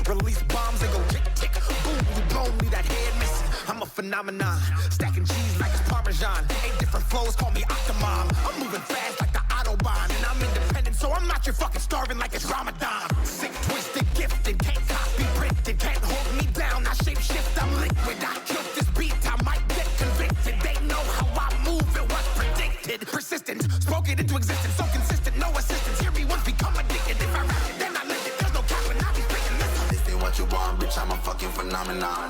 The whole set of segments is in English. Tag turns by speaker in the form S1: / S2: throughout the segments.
S1: Release bombs and go tick, tick, boom, you blown me that head missing. I'm a phenomenon, stacking cheese like it's Parmesan. 8 different flows, call me Octomom. I'm moving fast like the Autobahn, and I'm independent, so I'm not your fucking starving like it's Ramadan. Sick, twisted, gifted, can't copy, printed, can't hold me down. I shape shift, I'm liquid. I killed this beat, I might get convicted. They know how I move, it was predicted. Persistent, spoke it into existence, so consistent, no assistance. Hear me once, become addicted. If I rap it, then I live it. There's no cap when I be speaking this. This ain't what you want, bitch, I'm a fucking phenomenon.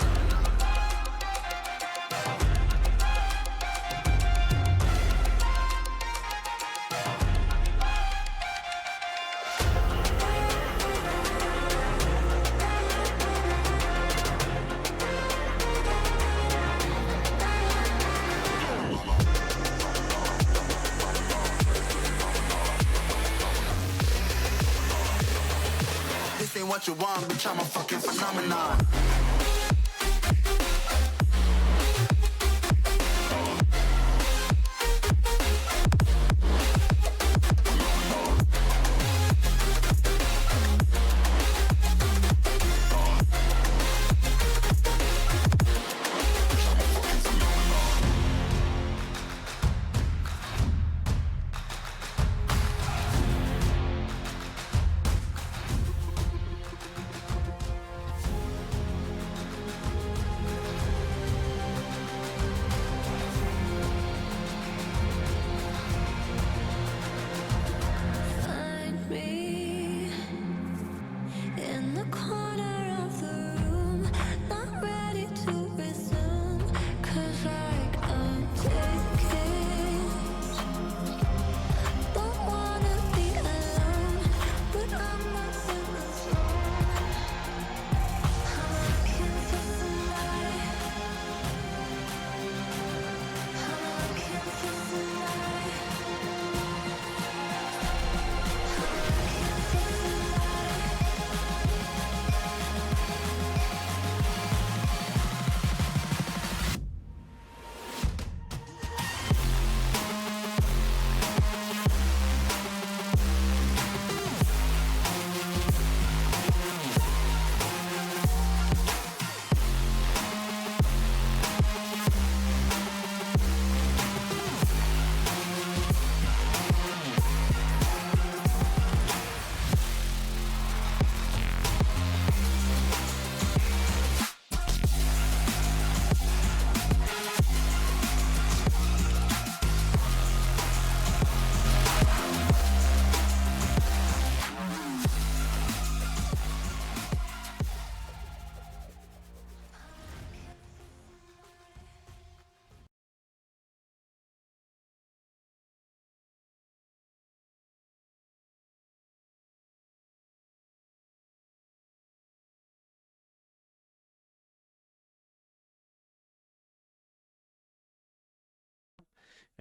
S1: This ain't what you want, bitch, I'm a fucking phenomenon.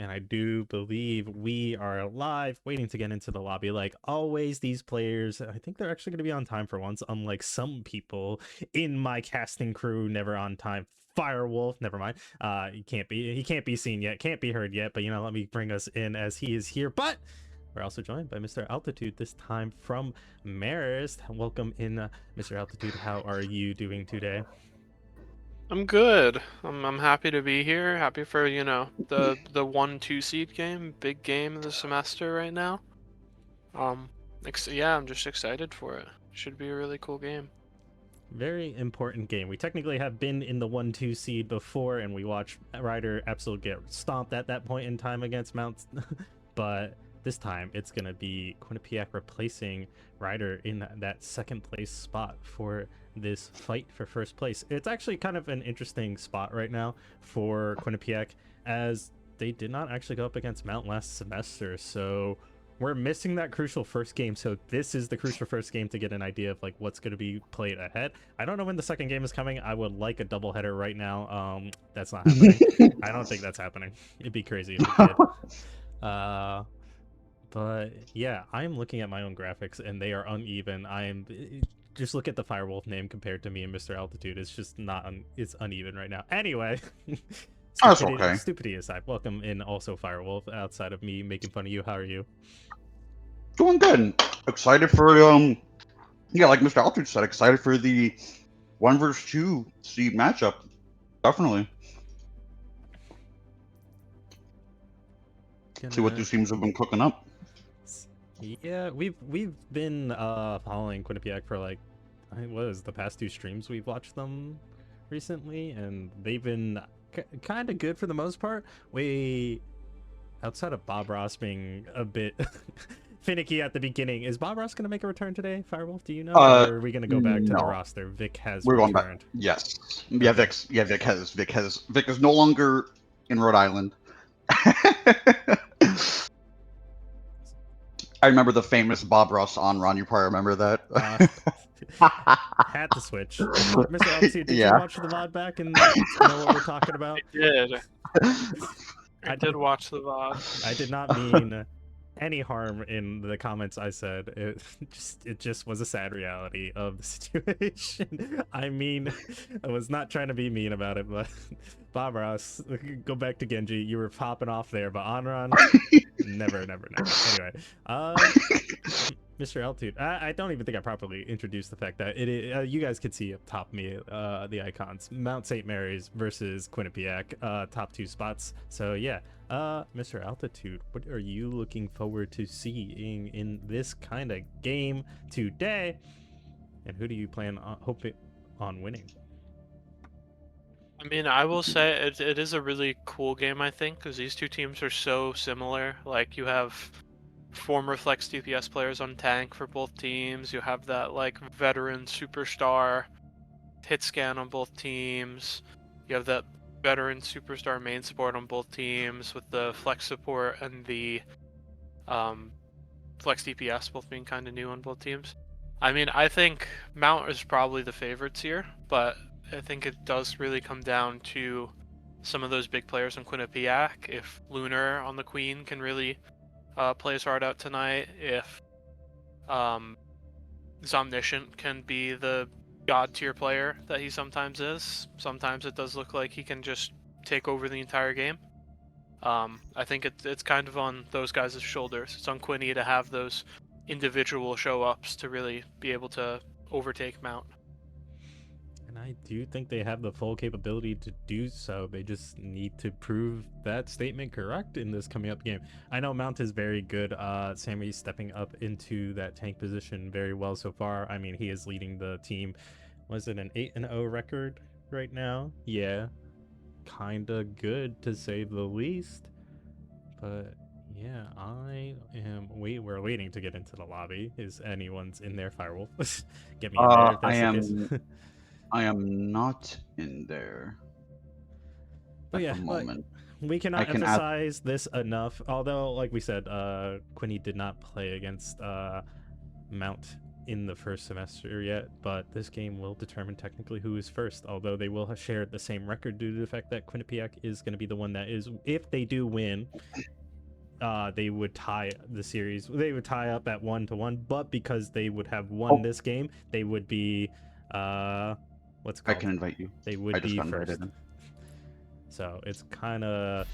S2: And I do believe we are live, waiting to get into the lobby. Like always, these players, I think they're actually going to be on time for once, unlike some people in my casting crew, never on time. Firewolf, never mind. He can't be seen yet, can't be heard yet, but you know, let me bring us in as he is here. But we're also joined by Mr. Altitude, this time from Marist. Welcome in, Mr. Altitude. How are you doing today?
S3: I'm good. I'm happy to be here. Happy for, you know, the 1-2 seed game, big game of the semester right now. Yeah, I'm just excited for it. Should be a really cool game.
S2: Very important game. We technically have been in the 1-2 seed before, and we watched Ryder absolutely get stomped at that point in time against Mount. But this time, it's going to be QUINNIPIAC replacing Ryder in that second place spot for this fight for first place. It's actually kind of an interesting spot right now for QUINNIPIAC, as they did not actually go up against Mount last semester, so we're missing that crucial first game. So this is the crucial first game to get an idea of like what's going to be played ahead. I don't know when the second game is coming. I would like a doubleheader right now. That's not happening. I don't think that's happening. It'd be crazy if it did. But yeah, I'm looking at my own graphics and they are uneven. Just look at the Firewolf name compared to me and Mr. Altitude. It's just not it's uneven right now. Anyway,
S4: That's okay.
S2: Stupidity aside, welcome in also Firewolf. Outside of me making fun of you, how are you?
S4: Doing good. Excited for Yeah, like Mr. Aldridge said, excited for the 1 versus 2 seed matchup. Definitely. See what these teams have been cooking up.
S2: Yeah, we've been following Quinnipiac for like, I think what is the past 2 streams we've watched them recently, and they've been kind of good for the most part. We, outside of Bob Ross being a bit finicky at the beginning, is Bob Ross gonna make a return today, Firewolf? Do you know, or are we gonna go back to the
S4: No.
S2: roster? Vic has
S4: We're going
S2: returned.
S4: back. Yes. Yeah,
S2: Okay.
S4: Vic is no longer in Rhode Island. I remember the famous Bob Ross on Ron. You probably remember that.
S2: Had to switch. Mr. Altitude, did you
S4: Yeah.
S2: watch the VOD back and know what we're talking about?
S3: I did.
S2: I
S3: I did watch the VOD.
S2: I did not mean any harm in the comments I said. It just was a sad reality of the situation. I mean, I was not trying to be mean about it, but Bob Ross, go back to Genji. You were popping off there, but Onron, never. Anyway, Mr. Altitude, I don't even think I properly introduced the fact that you guys could see up top me the icons. Mount St. Mary's versus Quinnipiac, top 2 spots. So yeah, Mr. Altitude, what are you looking forward to seeing in this kind of game today? And who do you plan on hoping on winning?
S3: I mean, I will say it is a really cool game, I think, because these 2 teams are so similar. Like, you have former Flex DPS players on tank for both teams. You have that, like, veteran superstar hit scan on both teams. You have that veteran superstar main support on both teams, with the Flex support and the Flex DPS both being kind of new on both teams. I mean, I think Mount is probably the favorites here, but I think it does really come down to some of those big players on Quinnipiac. If Lunar on the Queen can really play his heart out tonight, if Zomniscient can be the god tier player that he sometimes is, sometimes it does look like he can just take over the entire game. I think it's kind of on those guys' shoulders. It's on Quinny to have those individual show-ups to really be able to overtake Mount.
S2: And I do think they have the full capability to do so. They just need to prove that statement correct in this coming up game. I know Mount is very good. Sammy's stepping up into that tank position very well so far. I mean, he is leading the team. Was it an 8-0 record right now? Yeah. Kinda good to say the least. But yeah, we're waiting to get into the lobby. Is anyone's in there, Firewolf? Get me in there if that's the case.
S4: I am not in there.
S2: But yeah,
S4: the moment.
S2: we cannot emphasize this enough. Although, like we said, Quinny did not play against Mount in the first semester yet, but this game will determine technically who is first, although they will have shared the same record due to the fact that Quinnipiac is going to be the one that is, if they do win, they would tie the series. They would tie up at 1-1, but because they would have won this game, they would be what's it called?
S4: I can invite you.
S2: They would be first. So it's kind of,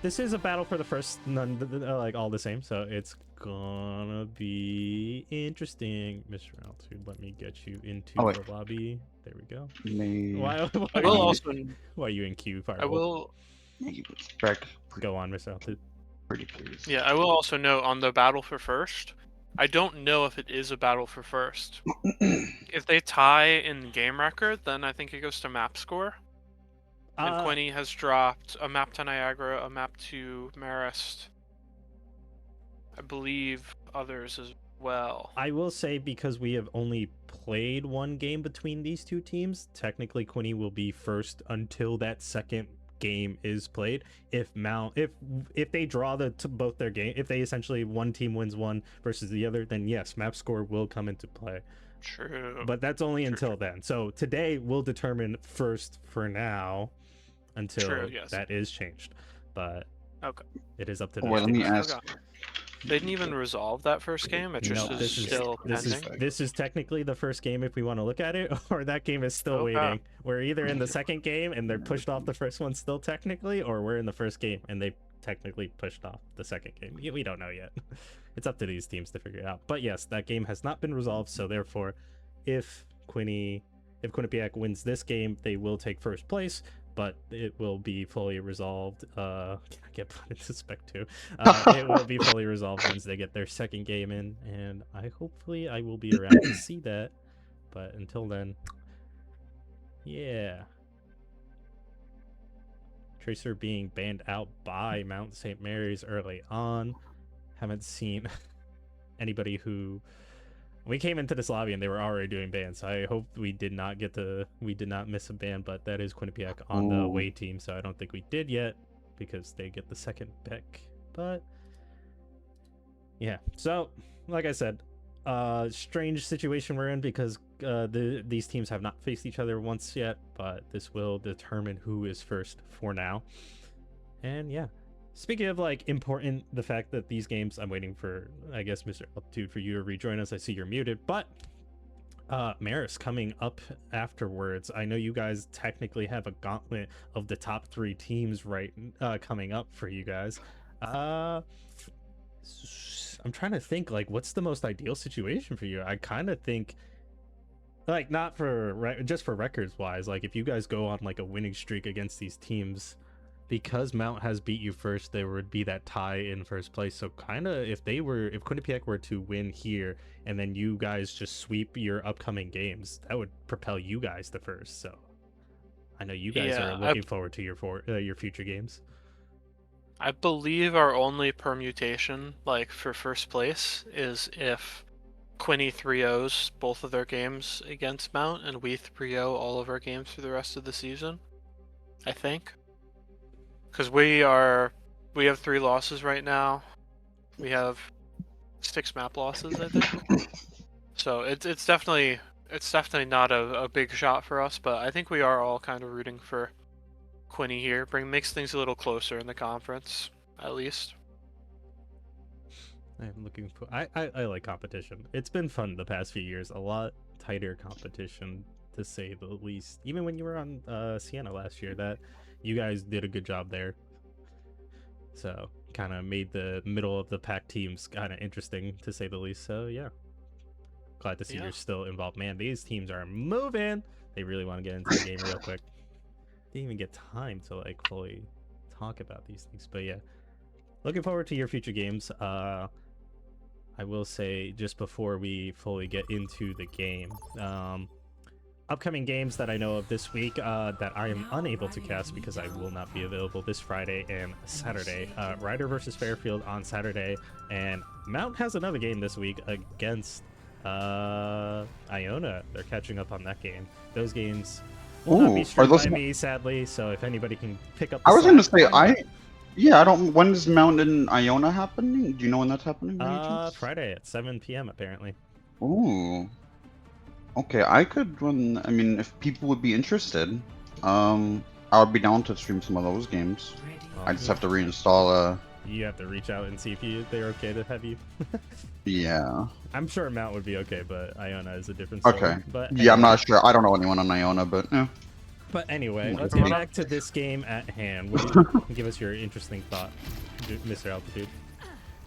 S2: this is a battle for the first, like all the same. So it's gonna be interesting. Mr. Altitude, let me get you into the lobby. There we go. Why are you in queue, Firewall? Go on, Mr. Altitude.
S4: Pretty please.
S3: Yeah, I will also note on the battle for first, I don't know if it is a battle for first. If they tie in game record, then I think it goes to map score. And Quinny has dropped a map to Niagara, a map to Marist. I believe others as well.
S2: I will say, because we have only played 1 game between these 2 teams, technically Quinny will be first until that second game is played. If they draw both their game, if they essentially one team wins one versus the other, then yes, map score will come into play.
S3: True.
S2: But that's only until then. So today will determine first for now until that is changed. But it is up to them.
S4: Well, let me ask.
S3: They didn't even resolve that first game. It just is still pending.
S2: This is technically the first game if we want to look at it, or that game is still waiting. We're either in the second game and they're pushed off the first one still technically, or we're in the first game and they technically pushed off the second game. We don't know yet. it's up to these teams to figure it out. But yes, that game has not been resolved, so therefore, if Quinnipiac wins this game, they will take first place, but it will be fully resolved. Can I get put into spec 2? It will be fully resolved once they get their second game in, and hopefully I will be around to see that. But until then, yeah. Tracer being banned out by Mount St. Mary's early on. Haven't seen anybody who... We came into this lobby and they were already doing bans. So I hope we did not miss a ban, but that is Quinnipiac on the away team, so I don't think we did yet because they get the second pick. But yeah, so like I said, strange situation we're in because these teams have not faced each other once yet, but this will determine who is first for now. And yeah, speaking of like important, the fact that these games, I'm waiting for, I guess, Mr. Altitude, for you to rejoin us. I see you're muted, but Maris coming up afterwards. I know you guys technically have a gauntlet of the top 3 teams coming up for you guys. I'm trying to think, like, what's the most ideal situation for you? I kind of think, like, not for just for records wise, like if you guys go on like a winning streak against these teams, because Mount has beat you first, there would be that tie in first place. So kind of if Quinnipiac were to win here and then you guys just sweep your upcoming games, that would propel you guys to first. So I know you guys are looking forward to your future games.
S3: I believe our only permutation, like, for first place is if Quinny 3-0s both of their games against Mount, and we 3-0 all of our games for the rest of the season, I think. Because we have 3 losses right now. We have 6 map losses, I think. So it's definitely not a big shot for us, but I think we are all kind of rooting for Quinny here. Makes things a little closer in the conference, at least.
S2: I'm looking for. I like competition. It's been fun the past few years. A lot tighter competition, to say the least. Even when you were on Sienna last year, that you guys did a good job there. So kind of made the middle of the pack teams kind of interesting, to say the least. So yeah, glad to see you're still involved. Man, these teams are moving. They really want to get into the game real quick. Didn't even get time to like fully talk about these things, but yeah, looking forward to your future games. I will say, just before we fully get into the game, upcoming games that I know of this week that I am unable to cast because I will not be available this Friday and Saturday. Ryder versus Fairfield on Saturday, and Mount has another game this week against Iona. They're catching up on that game. Those games will not be streamed by me, sadly, so if anybody can pick up the
S4: I was going to say,
S2: I
S4: don't... When is Mount and Iona happening? Do you know when that's happening?
S2: Friday at 7 p.m. apparently.
S4: Ooh. Okay, I could run... I mean, if people would be interested, I would be down to stream some of those games. I just have to reinstall
S2: You have to reach out and see if they're okay to have you.
S4: Yeah.
S2: I'm sure Mount would be okay, but Iona is a different story.
S4: Okay.
S2: But
S4: anyway. Yeah, I'm not sure. I don't know anyone on Iona, but yeah.
S2: But anyway, let's get back to this game at hand. Give us your interesting thought, Mr. Altitude.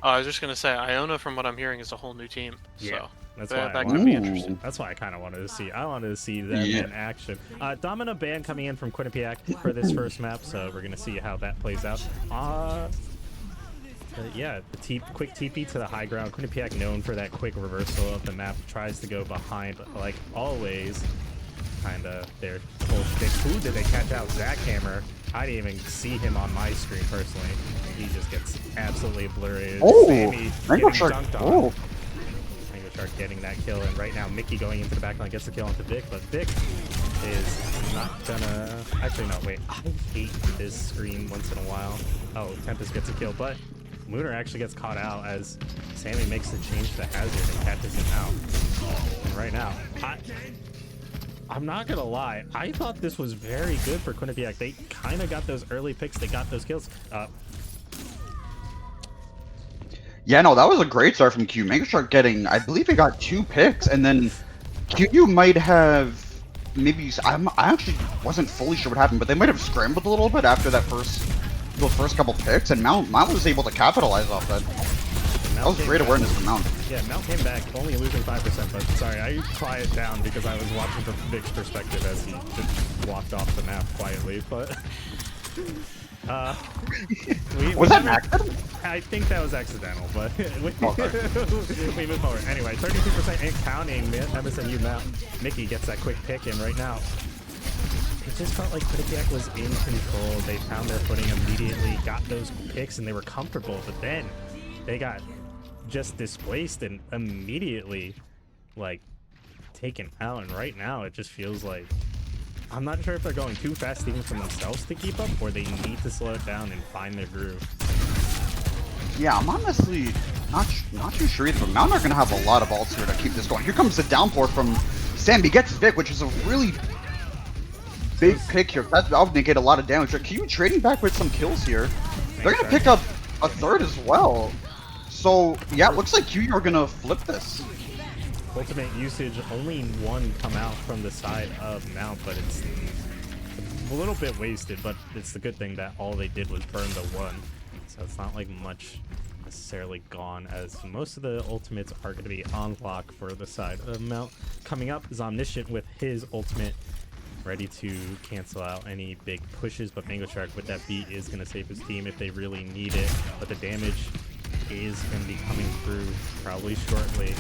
S3: I was just gonna say, Iona, from what I'm hearing, is a whole new team.
S2: Yeah,
S3: so
S2: that's
S3: that
S2: why
S3: could be interesting.
S2: That's why I kind of wanted to see. I wanted to see them in action. Domino ban coming in from Quinnipiac for this first map, so we're gonna see how that plays out. Yeah, the quick TP to the high ground. Quinnipiac known for that quick reversal of the map. Tries to go behind, like always. Kind of their whole shtick. Who did they catch out? Zach Hammer. I didn't even see him on my screen personally. And he just gets absolutely obliterated. Sammy getting dunked on. Mango Shark getting that kill, and right now Mickey going into the backline gets the kill onto Vic, but Vic is not gonna... Actually, no, wait. I hate this screen once in a while. Oh, Tempest gets a kill, but Mooner actually gets caught out as Sammy makes the change to Hazard and catches him out. And right now, I'm not gonna lie, I thought this was very good for Quinnipiac. They kind of got those early picks, they got those kills.
S4: Yeah, no, that was a great start from Q. Mega Shark getting, I believe he got 2 picks, and then QU might have maybe, I actually wasn't fully sure what happened, but they might have scrambled a little bit after that those first couple picks, and Mount was able to capitalize off that. That was great awareness from Mount.
S2: Yeah, Mount came back, only losing 5%, but sorry, I quiet down because I was watching from Vic's perspective as he just walked off the map quietly, but...
S4: was that an accident?
S2: I think that was accidental, but we move forward. Anyway, 32% and counting. MSMU Mount. Mickey gets that quick pick in right now. It just felt like QUINNIPIAC was in control. They found their footing immediately, got those picks, and they were comfortable. But then they got just displaced and immediately, like, taken out. And right now, it just feels like I'm not sure if they're going too fast even for themselves to keep up, or they need to slow it down and find their groove.
S4: Yeah, I'm honestly not too sure either, but Mount are going to have a lot of ults here to keep this going. Here comes the downpour from Sam. He gets Vic, which is a really big pick here. That'll negate a lot of damage. QU trading back with some kills here. They're going to pick up a third as well. So, yeah, it looks like QU are going to flip this.
S2: Ultimate usage, only one come out from the side of Mount, but it's a little bit wasted, but it's the good thing that all they did was burn the one. So it's not like much necessarily gone, as most of the ultimates are going to be on lock for the side of Mount. Coming up is Omniscient with his ultimate, ready to cancel out any big pushes, but Mango Shark with that beat is going to save his team if they really need it, but the damage is going to be coming through probably shortly.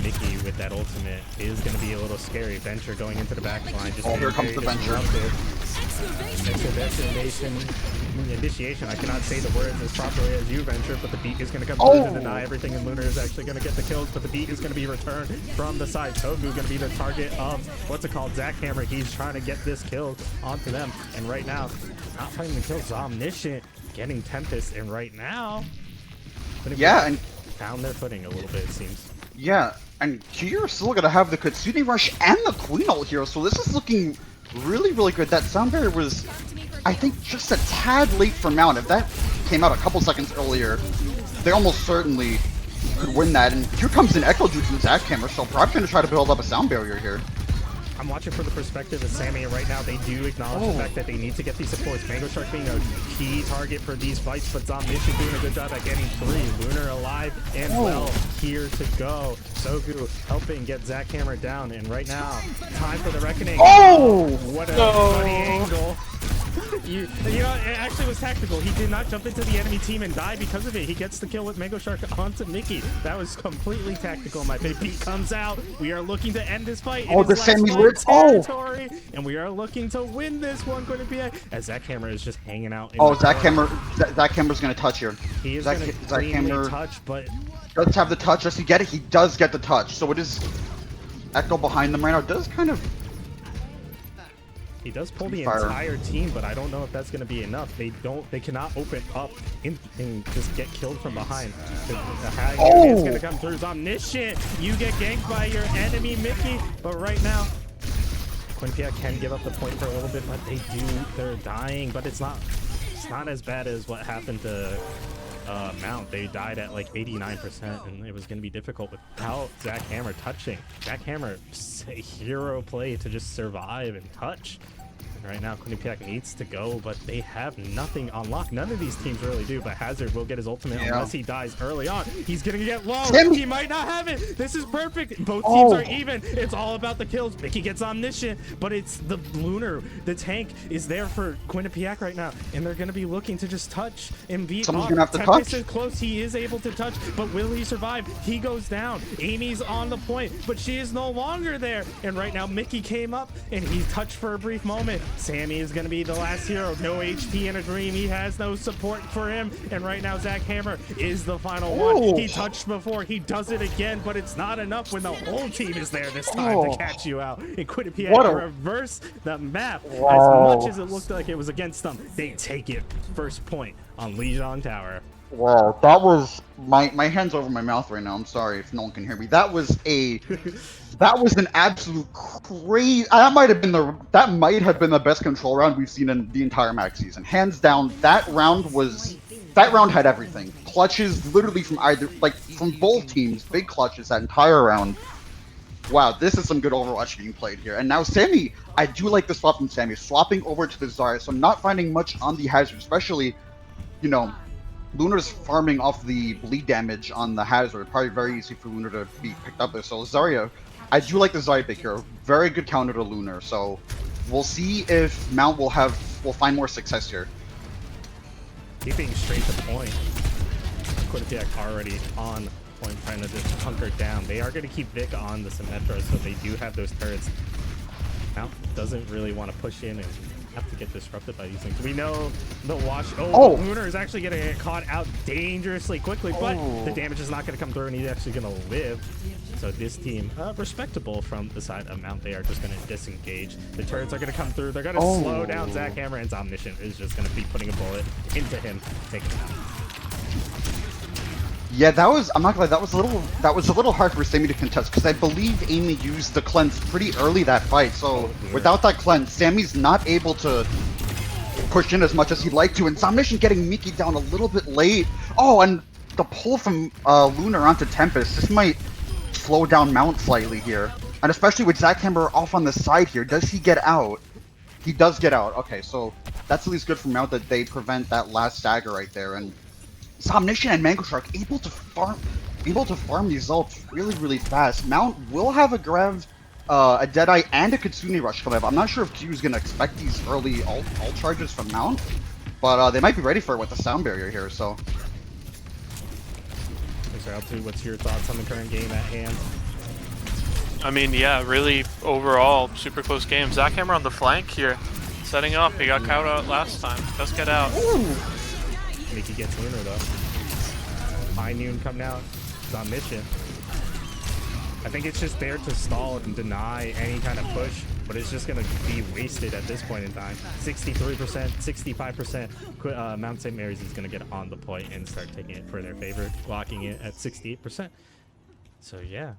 S2: Mickey with that ultimate is going to be a little scary. Venture going into the back line. Just
S4: here comes the Venture.
S2: Initiation. I cannot say the words as properly as you, Venture, but the beat is going to come through to deny everything, and Lunar is actually going to get the kills, but the beat is going to be returned from the side. Togu going to be the target of, what's it called, Zach Hammer. He's trying to get this kill onto them, and right now, not finding the kills. Omniscient getting Tempest, and right now,
S4: yeah, and
S2: found their footing a little bit, it seems.
S4: Yeah, and QU are still going to have the Kitsune Rush and the Queen ult here, so this is looking really, really good. That sound barrier was, I think, just a tad late for Mount. If that came out a couple seconds earlier, they almost certainly could win that. And here comes an Echo Juice from Zach Hammer, so probably going to try to build up a sound barrier here.
S2: I'm watching for the perspective of Sammy, and right now they do acknowledge the fact that they need to get these supports. Mango Shark being a key target for these fights, but Zomnisha doing a good job at getting 3. Lunar alive and well here to go. Sogu helping get Zach Hammer down, and right now, time for the reckoning.
S4: Oh!
S2: What a funny angle. You know, it actually was tactical. He did not jump into the enemy team and die because of it. He gets the kill with Mango Shark onto Mickey. That was completely tactical. My baby comes out. We are looking to end this fight.
S4: Oh, the Sammy Lips.
S2: Territory, and we are looking to win this one. Going to be as Zach Hammer is just hanging out.
S4: Oh, Zach Hammer's going to touch here.
S2: He is going to cleanly touch, but
S4: does have the touch. Does he get it? He does get the touch. So it is Echo behind them right now. Does kind of.
S2: He does pull the entire team, but I don't know if that's going to be enough. They cannot open up and just get killed from behind. The high is going to come through. Omniscient, you get ganked by your enemy, Mickey. But right now, QUINNIPIAC can give up the point for a little bit, but they're dying. But it's not as bad as what happened to Mount. They died at like 89%, and it was going to be difficult without Zach Hammer touching. Zach Hammer, a hero play to just survive and touch. And right now, QUINNIPIAC needs to go, but they have nothing on lock. None of these teams really do, but Hazard will get his ultimate unless he dies early on. He's going to get low. He might not have it. This is perfect. Both teams are even. It's all about the kills. Mickey gets Omniscient, but it's the Lunar. The tank is there for QUINNIPIAC right now, and they're going to be looking to just touch and beat.
S4: Someone's going to have to
S2: Tempest
S4: touch.
S2: Is close. He is able to touch, but will he survive? He goes down. Amy's on the point, but she is no longer there. And right now, Mickey came up, and he touched for a brief moment. Sammy is going to be the last hero. No HP in a dream. He has no support for him. And right now, Zach Hammer is the final one. He touched before. He does it again, but it's not enough when the whole team is there this time to catch you out. And QUINNIPIAC reverse the map. As much as it looked like it was against them, they take it first point on Lijiang Tower.
S4: Wow, that was my hands over my mouth right now. I'm sorry if no one can hear me. That was an absolute crazy. That might have been the best control round we've seen in the entire MAAC season. Hands down, that round had everything. Clutches literally from both teams, big clutches that entire round. Wow, this is some good Overwatch being played here. And now Sammy, I do like the swap from Sammy, swapping over to the Zarya, so not finding much on the Hazard, especially, you know, Lunar's farming off the bleed damage on the hazard. Probably very easy for Lunar to be picked up there. So Zarya, I do like the Zarya pick here. Very good counter to Lunar. So we'll see if Mount will find more success here.
S2: Keeping straight to point. QUINNIPIAC already on point, trying to just hunker down. They are going to keep Vic on the Symmetra, so they do have those turrets. Mount doesn't really want to push in and have to get disrupted by these things. We know the watch. Oh, Lunar is actually going to get caught out dangerously quickly, but the damage is not going to come through, and he's actually going to live. So this team, respectable from the side of Mount, they are just going to disengage. The turrets are going to come through. They're going to slow down Zach Hammer, and Omniscient is just going to be putting a bullet into him, taking him out.
S4: Yeah, that was, I'm not gonna lie, that was a little hard for Sammy to contest, because I believe Amy used the cleanse pretty early that fight, so without that cleanse, Sammy's not able to push in as much as he'd like to, and Omniscient getting Mickey down a little bit late. Oh, and the pull from Lunar onto Tempest, this might slow down Mount slightly here, and especially with Zach Hammer off on the side here. Does he get out? He does get out. Okay, so that's at least good for Mount that they prevent that last stagger right there, and Omniscient and Mango Shark able to farm these ults really fast. Mount will have a Grav, a Deadeye, and a Kitsune Rush coming up. I'm not sure if Q is going to expect these early ult charges from Mount, but they might be ready for it with the sound barrier here, so.
S2: Mr. what's your thoughts on the current game at hand?
S3: I mean, yeah, really overall super close game. Zach Hammer on the flank here, setting up. He got caught out last time. Does get out.
S2: Mickey gets Lunar though. High Noon coming out. It's Omniscient. I think it's just there to stall and deny any kind of push, but it's just going to be wasted at this point in time. 63%, 65%. Mount St. Mary's is going to get on the point and start taking it for their favor, blocking it at 68%. So yeah.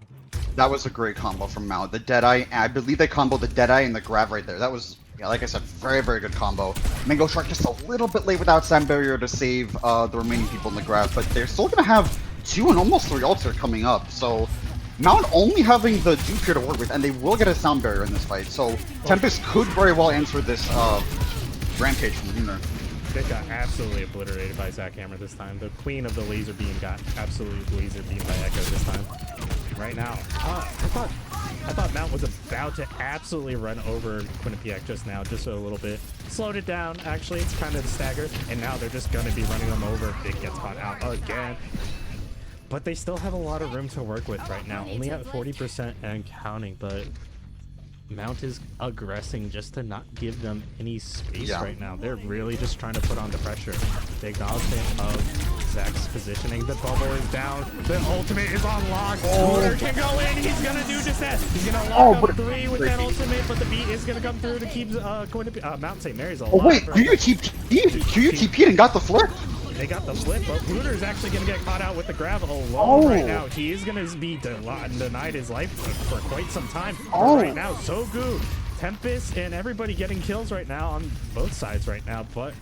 S4: That was a great combo from Mount. The Deadeye, I believe they comboed the Deadeye and the Grav right there. That was, yeah, like I said, very good combo. Mango Shark just a little bit late without Sound Barrier to save the remaining people in the Grav, but they're still going to have 2 and almost 3 ults are coming up. So Mount only having the Duke here to work with, and they will get a Sound Barrier in this fight. So Tempest could very well answer this Rampage from Lunar.
S2: They got absolutely obliterated by Zach Hammer this time. The queen of the laser beam got absolutely laser beamed by Echo this time. Right now, I thought Mount was about to absolutely run over QUINNIPIAC just now, just a little bit. Slowed it down, actually. It's kind of staggered, and now they're just going to be running them over. Big gets caught out again. But they still have a lot of room to work with right now. Only at 40% and counting, but Mount is aggressing just to not give them any space right now. They're really just trying to put on the pressure. The acknowledgement of Zach's positioning. The bubble is down. The ultimate is on lock. Lunar can go in. He's going to do just that. He's going to lock up 3 with that ultimate, but the beat is going to come through to keep Mount St. Mary's alive.
S4: Oh wait, QUTP and got the flip?
S2: They got the flip, but Lunar is actually going to get caught out with the grab alone right now. He is going to be denied his life for quite some time. Right now, Sogu, Tempest, and everybody getting kills right now on both sides right now, but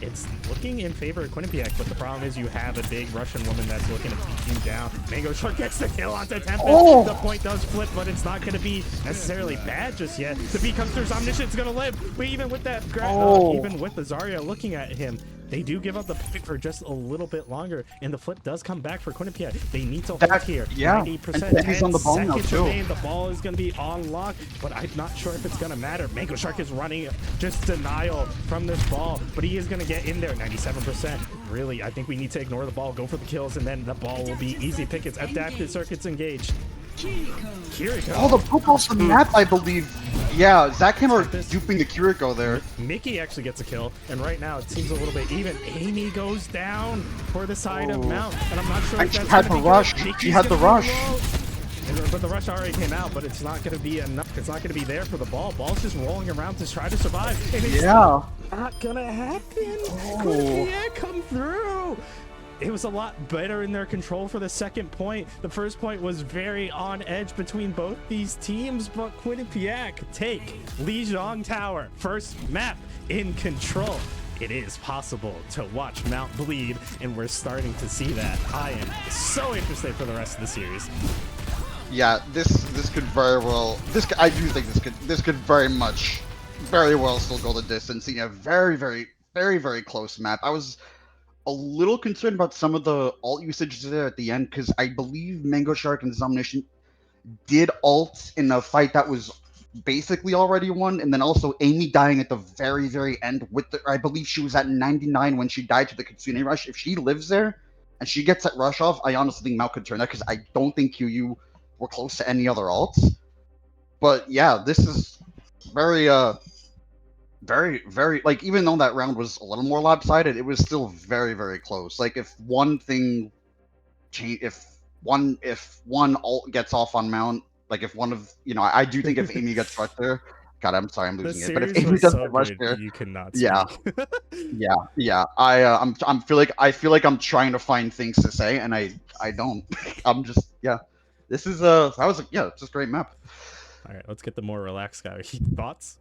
S2: it's looking in favor of QUINNIPIAC, but the problem is you have a big Russian woman that's looking to beat you down. Mango Shark gets the kill onto Tempest. The point does flip, but it's not going to be necessarily bad just yet. The beat comes through, Omniscient's going to live, but even with that, even with the Zarya looking at him, they do give up the point for just a little bit longer, and the flip does come back for QUINNIPIAC. They need to hold here. 90%,
S4: and he's on the ball now too.
S2: The ball is going to be on lock, but I'm not sure if it's going to matter. Mango Shark is running just denial from this ball, but he is going to get in there. 97%. Really, I think we need to ignore the ball, go for the kills, and then the ball will be easy pickets. Adaptive circuits engaged. Kiriko.
S4: Oh, the poop off the map, I believe. Yeah, Zach Hammer duping the Kiriko there.
S2: Mickey actually gets a kill, and right now it seems a little bit even. Amy goes down for the side of Mount, and I'm not sure if that's
S4: had the rush. She had the rush.
S2: But the rush already came out, but it's not going to be enough. It's not going to be there for the ball. Ball's just rolling around to try to survive, and it's not going to happen. QUINNIPIAC come through. It was a lot better in their control for the second point. The first point was very on edge between both these teams, but QUINNIPIAC take Lijiang Tower. First map in control. It is possible to watch Mount bleed, and we're starting to see that. I am so interested for the rest of the series.
S4: Yeah, this could very well. I do think this could very well still go the distance. See a very close map. a little concerned about some of the alt usages there at the end, because I believe Mango Shark and Zomination did ult in a fight that was basically already won, and then also Amy dying at the very, very end with the, I believe she was at 99 when she died to the Kitsune Rush. If she lives there and she gets that rush off, I honestly think Mount could turn that, because I don't think QU were close to any other alts. But yeah, this is very very, like, even though that round was a little more lopsided, it was still very, very close. Like, if one thing change, if one alt gets off on Mount, like, if one of, I do think if Amy gets rushed there, God, I'm sorry, I'm
S2: The
S4: losing it, but if
S2: series
S4: Amy
S2: was
S4: does
S2: so
S4: get rushed
S2: good,
S4: there,
S2: you cannot
S4: yeah,
S2: speak.
S4: yeah, I feel like I'm trying to find things to say, and I don't. I'm just, yeah. This is it's just a great map.
S2: All right, let's get the more relaxed guy. Thoughts?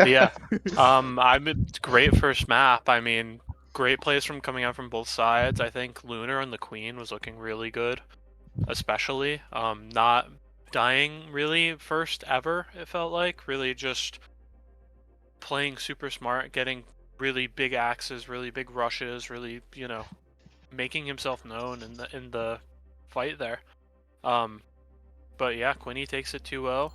S3: Yeah. It's great first map. I mean, great plays from coming out from both sides. I think Lunar and the Queen was looking really good, especially. Not dying really first ever, it felt like. Really just playing super smart, getting really big axes, really big rushes, really, making himself known in the fight there. But yeah, Quinny takes it 2-0.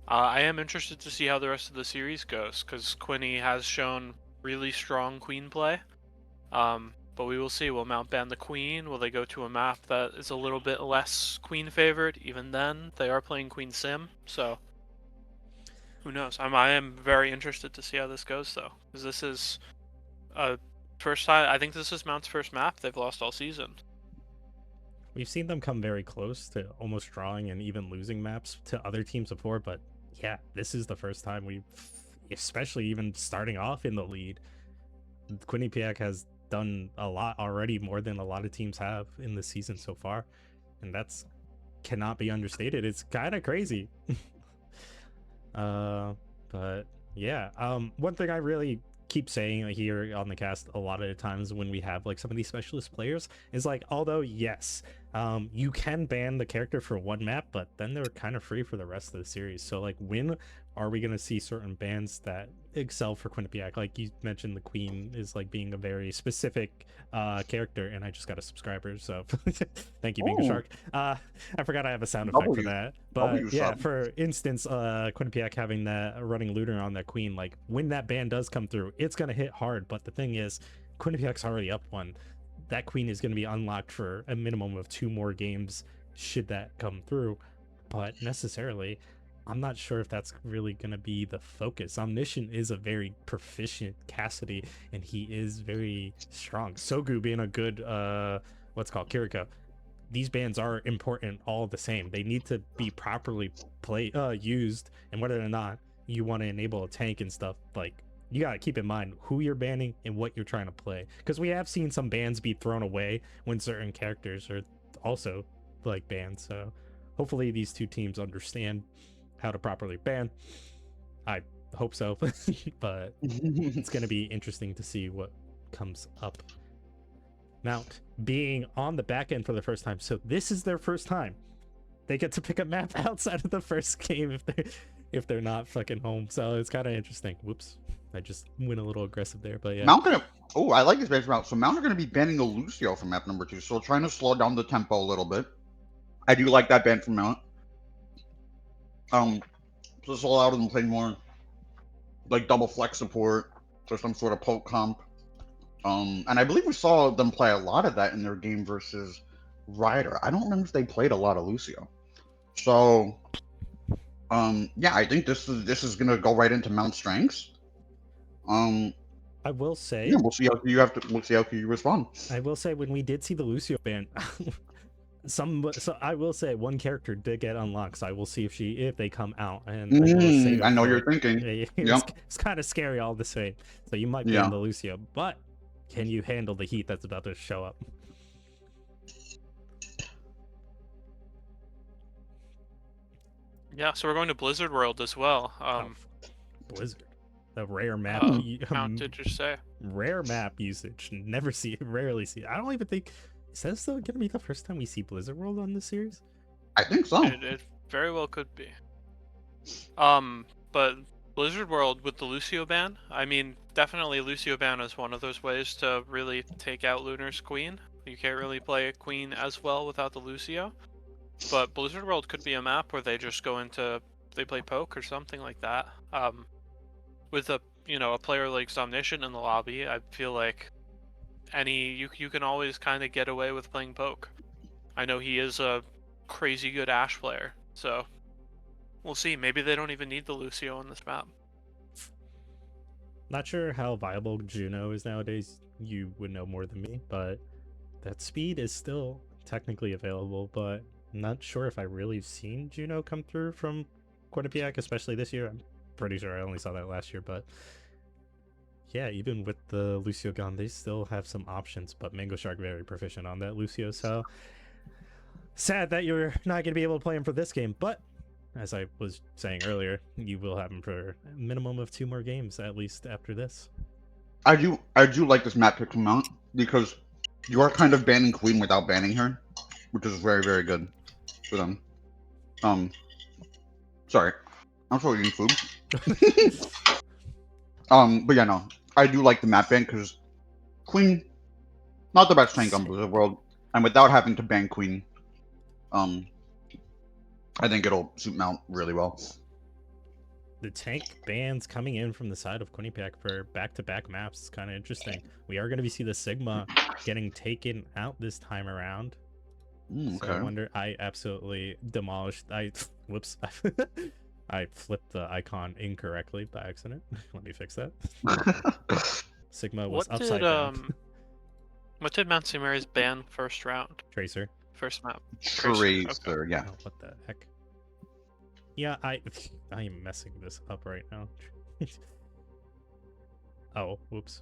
S3: I am interested to see how the rest of the series goes, because Quinny has shown really strong Queen play. But we will see. Will Mount ban the Queen? Will they go to a map that is a little bit less Queen favored? Even then, they are playing Queen Sim, so who knows? I am very interested to see how this goes, though, because this is first time. I think this is Mount's first map they've lost all season.
S2: We've seen them come very close to almost drawing and even losing maps to other teams before, but yeah, this is the first time we've, especially even starting off in the lead, QUINNIPIAC has done a lot already, more than a lot of teams have in the season so far, and that's cannot be understated. It's kind of crazy. But yeah, one thing I really keep saying here on the cast a lot of the times when we have like some of these specialist players is like, although yes, you can ban the character for one map, but then they're kind of free for the rest of the series. So like, when are we going to see certain bans that excel for QUINNIPIAC? Like you mentioned, the Queen is like being a very specific character, and I just got a subscriber, so thank you, Mango
S4: Oh.
S2: Shark. I forgot I have a sound effect for
S4: W.
S2: that,
S4: W
S2: but yeah,
S4: sub.
S2: for instance, QUINNIPIAC having that running Lunar on that Queen, like when that ban does come through, it's gonna hit hard. But the thing is, QUINNIPIAC's already up one. That Queen is gonna be unlocked for a minimum of 2 more games should that come through, but necessarily I'm not sure if that's really going to be the focus. Omniscient is a very proficient Cassidy, and he is very strong. Sogu being a good, what's called Kiriko. These bans are important all the same. They need to be properly used, and whether or not you want to enable a tank and stuff, like, you got to keep in mind who you're banning and what you're trying to play. Because we have seen some bans be thrown away when certain characters are also, like, banned. So hopefully these two teams understand how to properly ban. I hope so. But it's going to be interesting to see what comes up. Mount being on the back end for the first time, so this is their first time they get to pick a map outside of the first game if they're not fucking home. So it's kind of interesting. Whoops, I just went a little aggressive there, but yeah.
S4: Mount gonna. Oh, I like this base route. So Mount are gonna be banning the Lucio from map number 2, so trying to slow down the tempo a little bit. I do like that ban from Mount. So this will allow them to play more like double flex support or some sort of poke comp. And I believe we saw them play a lot of that in their game versus Ryder. I don't remember if they played a lot of Lucio. So, yeah, I think this is gonna go right into Mount's strengths.
S2: I will say,
S4: yeah, we'll see how you respond.
S2: I will say, when we did see the Lucio ban, so I will say one character did get unlocked. So I will see if they come out, and I will save it
S4: I know
S2: for-
S4: you're thinking.
S2: It's kind of scary all the same. So you might ban
S4: Yeah.
S2: the Lucio, but can you handle the heat that's about to show up?
S3: Yeah, so we're going to Blizzard World as well.
S2: Blizzard, the rare map.
S3: Mount did just say.
S2: Rare map usage. Rarely see. I don't even think. Is that still gonna be the first time we see Blizzard World on this series?
S4: I think so.
S3: It very well could be. But Blizzard World with the Lucio ban. I mean, definitely Lucio ban is one of those ways to really take out Lunar's Queen. You can't really play a Queen as well without the Lucio. But Blizzard World could be a map where they just go into, they play poke or something like that. With a a player like Somnitian in the lobby, I feel like you can always kind of get away with playing poke. I know he is a crazy good Ashe player, so we'll see. Maybe they don't even need the Lucio on this map.
S2: Not sure how viable Juno is nowadays. You would know more than me, but that speed is still technically available, but not sure if I really seen Juno come through from QUINNIPIAC, especially this year. I'm pretty sure I only saw that last year, but yeah, even with the Lucio gone, they still have some options, but Mango Shark very proficient on that Lucio, so sad that you're not going to be able to play him for this game, but as I was saying earlier, you will have him for a minimum of 2 more games, at least after this.
S4: I do like this map pick amount because you are kind of banning Queen without banning her, which is very, very good for them. Sorry, I'm still eating food. But yeah, no, I do like the map ban because Queen, not the best tank on Blizzard World, and without having to ban Queen, I think it'll suit Mount really well.
S2: The tank bans coming in from the side of QUINNIPIAC for back-to-back maps is kind of interesting. We are going to see the Sigma getting taken out this time around.
S4: Okay.
S2: So I wonder, I absolutely demolished, whoops. I flipped the icon incorrectly by accident. Let me fix that. Sigma was upside down.
S3: What did Mount St. Mary's ban first round?
S2: Tracer.
S3: First map.
S4: Tracer,
S3: okay.
S4: yeah.
S2: Oh, what the heck? Yeah, I am messing this up right now. Oh, whoops.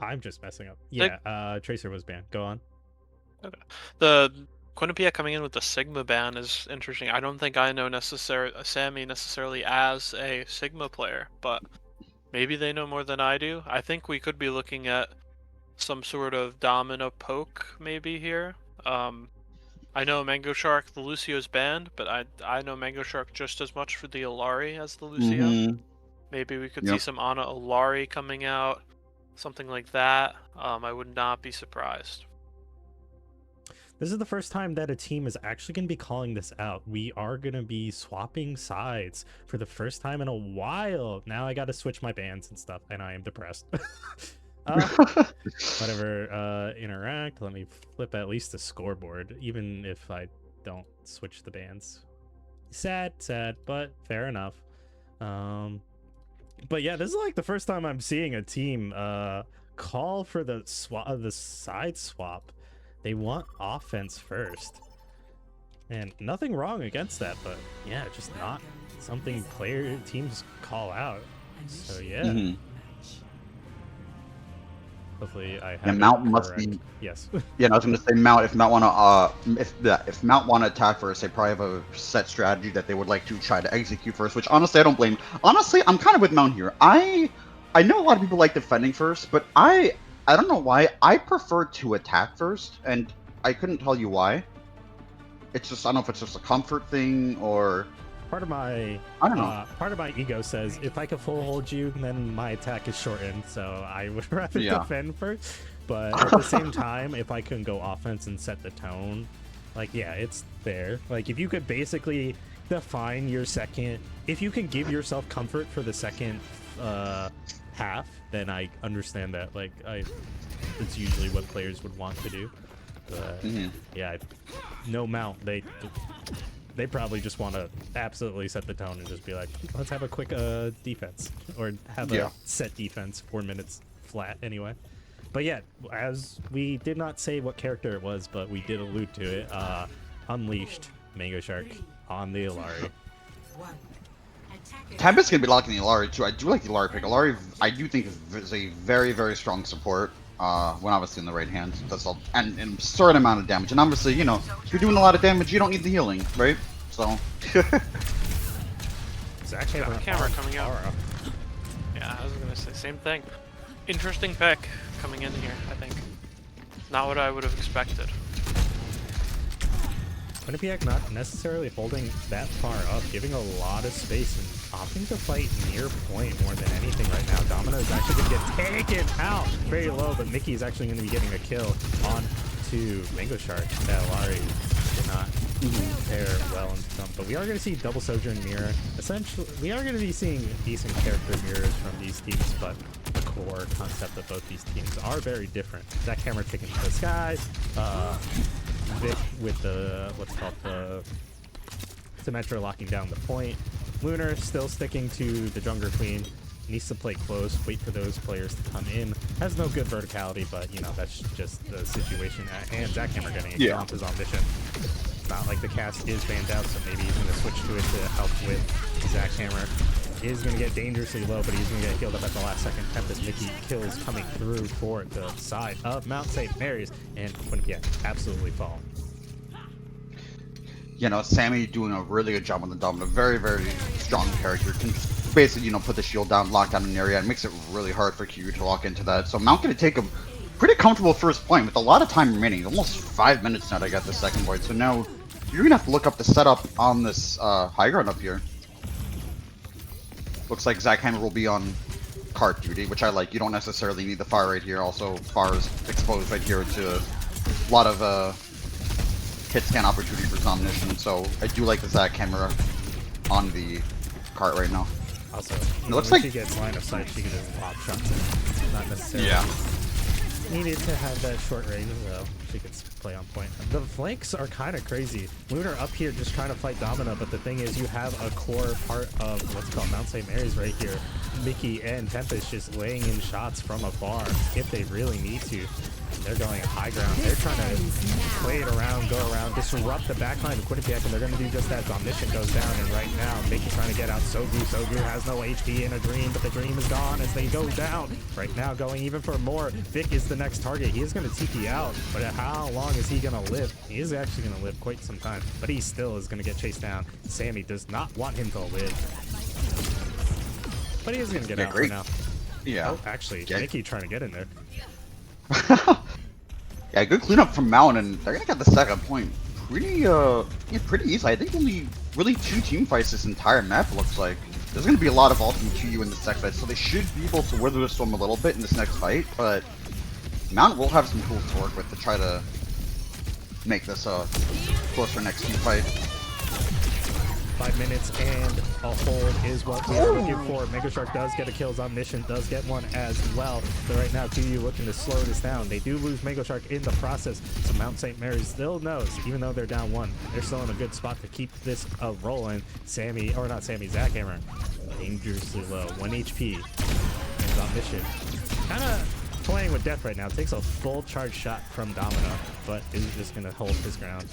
S2: I'm just messing up. Yeah, Tracer was banned. Go on.
S3: Okay. The QUINNIPIAC coming in with the Sigma ban is interesting. I don't think I know Sammy necessarily as a Sigma player, but maybe they know more than I do. I think we could be looking at some sort of domino poke maybe here. I know Mango Shark, the Lucio's banned, but I know Mango Shark just as much for the Illari as the Lucio. Maybe we could see some Ana Illari coming out, something like that. I would not be surprised.
S2: This is the first time that a team is actually going to be calling this out. We are going to be swapping sides for the first time in a while. Now I got to switch my bans and stuff, and I am depressed. Whatever, interact. Let me flip at least the scoreboard, even if I don't switch the bans. Sad, but fair enough. But yeah, this is like the first time I'm seeing a team call for the side swap. They want offense first, and nothing wrong against that, but yeah, just not something teams call out. So yeah. Hopefully I have
S4: Mount
S2: must
S4: correct.
S2: Be yes.
S4: Yeah, I was gonna say Mount. If Mount wanna if Mount wanna attack first, they probably have a set strategy that they would like to try to execute first. Which honestly, I don't blame. Honestly, I'm kind of with Mount here. I know a lot of people like defending first, but I don't know why. I prefer to attack first, and I couldn't tell you why. It's just I don't know if it's just a comfort thing or.
S2: Part of my ego says if I could full hold you, then my attack is shortened, so I would rather defend first. But at the same time, if I can go offense and set the tone, like yeah, it's there. Like if you could basically define your second, if you can give yourself comfort for the second half, then I understand that. Like it's usually what players would want to do. But yeah, no Mount, they probably just want to absolutely set the tone and just be like, let's have a quick defense, or have a set defense 4 minutes flat anyway. But yeah, as we did not say what character it was, but we did allude to it, Unleashed Mango Shark on the Illari.
S4: Tempest's gonna be locking the Illari too. I do like the Illari pick. Illari, I do think is a very, very strong support. When obviously in the right hand, that's all, and a certain amount of damage. And obviously, you know, if you're doing a lot of damage, you don't need the healing, right? So.
S2: Exactly.
S3: Got the camera coming out. Yeah, I was gonna say same thing. Interesting pick coming in here. I think not what I would have expected.
S2: QUINNIPIAC not necessarily holding that far up, giving a lot of space and opting to fight near point more than anything right now. Domino is actually going to get taken out very low, but Mickey is actually going to be getting a kill on to Mango Shark. Larry did not pair well in some, but we are going to see double Sojourn mirror. Essentially, we are going to be seeing decent character mirrors from these teams, but the core concept of both these teams are very different. That camera taking to the skies, Vic with the what's called the Symmetra locking down the point. Lunar still sticking to the Jungler Queen. Needs to play close, wait for those players to come in. Has no good verticality, but you know, that's just the situation at hand. Zackhammer getting a count is on mission. Not like the cast is banned out, so maybe he's going to switch to it to help with Zackhammer. Is going to get dangerously low, but he's going to get healed up at the last second. Tempest Mickey kills coming through for the side of Mount St. Mary's, and QUINNIPIAC absolutely fall.
S4: You know, Sammy doing a really good job on the Domino. Very, very strong character. Can basically, you know, put the shield down, lock down an area, and makes it really hard for QU to lock into that. So Mount going to take a pretty comfortable first point with a lot of time remaining. Almost 5 minutes now to get the second point. So now you're going to have to look up the setup on this high ground up here. Looks like Zackhammer will be on cart duty, which I like. You don't necessarily need the fire right here. Also, fire is exposed right here to a lot of hit scan opportunity for Omniscient, so I do like the Zackhammer on the cart right now.
S2: Also,
S4: it looks like
S2: she gets line of sight, she can just pop shots in. Not necessarily needed to have that short range, though. She could play on point. The flanks are kind of crazy. Lunar up here just trying to fight Domino, but the thing is you have a core part of what's called Mount St. Mary's right here. Mickey and Tempest just laying in shots from afar if they really need to. They're going high ground. They're trying to play it around, go around, disrupt the backline of QUINNIPIAC, and they're going to do just that. Omniscient goes down, and right now, Mickey trying to get out Sogu. Sogu has no HP in a dream, but the dream is gone as they go down. Right now, going even for more. Vic is the next target. He is going to TP out, but how long is he going to live? He is actually going to live quite some time, but he still is going to get chased down. Sammy does not want him to live, but he is going to get out for now.
S4: Yeah.
S2: Oh, actually, Mickey trying to get in there.
S4: Yeah, good cleanup from Mount, and they're gonna get the second point pretty pretty easily. I think only really 2 team fights this entire map looks like. There's gonna be a lot of ultimate QU in this next fight, so they should be able to weather the storm a little bit in this next fight, but Mount will have some tools to work with to try to make this a closer next team fight.
S2: 5 minutes and a hold is what we are looking for. Mega Shark does get a kill. Omniscient does get one as well. So right now, QU looking to slow this down. They do lose Mega Shark in the process. So Mount St. Mary's still knows, even though they're down 1, they're still in a good spot to keep this rolling. Zackhammer, dangerously low. 1 HP. And Omniscient kind of playing with death right now. Takes a full charge shot from Domino, but is just going to hold his ground.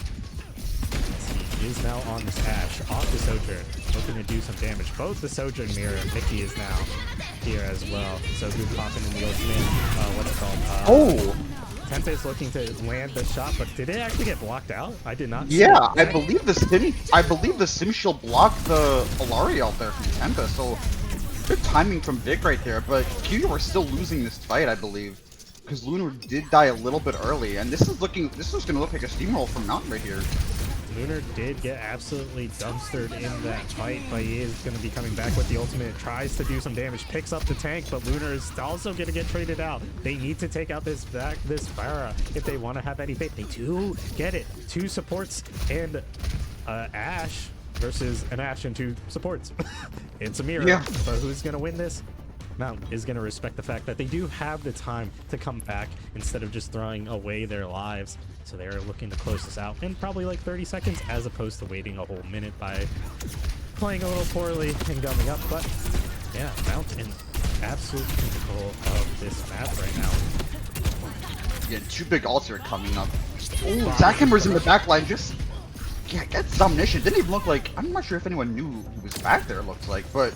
S2: He is now on this Ashe, off the Sojourn, looking to do some damage. Both the Sojourn mirror and Mickey is now here as well. So good popping in the ultimate, Tempest looking to land the shot, but did it actually get blocked out? I did not see it.
S4: I believe the Sim Shield blocked the Alari out there from Tempest, so good timing from Vic right there, but QU are still losing this fight, I believe. Because Lunar did die a little bit early, and this is gonna look like a steamroll from Mountain right here.
S2: Lunar did get absolutely dumpstered in that fight, but he is going to be coming back with the ultimate. Tries to do some damage, picks up the tank, but Lunar is also going to get traded out. They need to take out this Pharah if they want to have any faith. They do get it. 2 supports and Ashe versus an Ashe and 2 supports. It's a mirror, but who's going to win this? Mount is going to respect the fact that they do have the time to come back instead of just throwing away their lives. So they're looking to close this out in probably like 30 seconds as opposed to waiting a whole minute by playing a little poorly and gumming up. But yeah, Mount in absolute control of this map right now.
S4: Yeah, 2 big ults are coming up. Oh, Zackhammer's in the back line. Just gets Omniscient. Didn't even look like, I'm not sure if anyone knew who was back there, it looks like, but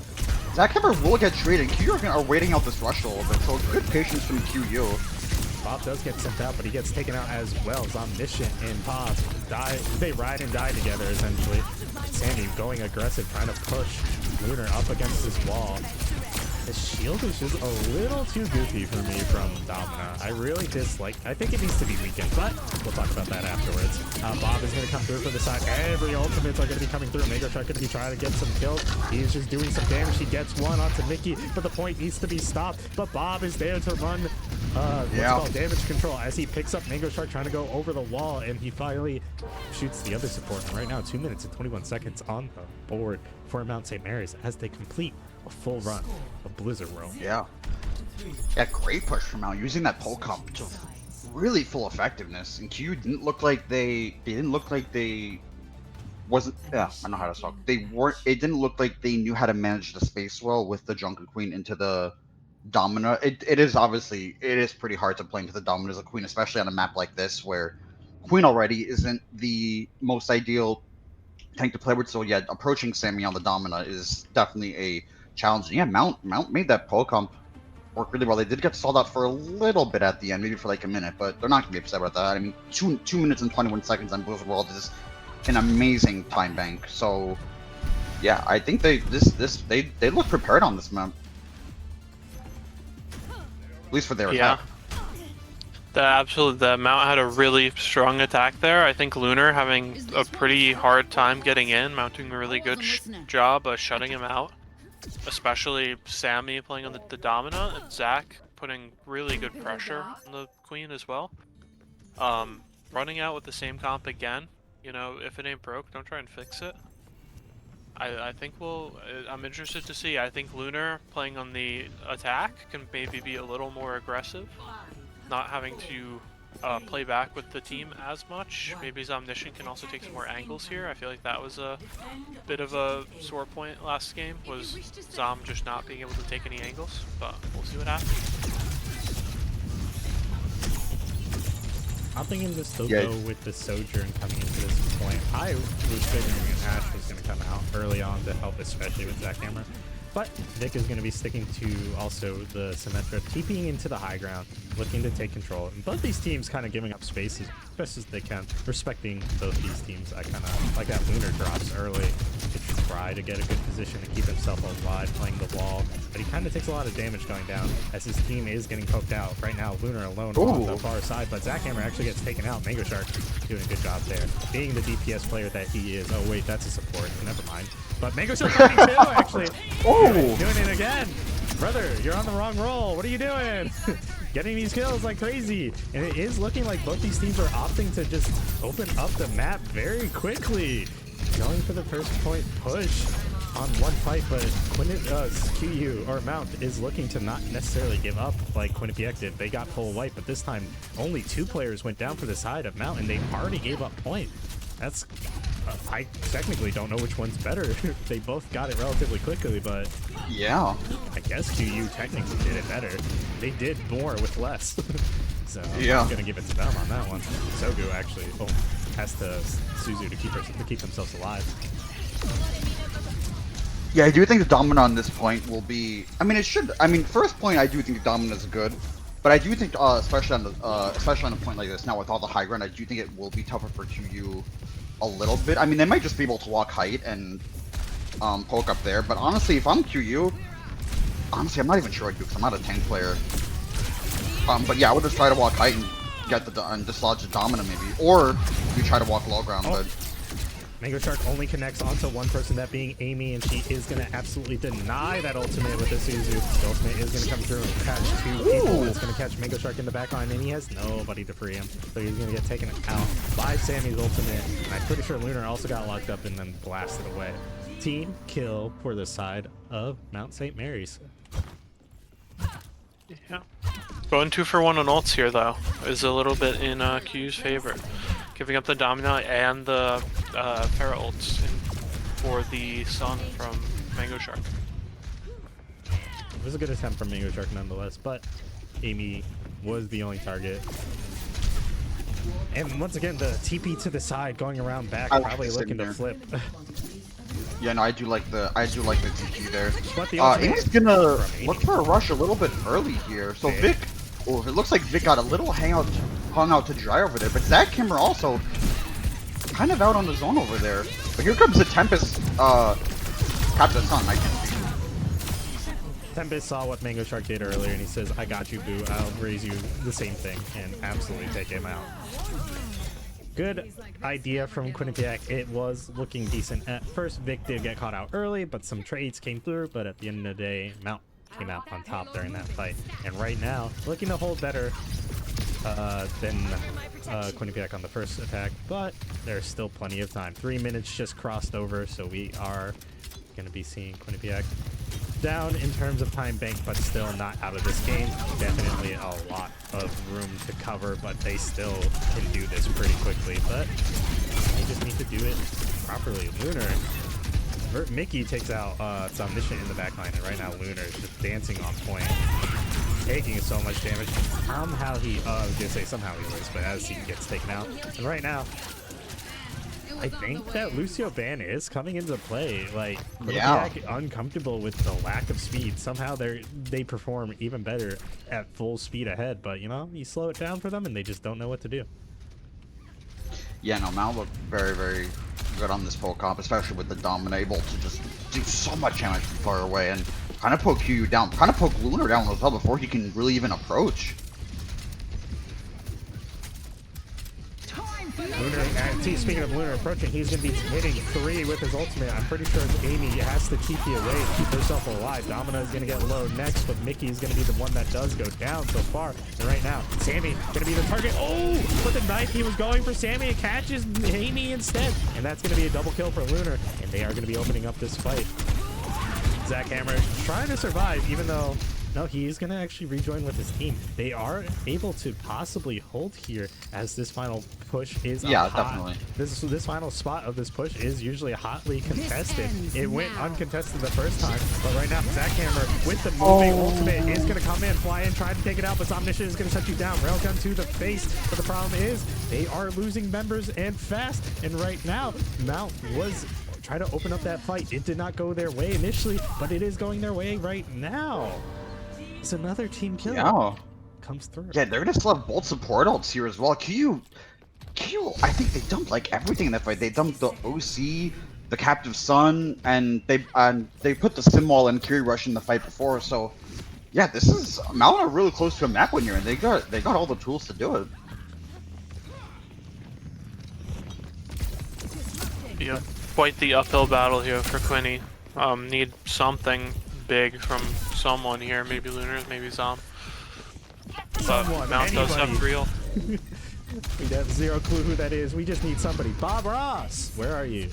S4: Zackhammer will get traded. QU are waiting out this rush a little bit, so good patience from QU.
S2: Bob does get sent out, but he gets taken out as well as Omniscient and Bob die. They ride and die together, essentially. Sammy going aggressive, trying to push Lunar up against this wall. The shield is just a little too goofy for me from Domina. I really dislike. I think it needs to be weakened, but we'll talk about that afterwards. Bob is going to come through for the side. Every ultimates are going to be coming through. Mango Shark going to be trying to get some kills. He's just doing some damage. He gets one onto Mickey, but the point needs to be stopped. But Bob is there to run what's called damage control as he picks up Mango Shark trying to go over the wall, and he finally shoots the other support. And right now, 2 minutes and 21 seconds on the board for Mount St. Mary's as they complete a full run of Blizzard World.
S4: Yeah, great push from Mount, using that pole comp to really full effectiveness. And Q didn't look like they wasn't. Yeah, I know how to talk. They weren't. It didn't look like they knew how to manage the space well with the Jungle Queen into the Domina. It is pretty hard to play into the Domina as a Queen, especially on a map like this where Queen already isn't the most ideal tank to play with. So yeah, approaching Sammy on the Domina is definitely a challenge. Yeah, Mount made that pole comp work really well. They did get stalled out for a little bit at the end, maybe for like a minute, but they're not gonna be upset about that. I mean, 2 minutes and 21 seconds on Blizzard World is an amazing time bank. So yeah, I think they look prepared on this map, at least for their attack.
S3: The Mount had a really strong attack there. I think Lunar having a pretty hard time getting in, mounting a really good job of shutting him out. Especially Sammy playing on the Domina, and Zach putting really good pressure on the Queen as well. Running out with the same comp again. You know, if it ain't broke, don't try and fix it. I think I'm interested to see. I think Lunar playing on the attack can maybe be a little more aggressive. Not having to play back with the team as much. Maybe Zomniscient can also take some more angles here. I feel like that was a bit of a sore point last game, was Zom just not being able to take any angles, but we'll see what happens.
S2: I'm thinking this still go with the Sojourn coming into this point. I was figuring an Ash was going to come out early on to help, especially with Zach Hammer. But Vic is going to be sticking to also the Symmetra, TPing into the high ground, looking to take control. And both these teams kind of giving up space as best as they can, respecting both these teams. I kind of like that Lunar drops early to try to get a good position to keep himself alive, playing the wall. But he kind of takes a lot of damage going down as his team is getting poked out. Right now, Lunar alone on the far side, but Zach Hammer actually gets taken out. Mango Shark doing a good job there, being the DPS player that he is. Oh wait, that's a support. Never mind. But Mango Shark coming too, actually. Doing it again. Brother, you're on the wrong roll. What are you doing? Getting these kills like crazy. And it is looking like both these teams are opting to just open up the map very quickly. Going for the first point push on one fight, but QU or Mount is looking to not necessarily give up like QUINNIPIAC did. They got full wipe, but this time only 2 players went down for the side of Mount, and they already gave up point. That's I technically don't know which one's better. They both got it relatively quickly, but
S4: yeah,
S2: I guess QU technically did it better. They did more with less. So
S4: yeah,
S2: I'm gonna give it to them on that one. Sogu actually has to Suzu to keep themselves alive.
S4: Yeah, I do think the Domina on this point will be. I mean, it should. I mean, first point, I do think the Domina is good, but I do think, especially on a point like this now with all the high ground, I do think it will be tougher for QU a little bit. I mean, they might just be able to walk height and poke up there, but honestly, if I'm QU, honestly, I'm not even sure I do because I'm not a tank player. But yeah, I would just try to walk height and get and dislodge the Domina maybe, or you try to walk low ground. But
S2: Mango Shark only connects onto one person, that being Amy, and she is going to absolutely deny that ultimate with the Suzu. The ultimate is going to come through and catch 2 people. It's going to catch Mango Shark in the back line, and he has nobody to free him. So he's going to get taken out by Sammy's ultimate. And I'm pretty sure Lunar also got locked up and then blasted away. Team kill for the side of Mount St. Mary's.
S3: Yeah. Going 2 for 1 on ults here, though, is a little bit in Q's favor. Giving up the Domina and the Pharah ults for the Sun from Mango Shark.
S2: It was a good attempt from Mango Shark nonetheless, but Amy was the only target. And once again, the TP to the side, going around back, probably looking to flip.
S4: Yeah, no, I do like the TP there.
S2: But the
S4: Amy's gonna look for a rush a little bit early here. So Vic, it looks like Vic got a little hung out to dry over there, but Zach Kimmer also kind of out on the zone over there. But here comes the Tempest, Captain Sun, I can see.
S2: Tempest saw what Mango Shark did earlier, and he says, I got you, boo. I'll raise you the same thing, and absolutely take him out. Good idea from QUINNIPIAC. It was looking decent at first. Vic did get caught out early, but some trades came through. But at the end of the day, Mount came out on top during that fight. And right now, looking to hold better than QUINNIPIAC on the first attack. But there's still plenty of time. 3 minutes just crossed over, so we are going to be seeing QUINNIPIAC down in terms of time bank, but still not out of this game. Definitely a lot of room to cover, but they still can do this pretty quickly. But they just need to do it properly. Lunar, Mickey takes out Omniscient in the backline, and right now Lunar is just dancing on point, taking so much damage. Somehow he, I was gonna say somehow he lives, but as he gets taken out, and right now, I think that Lucio ban is coming into play. Like,
S4: yeah,
S2: uncomfortable with the lack of speed. Somehow they perform even better at full speed ahead, but you know, you slow it down for them and they just don't know what to do.
S4: Yeah, no, Mal looked very, very good on this full comp, especially with the Dominant able to just do so much damage from far away and kind of poke QU down, kind of poke Lunar down as well before he can really even approach.
S2: Lunar, speaking of Lunar approaching, he's going to be hitting 3 with his ultimate. I'm pretty sure Amy has to TP away to keep herself alive. Domino is going to get low next, but Mickey is going to be the one that does go down so far. And right now, Sammy going to be the target. Oh, with the knife, he was going for Sammy. It catches Amy instead. And that's going to be a double kill for Lunar. And they are going to be opening up this fight. Zach Hammer trying to survive, even though... No, he's going to actually rejoin with his team. They are able to possibly hold here as this final push is
S4: definitely.
S2: This final spot of this push is usually hotly contested. It went uncontested the first time, but right now, Zach Hammer with the moving ultimate is going to come in, fly in, try to take it out, but Omniscient is going to shut you down. Railgun to the face, but the problem is they are losing members and fast, and right now, Mount was trying to open up that fight. It did not go their way initially, but it is going their way right now. It's another team kill.
S4: Yeah.
S2: Comes through.
S4: Yeah, they're gonna still have both support ults here as well. QU, I think they dumped like everything in that fight. They dumped the OC, the Captive Sun, and they put the Sim Wall and Kiri Rush in the fight before. So, yeah, this is Mount are really close to a map win here, and they got all the tools to do it.
S3: Yeah, quite the uphill battle here for Quinny. Need something big from someone here, maybe Lunar, maybe Zom. But Mount does have real.
S2: We have zero clue who that is. We just need somebody. Bob Ross, where are you?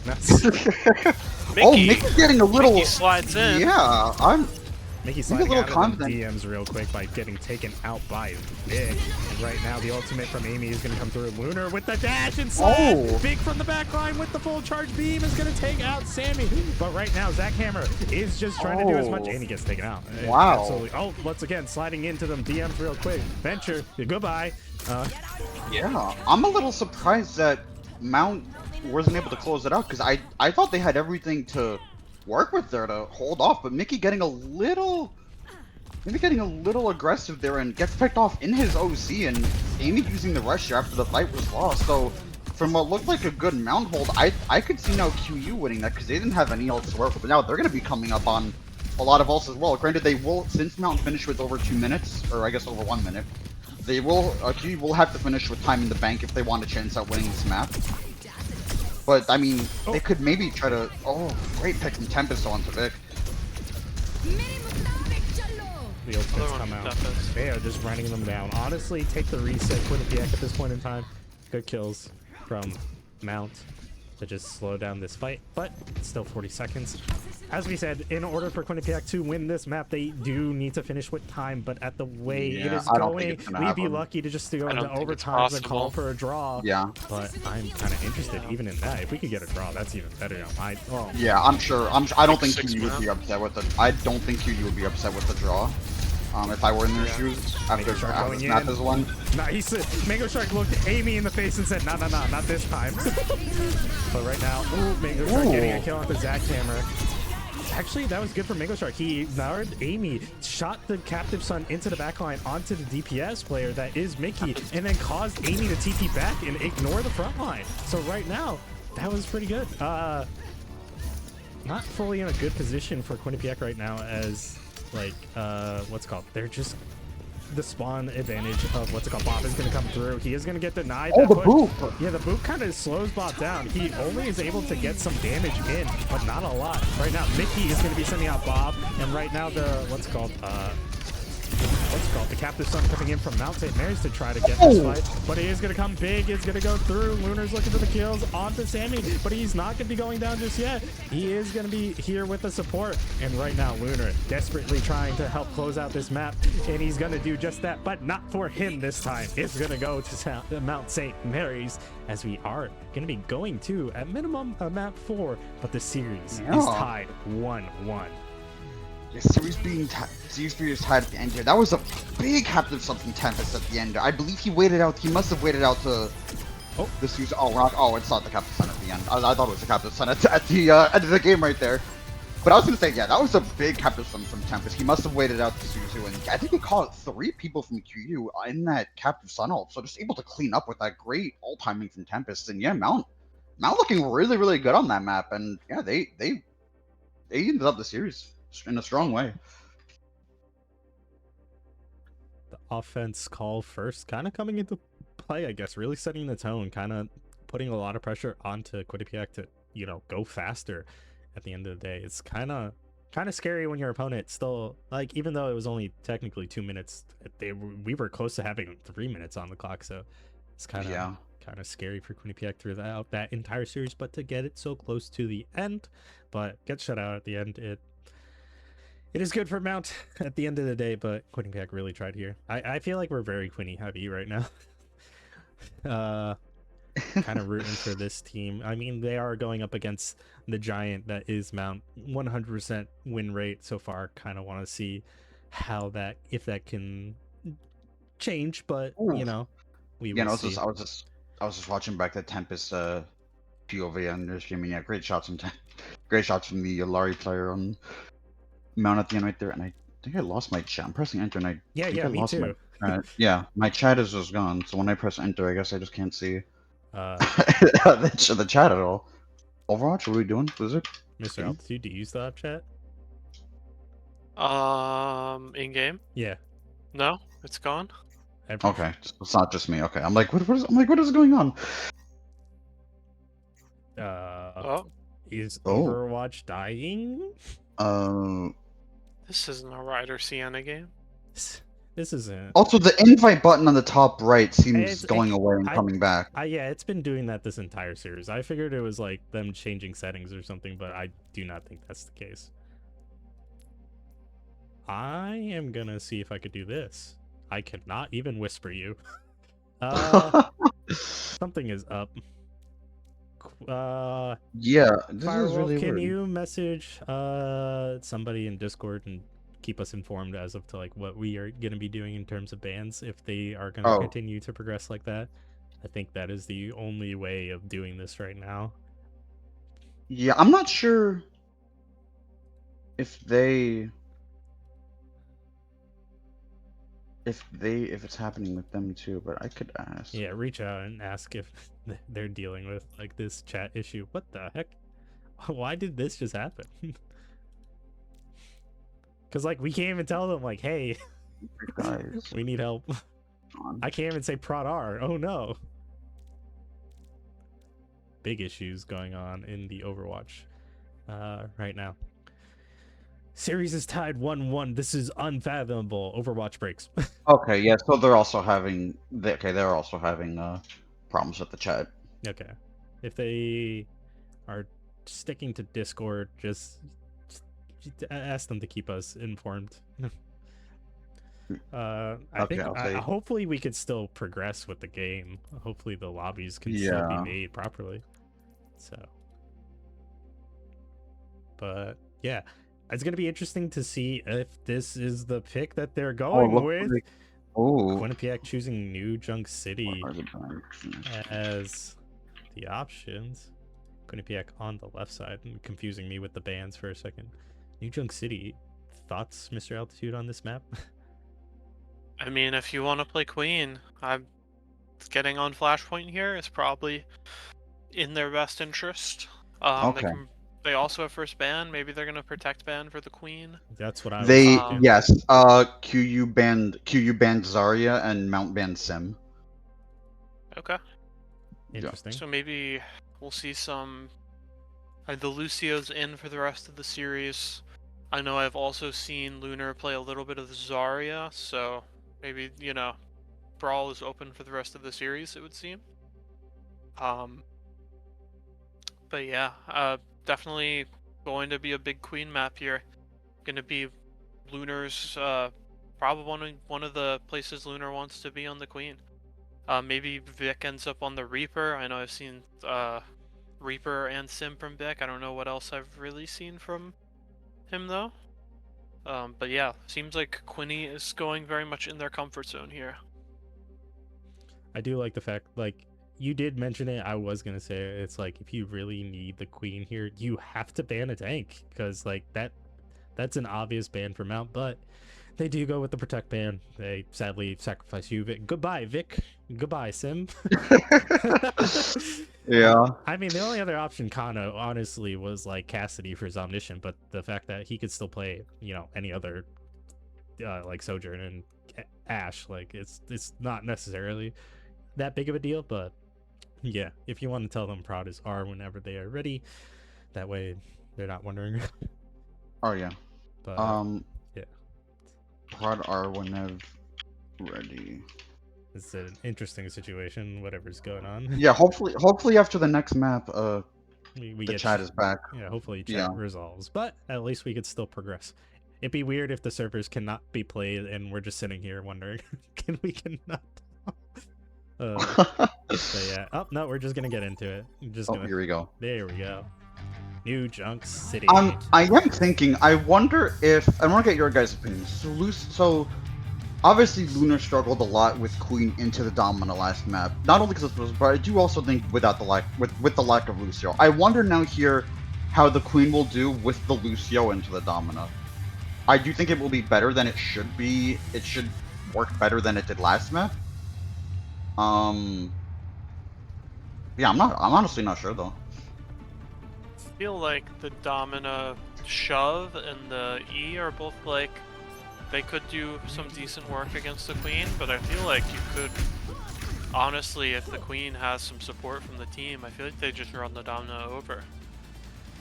S4: Mickey's getting a little.
S3: Mickey slides in.
S4: Yeah,
S2: Mickey sliding out of the DMs real quick by getting taken out by Vic. And right now, the ultimate from Amy is going to come through. Lunar with the dash and slap. Vic from the back line with the full charge beam is going to take out Sammy. But right now, Zach Hammer is just trying to do as much. Amy gets taken out.
S4: Wow.
S2: Absolutely. Oh, once again, sliding into them DMs real quick. Venture, goodbye.
S4: Yeah, I'm a little surprised that Mount wasn't able to close it out because I thought they had everything to work with there to hold off, but Mickey getting a little aggressive there and gets picked off in his OC, and Amy using the rush after the fight was lost. So from what looked like a good Mount hold, I could see now QU winning that because they didn't have any ults to work with. But now they're going to be coming up on a lot of ults as well. Granted, they will, since Mount finished with over 2 minutes, or I guess over 1 minute, they will QU will have to finish with time in the bank if they want a chance at winning this map. But, I mean, they could maybe try to... Oh, great pick from Tempest onto Vic.
S2: The ultimates come out. They are just running them down. Honestly, take the reset QUINNIPIAC at this point in time. Good kills from Mount to just slow down this fight, but it's still 40 seconds. As we said, in order for QUINNIPIAC to win this map, they do need to finish with time, but at the way it is going, we'd be lucky to just go into overtime and call for a draw.
S4: Yeah.
S2: But I'm kind of interested even in that. If we could get a draw, that's even better.
S4: Yeah, I'm sure. I don't think QU would be upset with it. I don't think QU would be upset with the draw. If I were in their shoes, after not this one.
S2: Nah, he said, Mango Shark looked Amy in the face and said, no, not this time. But right now, Mango Shark getting a kill off the Zach Hammer. Actually, that was good for Mango Shark. He ignored Amy, shot the Captive Sun into the backline onto the DPS player that is Mickey, and then caused Amy to TP back and ignore the front line. So right now, that was pretty good. Not fully in a good position for QUINNIPIAC right now, as like what's it called? They're just the spawn advantage of what's it called? Bob is gonna come through. He is gonna get denied.
S4: Oh,
S2: that
S4: the
S2: push.
S4: boop!
S2: Yeah, the boop kind of slows Bob down. He only is able to get some damage in, but not a lot. Right now, Mickey is gonna be sending out Bob, and right now the what's it called? The captive son coming in from Mount St. Mary's to try to get this fight, but he is going to come big. It's going to go through. Lunar's looking for the kills onto Sammy, but he's not going to be going down just yet. He is going to be here with the support, and right now Lunar desperately trying to help close out this map, and he's going to do just that, but not for him this time. It's going to go to Mount St. Mary's, as we are going to be going to, at minimum, a map 4, but the series is tied 1-1.
S4: The series being series 3 is tied at the end here. That was a big captive son from Tempest at the end. I believe he waited out. He must have waited out to. Oh, this was it's not the captive son at the end. I thought it was the captive son at the end of the game right there. But I was gonna say, yeah, that was a big captive son from Tempest. He must have waited out to Suzu, and I think he caught 3 people from QU in that captive son ult. So just able to clean up with that great ult timing from Tempest. And yeah, Mount looking really, really good on that map. And yeah, they ended up the series in a strong way.
S2: The offense call first kind of coming into play, I guess, really setting the tone, kind of putting a lot of pressure onto QUINNIPIAC to, go faster at the end of the day. It's kind of scary when your opponent still, like, even though it was only technically 2 minutes, we were close to having 3 minutes on the clock, so it's kind of scary for QUINNIPIAC throughout that entire series, but to get it so close to the end, but get shut out at the end, it is good for Mount at the end of the day, but QUINNIPIAC really tried here. I feel like we're very Quinny heavy right now. Kind of rooting for this team. I mean, they are going up against the giant that is Mount. 100% win rate so far. Kind of want to see if that can change, but we will see.
S4: I was just watching back the Tempest POV on their stream, and yeah, great shots from the Alari player on Mount at the end right there, and I think I lost my chat. I'm pressing enter, and I
S2: me too.
S4: My chat is just gone. So when I press enter, I guess I just can't see the chat at all. Overwatch, what are we doing, Blizzard?
S2: Mr. Altitude, do you still have chat?
S3: In game?
S2: Yeah.
S3: No, it's gone.
S4: Okay, so it's not just me. Okay, I'm like, what is going on?
S2: Is Overwatch dying?
S3: This isn't a Ryder Sienna game.
S2: This isn't.
S4: Also, the invite button on the top right seems going away and coming back.
S2: Yeah, it's been doing that this entire series. I figured it was like them changing settings or something, but I do not think that's the case. I am gonna see if I could do this. I cannot even whisper you. Something is up.
S4: Yeah, this
S2: Firewall,
S4: is really
S2: can
S4: weird.
S2: you message somebody in Discord and keep us informed as of to like what we are going to be doing in terms of bans if they are going to continue to progress like that? I think that is the only way of doing this right now.
S4: Yeah, I'm not sure if it's happening with them too, but I could ask.
S2: Yeah, reach out and ask if they're dealing with like this chat issue. What the heck? Why did this just happen? Because like we can't even tell them like, hey,
S4: guys,
S2: we need help. I can't even say prod R. Oh no. Big issues going on in the Overwatch right now. Series is tied 1-1. This is unfathomable. Overwatch breaks.
S4: Okay, yeah, so they're also having problems with the chat.
S2: Okay. If they are sticking to Discord, just ask them to keep us informed. I think hopefully we could still progress with the game. Hopefully the lobbies can still be made properly. So, but yeah, it's gonna be interesting to see if this is the pick that they're going with. QUINNIPIAC choosing New Junk City as the options. QUINNIPIAC on the left side, and confusing me with the bans for a second. New Junk City, thoughts, Mr. Altitude, on this map?
S3: I mean, if you want to play Queen, getting on Flashpoint here is probably in their best interest.
S4: Okay.
S3: they also have first ban. Maybe they're gonna protect ban for the queen.
S2: That's what I was
S4: They
S2: thinking.
S4: yes, QU banned Zarya and Mount banned Sim.
S3: Okay.
S2: Interesting.
S3: So maybe we'll see some. The Lucio's in for the rest of the series. I know I've also seen Lunar play a little bit of Zarya, so maybe, you know, Brawl is open for the rest of the series, it would seem. But yeah, definitely going to be a big Queen map here. Going to be Lunar's, probably one of the places Lunar wants to be on the Queen. Maybe Vic ends up on the Reaper. I know I've seen Reaper and Sim from Vic. I don't know what else I've really seen from him though. But yeah, seems like Quinny is going very much in their comfort zone here.
S2: I do like the fact, like, you did mention it. I was gonna say it. It's like, if you really need the Queen here, you have to ban a tank, because like that's an obvious ban for Mount, but they do go with the protect ban. They sadly sacrifice you, Vic. Goodbye, Vic. Goodbye, Sim.
S4: Yeah.
S2: I mean, the only other option, Kana, honestly, was like Cassidy for his Omniscient, but the fact that he could still play, you know, any other like Sojourn and Ashe, like it's not necessarily that big of a deal. But yeah, if you want to tell them Prod is R whenever they are ready, that way they're not wondering.
S4: Oh yeah.
S2: But yeah,
S4: Prod R whenever ready.
S2: it's an interesting situation, whatever's going on.
S4: Yeah, hopefully after the next map,
S2: we
S4: the
S2: get
S4: chat is back.
S2: Yeah, hopefully chat
S4: Yeah.
S2: resolves, but at least we could still progress. It'd be weird if the servers cannot be played and we're just sitting here wondering, can we cannot? But yeah. Oh no, we're just gonna get into it.
S4: Oh, here we go.
S2: There we go. New Junk City.
S4: I am thinking. I wonder if I want to get your guys' opinions. So obviously Lunar struggled a lot with Queen into the Domina last map. Not only because of this, but I do also think without the lack with the lack of Lucio. I wonder now here how the Queen will do with the Lucio into the Domina. I do think it will be better than it should be. It should work better than it did last map. Yeah, I'm honestly not sure though.
S3: I feel like the Domina shove and the E are both like, they could do some decent work against the Queen, but I feel like you could, honestly, if the Queen has some support from the team, I feel like they just run the Domina over.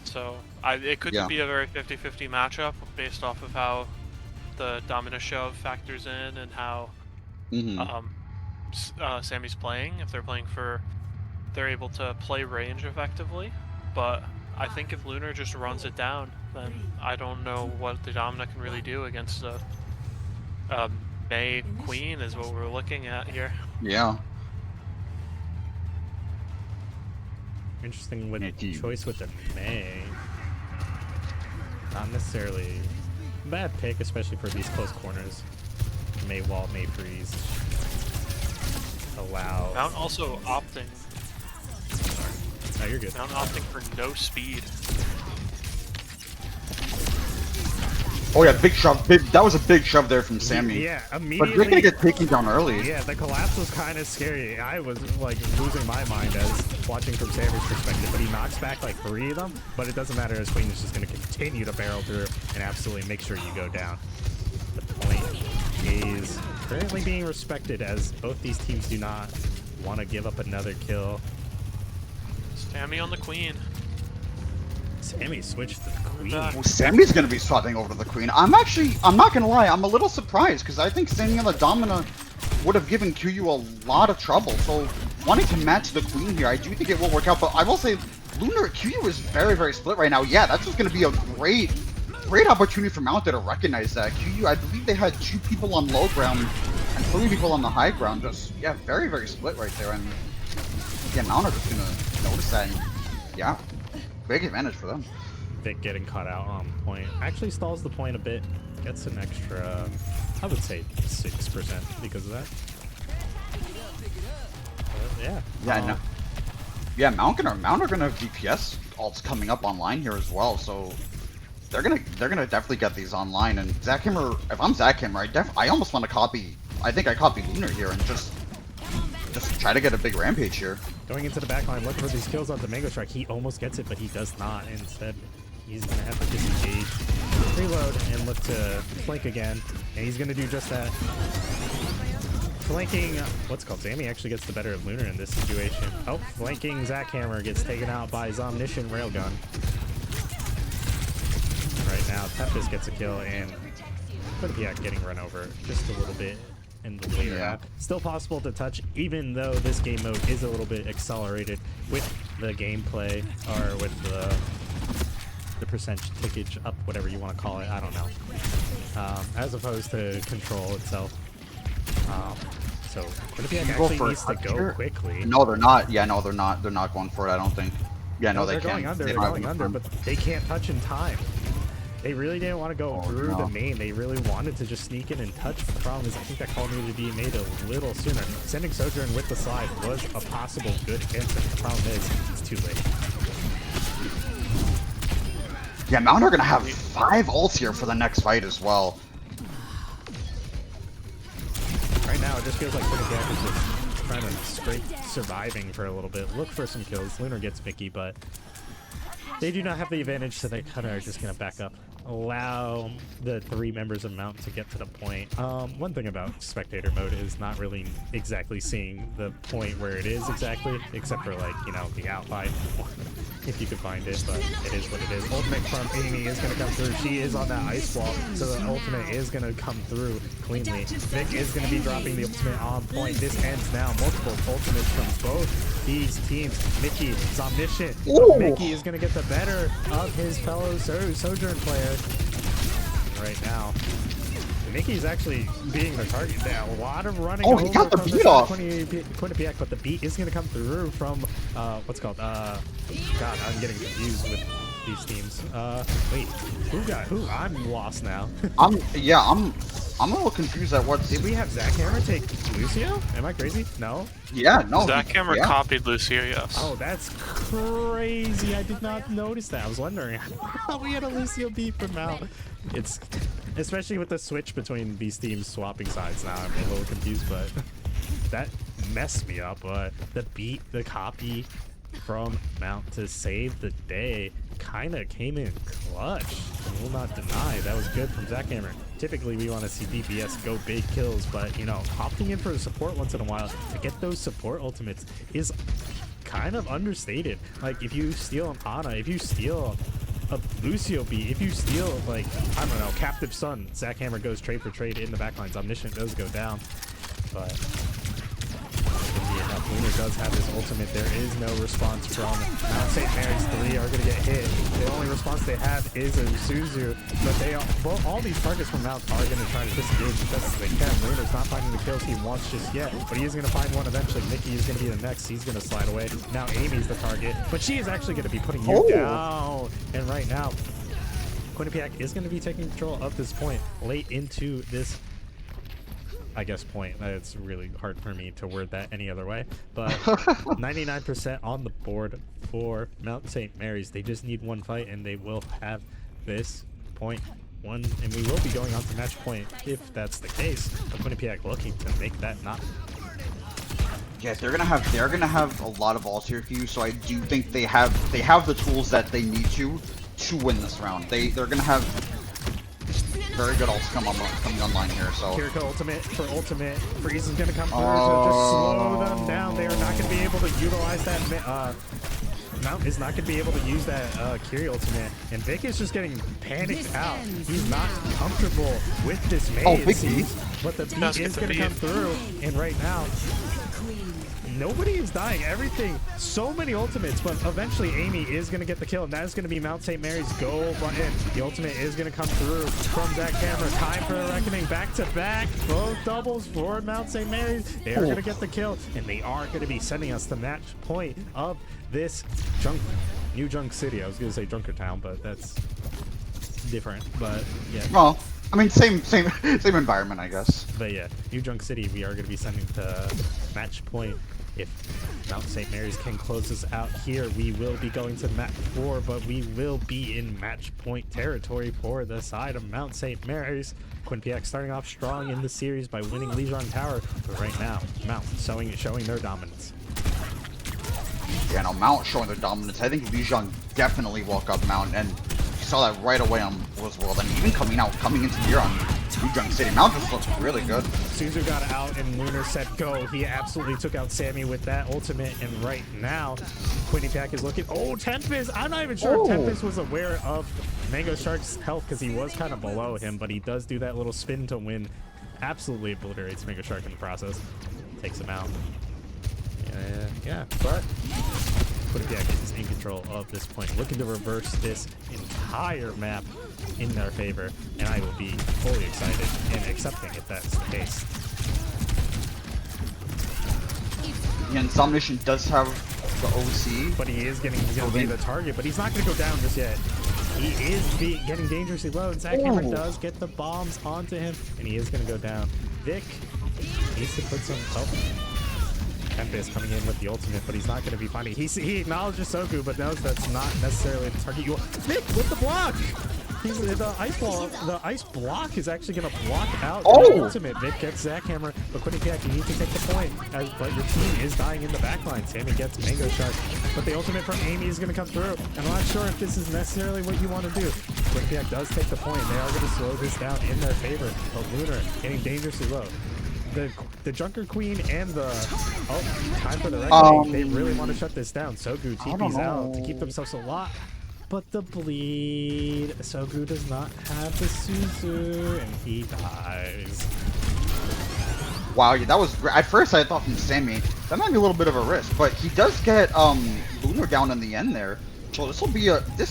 S3: So it could be a very 50-50 matchup based off of how the Domina shove factors in and how Sammy's playing. If they're playing they're able to play range effectively, but I think if Lunar just runs it down, then I don't know what the Domina can really do against the Mei Queen is what we're looking at here.
S4: Yeah.
S2: Interesting with choice with the Mei. Not necessarily a bad pick, especially for these close corners. Mei wall, Mei freeze. Allow.
S3: Mount also opting.
S2: Oh, you're good.
S3: Mount opting for no speed.
S4: Oh yeah, big shove. That was a big shove there from Sammy.
S2: Yeah,
S4: But
S2: immediately.
S4: they're gonna get taken down early.
S2: Yeah, the collapse was kind of scary. I was like losing my mind as watching from Sammy's perspective, but he knocks back like 3 of them. But it doesn't matter, as Queen is just going to continue to barrel through and absolutely make sure you go down. The point is currently being respected, as both these teams do not want to give up another kill.
S3: Sammy on the Queen.
S2: Sammy switched to the Queen.
S4: Well, Sammy's gonna be swapping over to the Queen. I'm not gonna lie, I'm a little surprised because I think Sammy on the Domina would have given QU a lot of trouble. So wanting to match the Queen here, I do think it will work out. But I will say, Lunar QU is very, very split right now. Yeah, that's just gonna be a great opportunity for Mount to recognize that. QU, I believe they had 2 people on low ground and 3 people on the high ground. Just very, very split right there. And yeah, Mount are just gonna notice that. And, yeah. Big advantage for them.
S2: Vic getting caught out on point. Actually stalls the point a bit. Gets an extra, I would say 6% because of that. Yeah.
S4: Yeah, I know. Yeah, Mount are gonna have DPS alts coming up online here as well, so they're gonna definitely get these online. And Zackhammer, if I'm Zackhammer, I almost want to copy. I think I copy Lunar here and just try to get a big rampage here.
S2: Going into the backline, looking for these kills on the Mango Shark. He almost gets it, but he does not. Instead, he's going to have to disengage, reload, and look to flank again. And he's going to do just that. Flanking, what's it called? Sammy actually gets the better of Lunar in this situation. Oh, flanking Zackhammer gets taken out by Zomniscient Railgun. Right now, Tempest gets a kill, and QUINNIPIAC getting run over just a little bit in the later half. Still possible to touch, even though this game mode is a little bit accelerated with the gameplay, or with the percentage up, whatever you want to call it. I don't know. As opposed to control itself. So QUINNIPIAC actually needs to go quickly.
S4: No, they're not. Yeah, no, they're not. They're not going for it. I don't think. Yeah, no, they
S2: they're
S4: can't.
S2: Going under. They're going under, but they can't touch in time. They really didn't want to go through the main. They really wanted to just sneak in and touch. The problem is I think that call needed to be made a little sooner. Sending Sojourn with the slide was a possible good answer. The problem is it's too late.
S4: Yeah, Mount are going to have 5 ults here for the next fight as well.
S2: Right now, it just feels like QUINNIPIAC is just trying to scrape surviving for a little bit. Look for some kills. Lunar gets Mickey, but they do not have the advantage, so they kind of are just going to back up. Allow the 3 members of Mount to get to the point. One thing about spectator mode is not really exactly seeing the point where it is exactly, except for, like, you know, the outline, if you can find it, but it is what it is. Ultimate from Amy is going to come through. She is on that ice wall, so the ultimate is going to come through cleanly. Vic is going to be dropping the ultimate on point. This ends now. Multiple ultimates from both these teams. Mickey is omniscient. Mickey is going to get the better of his fellow Sojourn player right now. Mickey's actually being the target. A lot of running over.
S4: He got the beat off.
S2: QUINNIPIAC, but the beat is going to come through from what's called God, I'm getting confused with these teams. Wait, who? I'm lost now.
S4: I'm a little confused at what.
S2: Did we have Zackhammer take Lucio? Am I crazy? No.
S4: Yeah, no.
S3: Zackhammer copied Lucio, yes.
S2: Oh, that's crazy. I did not notice that. I was wondering how we had a Lucio beat from Mount. It's especially with the switch between these teams swapping sides now. I'm a little confused, but that messed me up. But the copy from Mount to save the day kind of came in clutch. I will not deny that was good from Zackhammer. Typically we want to see DPS go big kills, but you know, opting in for a support once in a while to get those support ultimates is kind of understated. Like if you steal an Ana, if you steal a Lucio beat, if you steal, like, I don't know, Captive Sun, Zackhammer goes trade for trade in the backlines. Omniscient does go down, but enough. Lunar does have his ultimate. There is no response from Mount St. Mary's. 3 are going to get hit. The only response they have is a Suzu, but they all these targets from Mount are going to try to disengage as best as they can. Lunar's not finding the kills he wants just yet, but he is going to find one eventually. Mickey is going to be the next. He's going to slide away. Now Amy's the target, but she is actually going to be putting you down. And right now, QUINNIPIAC is going to be taking control of this point late into this, I guess, point. It's really hard for me to word that any other way, but 99% on the board for Mount St. Mary's. They just need one fight and they will have this point one, and we will be going on to match point if that's the case. But QUINNIPIAC looking to make that not.
S4: Yeah, they're gonna have a lot of ults here for you, so I do think they have the tools that they need to win this round. They're gonna have very good ults coming online here. So
S2: Kiriko ultimate for ultimate. Freeze is gonna come through to just slow them down. They are not gonna be able to utilize that. Mount is not gonna be able to use that Kiri ultimate, and Vic is just getting panicked out. He's not comfortable with this maze, it seems, but the beat is gonna come through, and right now nobody is dying. Everything, so many ultimates, but eventually Amy is going to get the kill, and that is going to be Mount St. Mary's goal button. The ultimate is going to come through from Zackhammer. Time for a reckoning, back to back. Both doubles for Mount St. Mary's. They are going to get the kill, and they are going to be sending us the match point of this New Junk City. I was going to say Junkertown, but that's different. But yeah.
S4: Well, I mean, same environment, I guess.
S2: But yeah, New Junk City, we are going to be sending to match point. If Mount St. Mary's can close us out here, we will be going to match 4, but we will be in match point territory for the side of Mount St. Mary's. QUINNIPIAC starting off strong in the series by winning Lijon Tower, but right now, Mount showing their dominance.
S4: Yeah, no, Mount showing their dominance. I think Lijiang definitely woke up Mount, and you saw that right away on World's World, and even coming into here on Lijiang City. Mount just looks really good.
S2: Suzu got out and Lunar said go. He absolutely took out Sammy with that ultimate, and right now, QUINNIPIAC is looking. Oh, Tempest! I'm not even sure if Tempest was aware of Mango Shark's health because he was kind of below him, but he does do that little spin to win. Absolutely obliterates Mango Shark in the process. Takes him out. Yeah, but QUINNIPIAC is in control of this point, looking to reverse this entire map in their favor, and I will be fully excited and accepting if that's the case.
S4: And Insomniation does have the OC,
S2: but he's gonna be the target, but he's not gonna go down just yet. He is getting dangerously low, and Zackhammer does get the bombs onto him, and he is gonna go down. Vic needs to put some Tempest coming in with the ultimate, but he's not going to be finding. He acknowledges Soku, but knows that's not necessarily the target. Vic with the block. The ice ball. The ice block is actually going to block out the ultimate. Vic gets Zackhammer, but QUINNIPIAC, you need to take the point. But your team is dying in the backline. Sammy gets Mango Shark, but the ultimate from Amy is going to come through. I'm not sure if this is necessarily what you want to do. QUINNIPIAC does take the point. They are going to slow this down in their favor. But Lunar getting dangerously low. The Junker Queen and the time for the reckoning, they really want to shut this down. Sogu TP's out to keep themselves alive, but the bleed. Sogu does not have the Suzu, and he dies.
S4: Wow, yeah, that was at first I thought from Sammy that might be a little bit of a risk, but he does get Lunar down in the end there. So this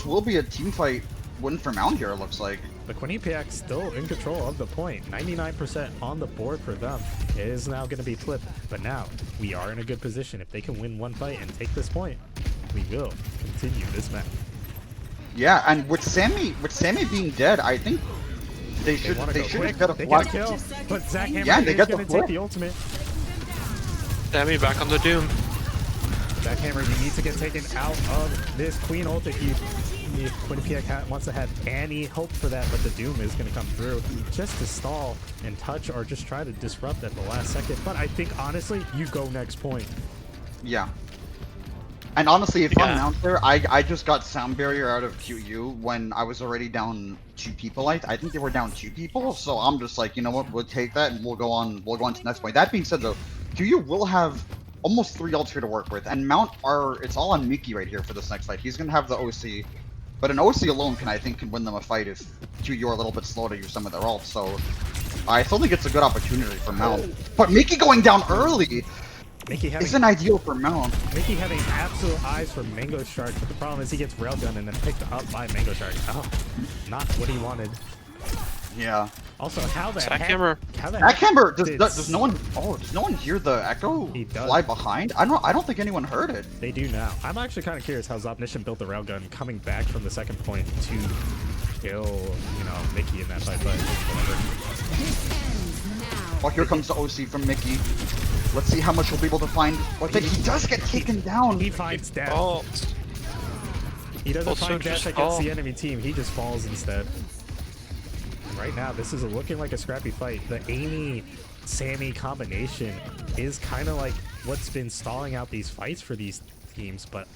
S4: will be a team fight win for Mount here. It looks like.
S2: The QUINNIPIAC still in control of the point. 99% on the board for them. It is now going to be flipped, but now we are in a good position. If they can win one fight and take this point, we will continue this match.
S4: Yeah, and with Sammy being dead, I think they should have got a
S2: kill. But Zackhammer is going to take the ultimate.
S3: Sammy back on the Doom.
S2: Zackhammer, you need to get taken out of this Queen ult if QUINNIPIAC wants to have any hope for that, but the Doom is going to come through just to stall and touch or just try to disrupt at the last second. But I think, honestly, you go next point.
S4: Yeah. And honestly, if I'm out there, I just got sound barrier out of QU when I was already down 2 people. I think they were down 2 people, so I'm just like, you know what, we'll take that and we'll go on to the next point. That being said, though, QU will have almost 3 ults here to work with, and it's all on Mickey right here for this next fight. He's going to have the OC. But an OC alone can win them a fight if QU are a little bit slow to use some of their ults, so I still think it's a good opportunity for Mount. But Mickey going down early isn't ideal for Mount.
S2: Mickey having absolute eyes for Mango Shark, but the problem is he gets railgunned and then picked up by Mango Shark. Oh, not what he wanted.
S4: Yeah.
S2: Also, how the heck?
S4: Zackhammer, does no one hear the echo fly behind? I don't think anyone heard it.
S2: They do now. I'm actually kind of curious how Zobnician built the railgun coming back from the second point to kill, Mickey in that fight, but whatever.
S4: Well, here comes the OC from Mickey. Let's see how much he'll be able to find. But then he does get taken down.
S2: He finds death. He doesn't find death against the enemy team. He just falls instead. Right now, this is looking like a scrappy fight. The Amy-Sammy combination is kind of like what's been stalling out these fights for these teams, but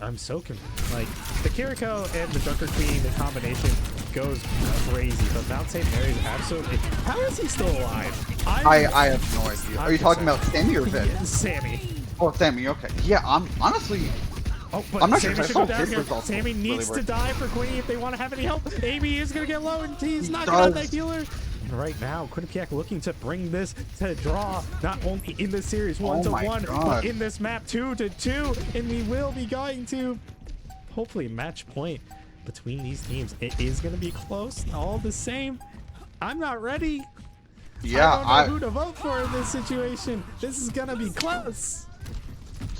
S2: I'm so confused. Like, the Kiriko and the Junker Queen, the combination goes crazy, but Mount St. Mary's absolutely... How is he still alive?
S4: I have no idea. Are you talking about Sammy or Vic?
S2: Sammy.
S4: Oh, Sammy, okay. Yeah, I'm honestly...
S2: but
S4: I'm not
S2: Sammy
S4: sure.
S2: should go down here. Sammy needs to die for Quinny if they want to have any help. Amy is going to get low, and he's not going to have that healer. And right now, QUINNIPIAC looking to bring this to draw, not only in this series 1-1, but in this map 2-2, and we will be going to hopefully match point between these teams. It is going to be close, all the same. I'm not ready.
S4: Yeah,
S2: I don't know who to vote for in this situation. This is going to be close.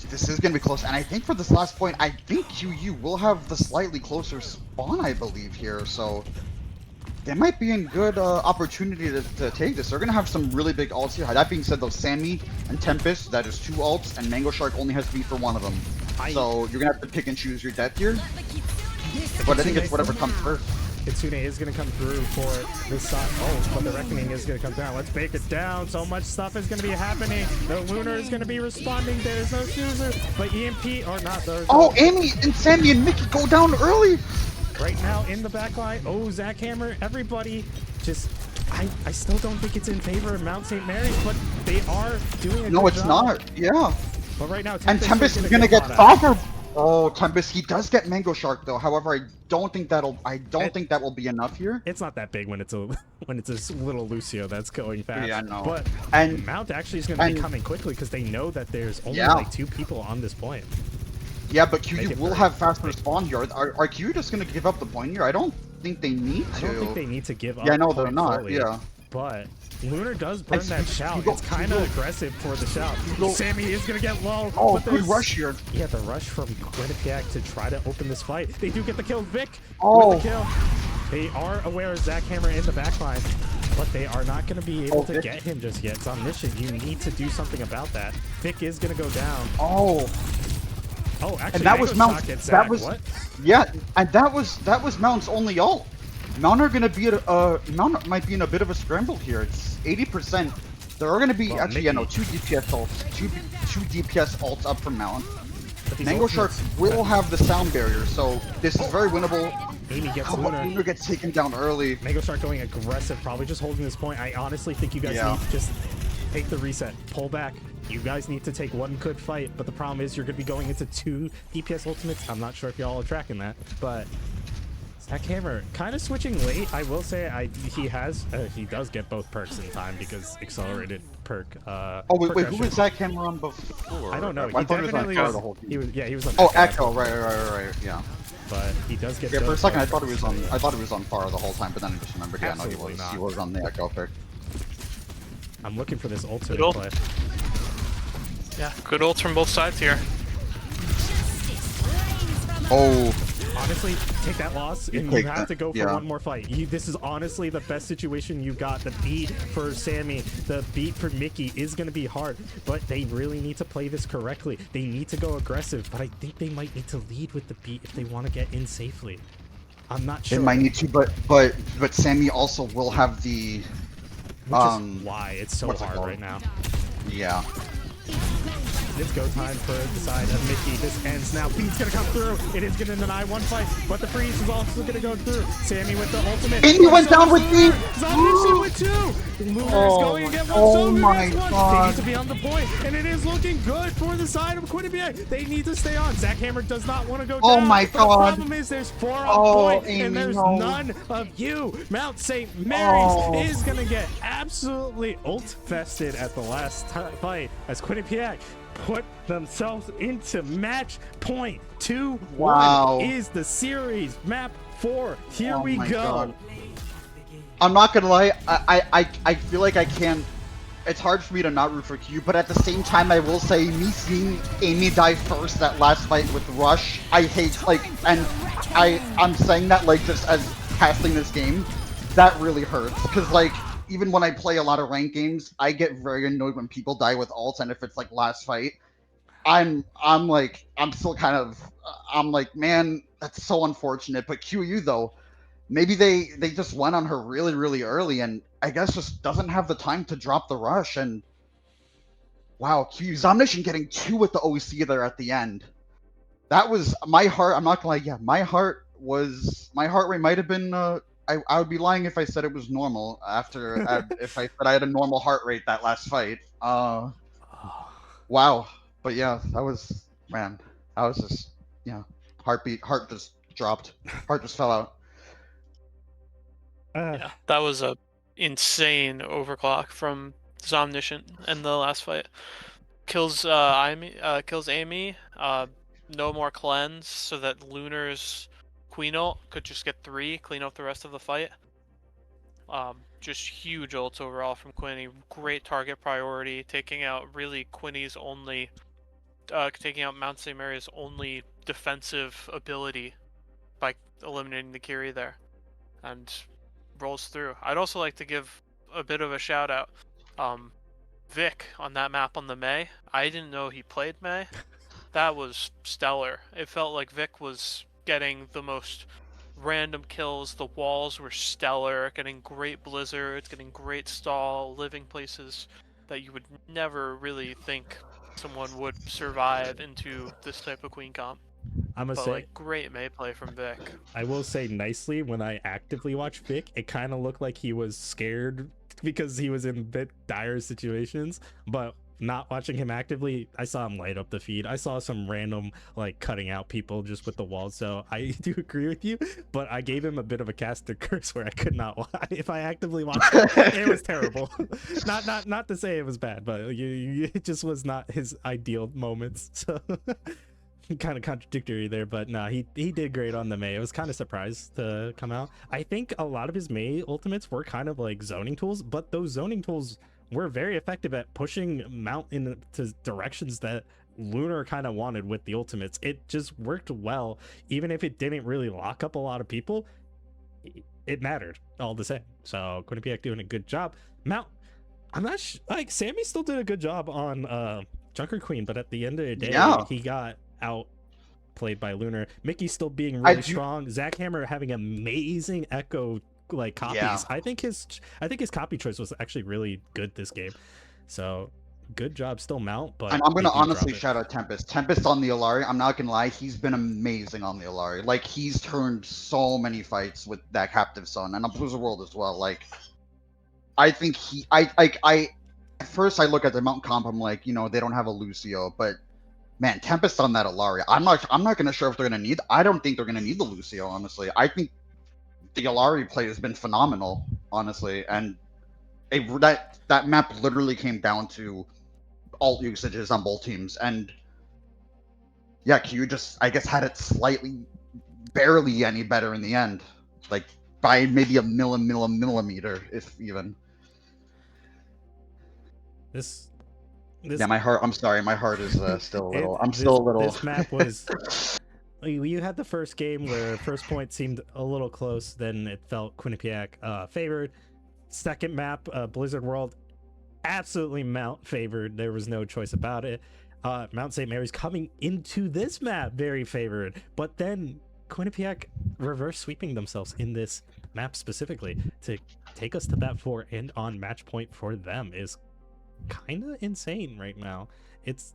S4: This is going to be close, and I think for this last point, I think QU will have the slightly closer spawn, I believe, here, so they might be in good opportunity to take this. They're going to have some really big ults here. That being said, though, Sammy and Tempest, that is 2 ults, and Mango Shark only has to be for 1 of them. So you're going to have to pick and choose your death here, but I think it's whatever comes first.
S2: Kitsune is going to come through for this side. Oh, but the Reckoning is going to come down. Let's bake it down. So much stuff is going to be happening. The Lunar is going to be responding. There's no Shuzu, but EMP or not.
S4: Oh, Amy and Sammy and Mickey go down early.
S2: Right now in the back line. Oh, Zach Hammer, everybody just... I still don't think it's in favor of Mount St. Mary's, but they are doing a
S4: No,
S2: good
S4: it's
S2: job.
S4: not. Yeah.
S2: But right now,
S4: And Tempest is gonna get softer. Oh, Tempest, he does get Mango Shark though. However, I don't think that will be enough here.
S2: It's not that big when it's a little Lucio that's going fast.
S4: Yeah, no.
S2: But
S4: And
S2: Mount actually is going to be coming quickly because they know that there's only
S4: Yeah.
S2: like 2 people on this point.
S4: yeah, but
S2: Make
S4: QU
S2: it
S4: will
S2: very
S4: have fast respawn here. Are QU just gonna give up the point here? I don't think they need to.
S2: I don't think they need to give up.
S4: Yeah, no, they're
S2: point
S4: not.
S2: fully,
S4: Yeah.
S2: But Lunar does burn
S4: And
S2: that shout.
S4: go-
S2: It's kind of aggressive for the shout.
S4: go-
S2: Sammy is going to get low.
S4: Oh,
S2: but
S4: good
S2: there's-
S4: rush here.
S2: Yeah, the rush from QUINNIPIAC to try to open this fight. They do get the kill. Vic
S4: Oh.
S2: with the kill. They are aware of Zach Hammer in the backline, but they are not going to be able to
S4: Vic.
S2: get him just yet. It's omniscient. You need to do something about that. Vic is going to go down.
S4: Oh,
S2: Oh, actually,
S4: and that was
S2: Mango
S4: Mount.
S2: Shock at
S4: That
S2: Zach.
S4: was
S2: What?
S4: yeah, and that was Mount's only ult. Mount are gonna be Mount might be in a bit of a scramble here. It's 80%. There are gonna be
S2: Well,
S4: actually
S2: maybe.
S4: 2 DPS ults, two DPS ults up from Mount.
S2: But these
S4: Mango Shark
S2: ultimates-
S4: will have the sound barrier, so this is very winnable.
S2: Amy gets
S4: Oh,
S2: Lunar.
S4: Lunar gets taken down early.
S2: Mango Shark going aggressive, probably just holding this point. I honestly think you guys
S4: Yeah.
S2: need to just take the reset, pull back. You guys need to take one good fight, but the problem is you're going to be going into 2 DPS ultimates. I'm not sure if y'all are tracking that, but Zach Hammer kind of switching late. I will say he does get both perks in time because accelerated perk.
S4: Oh wait, who
S2: progression.
S4: was Zach Hammer on before?
S2: I don't know.
S4: I
S2: He
S4: thought he was on
S2: definitely
S4: Echo
S2: was.
S4: the whole team.
S2: He was on.
S4: Oh,
S2: Echo,
S4: Echo, right, yeah.
S2: But he does get.
S4: Yeah, for a
S2: those
S4: second I
S2: perks.
S4: thought he was on. I thought he was on Far the whole time, but then I just remembered. Yeah, no,
S2: Absolutely not.
S4: he was on the Echo pick.
S2: I'm looking for this ultimate
S3: ult.
S2: play.
S3: Yeah, good ults from both sides here.
S4: Oh,
S2: Honestly, take that loss, and you
S4: take
S2: have
S4: that,
S2: to go for
S4: yeah.
S2: one more fight. This is honestly the best situation you got. The beat for Sammy, the beat for Mickey is going to be hard, but they really need to play this correctly. They need to go aggressive, but I think they might need to lead with the beat if they want to get in safely. I'm not
S4: they
S2: sure.
S4: might need to, but Sammy also will have the.
S2: Which is why it's so
S4: what's it
S2: hard
S4: called?
S2: right now.
S4: Yeah.
S2: It's go time for the side of Mickey. This ends now. Beat's gonna come through. It is gonna deny one fight, but the freeze is also gonna go through. Sammy with the ultimate.
S4: Amy went down with Beat.
S2: Zombies with 2. Lunar is going to get one.
S4: Oh
S2: So
S4: my
S2: gets one. They
S4: God.
S2: need to be on the point, and it is looking good for the side of QUINNIPIAC. They need to stay on. Zach Hammer does not want to go
S4: Oh
S2: down.
S4: my
S2: but the
S4: God.
S2: problem is there's 4 on
S4: Oh,
S2: point,
S4: Amy,
S2: and there's
S4: no.
S2: none of you. Mount St. Mary's
S4: Oh.
S2: is gonna get absolutely ult-fested at the last fight as QUINNIPIAC put themselves into match point. 2-1
S4: Wow.
S2: is the series. Map 4. Here
S4: Oh
S2: we
S4: my
S2: go.
S4: God. I'm not gonna lie, I feel like I can't. It's hard for me to not root for Q, but at the same time, I will say me seeing Amy die first that last fight with Rush, I hate and I'm saying that just as casting this game, that really hurts because even when I play a lot of ranked games, I get very annoyed when people die with ults, and if it's last fight, I'm still kind of I'm like, man, that's so unfortunate. But QU though, maybe they just went on her really, really early, and I guess just doesn't have the time to drop the rush. And wow, QU Zomnation getting 2 with the OC there at the end. That was my heart. I'm not gonna lie, yeah, my heart rate might have been I would be lying if I said it was normal after if I said I had a normal heart rate that last fight. Wow. But yeah, that was just heart just dropped. Heart just fell out.
S3: Yeah, that was a insane overclock from Zomniscient in the last fight. Kills Amy. No more cleanse, so that Lunar's Queen ult could just get 3, clean up the rest of the fight. Just huge ults overall from Quinny. Great target priority, taking out taking out Mount St. Mary's only defensive ability by eliminating the Kiri there, and rolls through. I'd also like to give a bit of a shout out. Vic on that map on the May. I didn't know he played May. That was stellar. It felt like Vic was getting the most random kills. The walls were stellar, getting great blizzards, getting great stall, living places that you would never really think someone would survive into this type of queen comp.
S2: I'm gonna
S3: But
S2: say,
S3: like great May play from Vic.
S2: I will say nicely, when I actively watched Vic, it kind of looked like he was scared because he was in a bit dire situations, but not watching him actively, I saw him light up the feed. I saw some random like cutting out people just with the walls. So I do agree with you, but I gave him a bit of a caster curse where I could not watch. If I actively watched it, it was terrible. not to say it was bad, but it just was not his ideal moments. So kind of contradictory there, but no, he did great on the May. I was kind of surprised to come out. I think a lot of his May ultimates were kind of like zoning tools, but those zoning tools were very effective at pushing Mount into directions that Lunar kind of wanted with the ultimates. It just worked well, even if it didn't really lock up a lot of people. It mattered all the same. So Quinnipiac doing a good job. Mount, I'm not like Sammy still did a good job on Junker Queen, but at the end of the day,
S4: Yeah.
S2: he got outplayed by Lunar. Mickey still being really strong. Zach Hammer having amazing echo like copies.
S4: Yeah.
S2: I think his copy choice was actually really good this game. So good job still Mount, but
S4: I'm
S2: he
S4: gonna
S2: did
S4: honestly
S2: drop it.
S4: shout out Tempest. Tempest on the Alari, I'm not gonna lie, he's been amazing on the Alari. Like he's turned so many fights with that captive son and on Blizzard World as well. Like I think I at first I look at the Mountain comp, I'm like, you know, they don't have a Lucio, but man, Tempest on that Alari, I'm not gonna sure if they're gonna need. I don't think they're gonna need the Lucio, honestly. I think the Alari play has been phenomenal, honestly, and that map literally came down to alt usages on both teams, and yeah, Q just I guess had it slightly, barely any better in the end, like by maybe a millimeter, if even.
S2: This
S4: Yeah, my heart. I'm sorry, my heart is still a little. I'm
S2: this,
S4: still a little.
S2: This map was. You had the first game where first point seemed a little close, then it felt Quinnipiac favored. Second map, Blizzard World, absolutely Mount favored. There was no choice about it. Mount St. Mary's coming into this map very favored, but then Quinnipiac reverse sweeping themselves in this map specifically to take us to that 4 and on match point for them is kind of insane right now. It's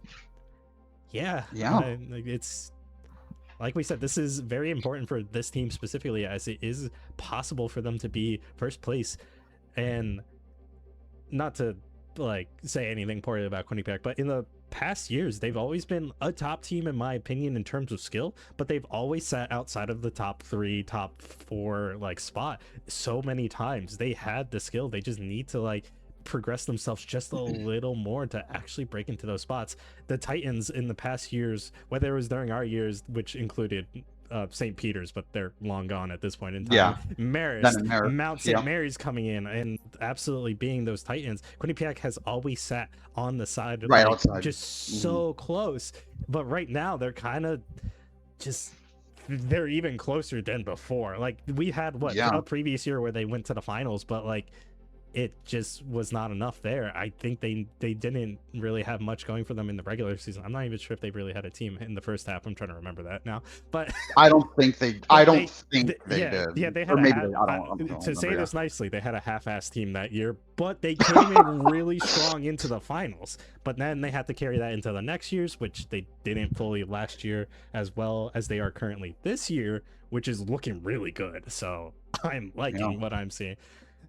S2: it's like we said, this is very important for this team specifically, as it is possible for them to be first place. And not to like say anything poorly about Quinnipiac, but in the past years they've always been a top team in my opinion in terms of skill, but they've always sat outside of the top 3, top 4 like spot so many times. They had the skill, they just need to like progress themselves just a little more to actually break into those spots. The Titans in the past years, whether it was during our years, which included St. Peter's, but they're long gone at this point in time.
S4: Yeah.
S2: Mount St. Mary's coming in and absolutely being those Titans. Quinnipiac has always sat on the side of
S4: right
S2: like,
S4: outside,
S2: just so close. But right now they're kind of just they're even closer than before. Like we had a previous year where they went to the finals, but like it just was not enough there. I think they didn't really have much going for them in the regular season. I'm not even sure if they really had a team in the first half. I'm trying to remember that now, but
S4: I don't think they. I don't think they did.
S2: Yeah, they had to say this nicely. They had a half-ass team that year, but they came in really strong into the finals. But then they had to carry that into the next years, which they didn't fully last year, as well as they are currently this year, which is looking really good. So I'm liking what I'm seeing.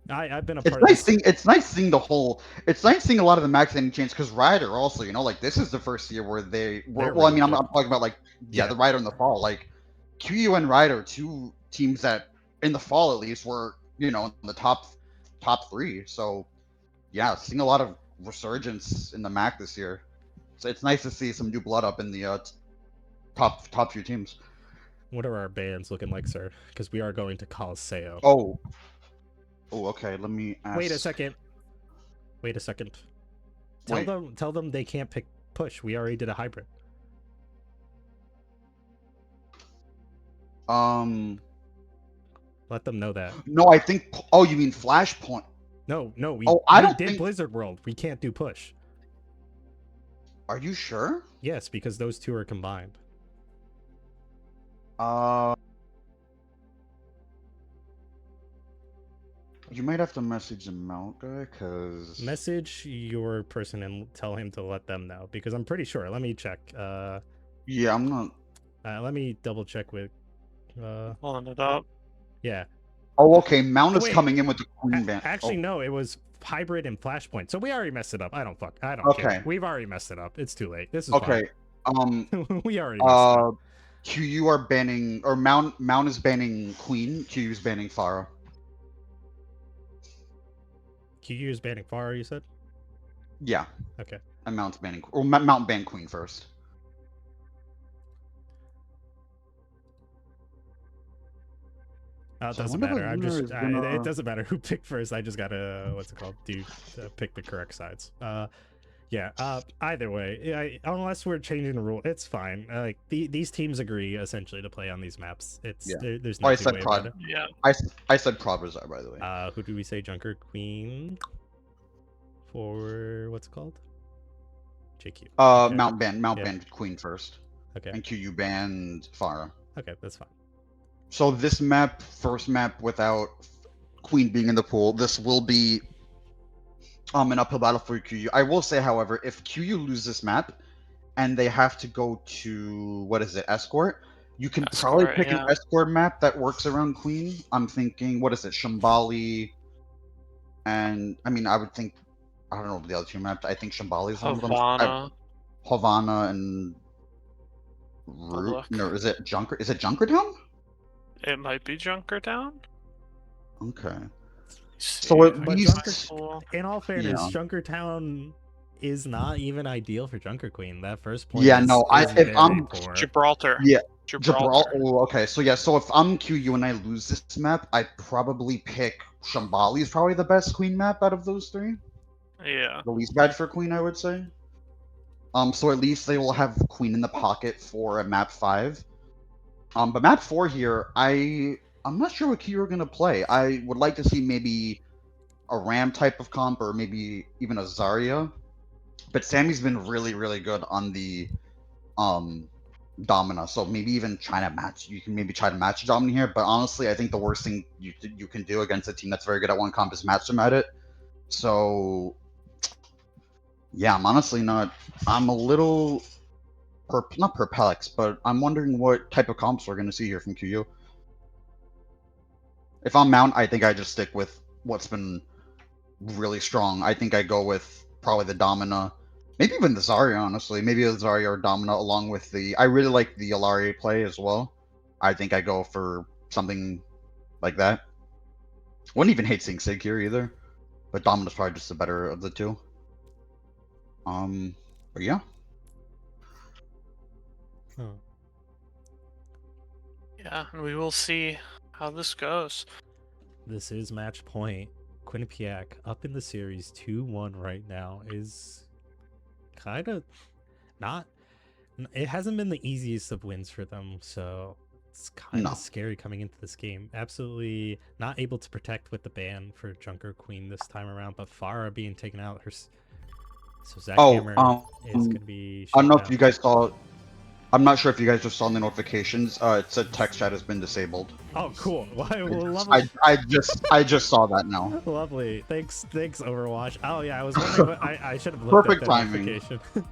S2: I've been a part of this.
S4: It's nice seeing the whole. It's nice seeing a lot of the max ending change because Ryder also, you know, like this is the first year where they were. Well, I mean, I'm talking about like the Ryder in the fall, like QU and Ryder, 2 teams that in the fall at least were, you know, in the top 3. So yeah, seeing a lot of resurgence in the MAAC this year. So it's nice to see some new blood up in the top few teams.
S2: What are our bands looking like, sir? Because we are going to Coliseum.
S4: Oh, okay. Let me ask.
S2: Wait a second. Tell them they can't pick push. We already did a hybrid. Let them know that.
S4: No, I think. Oh, you mean Flashpoint?
S2: No, we did Blizzard World. We can't do push.
S4: Are you sure?
S2: Yes, because those 2 are combined.
S4: You might have to message him out, guy, cause
S2: Message your person and tell him to let them know because I'm pretty sure. Let me check.
S4: yeah, I'm not.
S2: Let me double check with.
S3: Pulling it up.
S2: Yeah.
S4: Oh, okay. Mount is
S2: Wait.
S4: coming in with the queen band.
S2: Actually,
S4: Oh,
S2: no. It was hybrid and flashpoint. So we already messed it up. I don't care.
S4: Okay.
S2: We've already messed it up. It's too late. This is
S4: okay.
S2: fine. We already messed it up.
S4: QU are banning, or Mount is banning Queen. QU is banning Pharah.
S2: QU is banning Pharah, you said?
S4: Yeah.
S2: Okay.
S4: And Mount's banning, or Mount ban Queen first.
S2: It
S4: So I
S2: doesn't
S4: wonder if
S2: matter. I'm
S4: Lunar
S2: just.
S4: is gonna-
S2: It doesn't matter who picked first. I just gotta what's it called? Pick the correct sides. Yeah. Either way, unless we're changing the rule, it's fine. Like these teams agree essentially to play on these maps. It's
S4: Yeah.
S2: there's
S4: Oh,
S2: no
S4: I
S2: two
S4: said
S2: way about
S4: Prod.
S2: it.
S3: Yeah.
S4: I said Prodrazar, by the way.
S2: Who do we say? Junker Queen for what's it called? JQ. Okay.
S4: Mount
S2: Yeah.
S4: banned Queen first,
S2: Okay.
S4: and QU banned Pharah.
S2: Okay, that's fine.
S4: So this map, first map without Queen being in the pool, this will be an uphill battle for QU. I will say, however, if QU lose this map and they have to go to Escort, you can probably
S3: Escort,
S4: pick
S3: yeah.
S4: an Escort map that works around Queen. I'm thinking, Shambali, and I mean, I would think, I don't know the other two maps. I think Shambali is one of them.
S3: Havana.
S4: Havana and Root.
S3: Look.
S4: No, is it Junkertown?
S3: It might be Junkertown.
S4: Okay.
S3: See,
S4: So at
S2: But
S4: least,
S2: In all fairness,
S4: Yeah.
S2: Junkertown is not even ideal for Junker Queen. That first point
S4: Yeah,
S2: is,
S4: no,
S2: is
S4: if
S2: very
S4: I'm-
S2: poor.
S3: Gibraltar.
S4: Yeah,
S3: Gibraltar.
S4: Oh, okay. So yeah, so if I'm QU and I lose this map, I probably pick Shambali is probably the best Queen map out of those three.
S3: Yeah.
S4: The least bad for Queen, I would say. So at least they will have Queen in the pocket for a map 5. But map 4 here, I'm not sure what QU are gonna play. I would like to see maybe a Ram type of comp or maybe even a Zarya. But Sammy's been really, really good on the Domina, so maybe even trying to match. You can maybe try to match Domina here, but honestly, I think the worst thing you can do against a team that's very good at one comp is match them at it. So yeah, I'm honestly not. I'm a little not perplexed, but I'm wondering what type of comps we're going to see here from QU. If I'm Mount, I think I just stick with what's been really strong. I think I go with probably the Domina. Maybe even the Zarya, honestly. Maybe the Zarya or Domina along with the... I really like the Ilaria play as well. I think I go for something like that. Wouldn't even hate seeing Sig here either. But Domina's probably just the better of the two. But yeah.
S2: Huh.
S3: Yeah, and we will see how this goes.
S2: This is match point. Quinnipiac up in the series 2-1 right now is kind of not. It hasn't been the easiest of wins for them, so it's kind of scary coming into this game. Absolutely not able to protect with the ban for Junker Queen this time around, but Pharah being taken out. So Zach Hammer is going to be.
S4: I don't know if you guys saw. I'm not sure if you guys just saw in the notifications. It said text chat has been disabled.
S2: Oh, cool. Lovely.
S4: I just saw that now.
S2: Lovely. Thanks, Overwatch. Oh yeah, I was wondering. I should have looked
S4: Perfect
S2: at that
S4: timing.
S2: notification.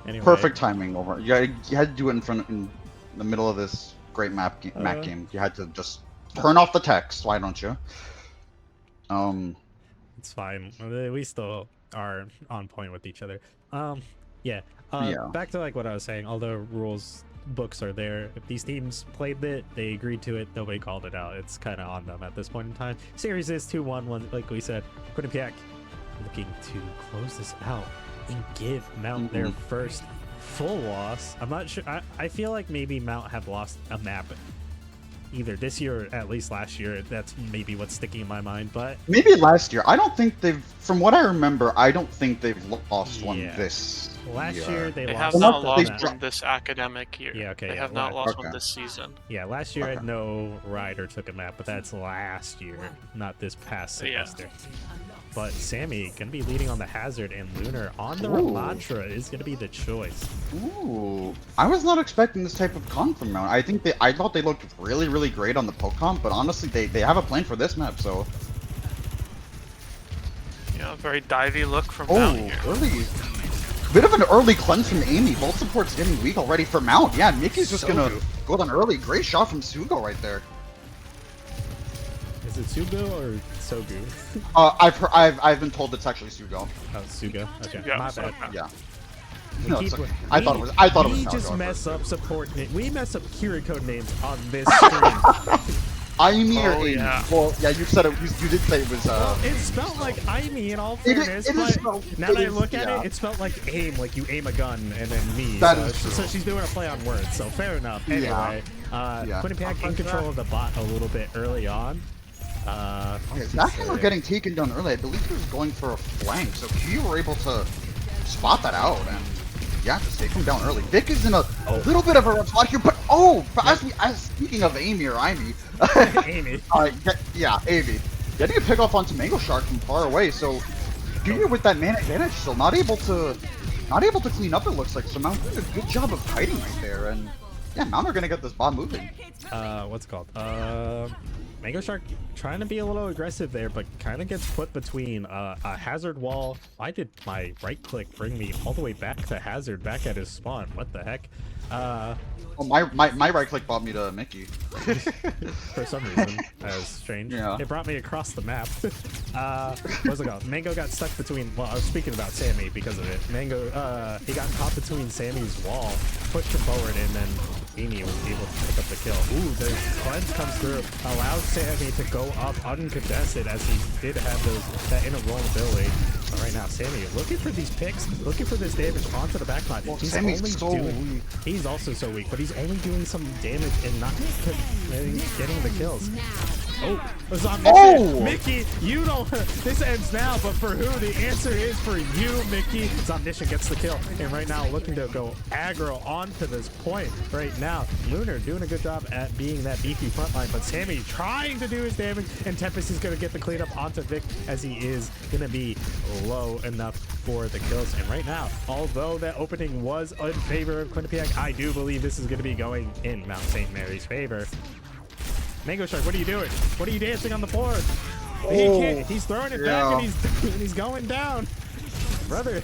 S2: Anyway.
S4: Perfect timing over. You had to do it in the middle of this great map game. You had to just turn off the text. Why don't you?
S2: It's fine. We still are on point with each other. Yeah. Back to like what I was saying. All the rules books are there. If these teams played it, they agreed to it. Nobody called it out. It's kind of on them at this point in time. Series is 2-1. Like we said, Quinnipiac looking to close this out and give Mount their first full loss. I'm not sure. I feel like maybe Mount have lost a map either this year or at least last year. That's maybe what's sticking in my mind, but
S4: maybe last year. I don't think they've, from what I remember, I don't think they've lost one this
S2: last year they
S3: have
S2: lost
S3: not lost
S2: that.
S3: one this academic year.
S2: Yeah, okay.
S3: They have not lost one this season.
S2: Yeah, last year I had no rider took a map, but that's last year, not this past semester. But Sammy gonna be leading on the Hazard, and Lunar on the Ramatra is gonna be the choice.
S4: Ooh, I was not expecting this type of comp from Mount. I thought they looked really, really great on the poke comp, but honestly, they have a plan for this map. So
S3: A very divey look from
S4: Oh,
S3: Mount here.
S4: early. Bit of an early cleanse from Amy. Both supports getting weak already for Mount. Yeah, Mickey's just gonna go down early. Great shot from Sugo right there.
S2: Is it Sugo or Sogu?
S4: I've been told it's actually Sugo.
S2: Oh, Sugo. Okay,
S3: Yeah,
S2: my
S3: so-
S2: bad.
S4: Yeah.
S2: We
S4: No,
S2: keep-
S4: it's okay. I thought it was
S2: We
S4: Sugo
S2: just
S4: at
S2: mess
S4: first.
S2: up support. We mess up Kiriko names on this stream.
S4: Amy or
S3: Oh,
S4: Amy?
S3: yeah.
S4: Well, yeah, you said it. You did say it was.
S2: It's spelled like Aimi in all
S4: It is-
S2: fairness,
S4: it is
S2: but
S4: spelled-
S2: now
S4: it
S2: that I
S4: is-
S2: look at
S4: yeah.
S2: it, it's spelled like aim, like you aim a gun, and then me.
S4: That
S2: so,
S4: is true.
S2: so she's doing a play on words, so fair enough.
S4: Yeah.
S2: Anyway,
S4: Yeah.
S2: QUINNIPIAC in control of the bot a little bit early on.
S4: Okay, Zach were getting taken down early. I believe he was going for a flank, so you were able to spot that out and yeah, just take him down early. Vic is in a little bit of a rough spot here, but as speaking of Amy or Ivy,
S2: Amy.
S4: yeah, Amy, getting a pick off onto Mango Shark from far away. So Junior with that man advantage, still not able to clean up. It looks like so Mount doing a good job of hiding right there, and yeah, Mount are gonna get this bot moving.
S2: What's it called? Mango Shark trying to be a little aggressive there, but kind of gets put between a hazard wall. Why did my right click bring me all the way back to hazard, back at his spawn? What the heck?
S4: Oh, my right click brought me to Mickey.
S2: For some reason, that was strange.
S4: Yeah.
S2: It brought me across the map. What's it called? Mango got stuck between. Well, I was speaking about Sammy because of it. Mango, he got caught between Sammy's wall, pushed him forward, and then Amy was able to pick up the kill. Ooh, the cleanse comes through, allows Sammy to go up uncontested as he did have that invulnerability. But right now, Sammy looking for these picks, looking for this damage onto the backline.
S4: Well,
S2: He's
S4: Sammy's
S2: only
S4: so
S2: doing. He's also so weak, but he's only doing some damage and not getting the kills. Oh, it's on Mickey, you don't. This ends now, but for who? The answer is for you, Mickey. Zomnisha gets the kill, and right now looking to go aggro onto this point. Right now, Lunar doing a good job at being that beefy frontline, but Sammy trying to do his damage, and Tempest is going to get the cleanup onto Vic as he is going to be low enough for the kills. And right now, although that opening was in favor of QUINNIPIAC, I do believe this is going to be going in Mount St. Mary's favor. Mango Shark, what are you doing? What are you dancing on the floor? He can't. He's throwing it back and he's going down. Brother.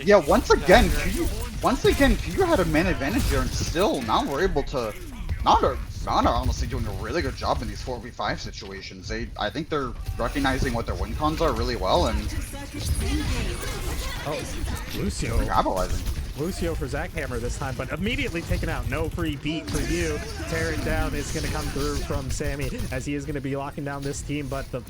S4: Yeah, once again, Q had a man advantage there, and still now we're able to. Mount are honestly doing a really good job in these 4v5 situations. I think they're recognizing what their win cons are really well and
S2: Lucio.
S4: capitalizing.
S2: Lucio for Zach Hammer this time, but immediately taken out. No free beat for you. Tear it down is going to come through from Sammy as he is going to be locking down this team, but the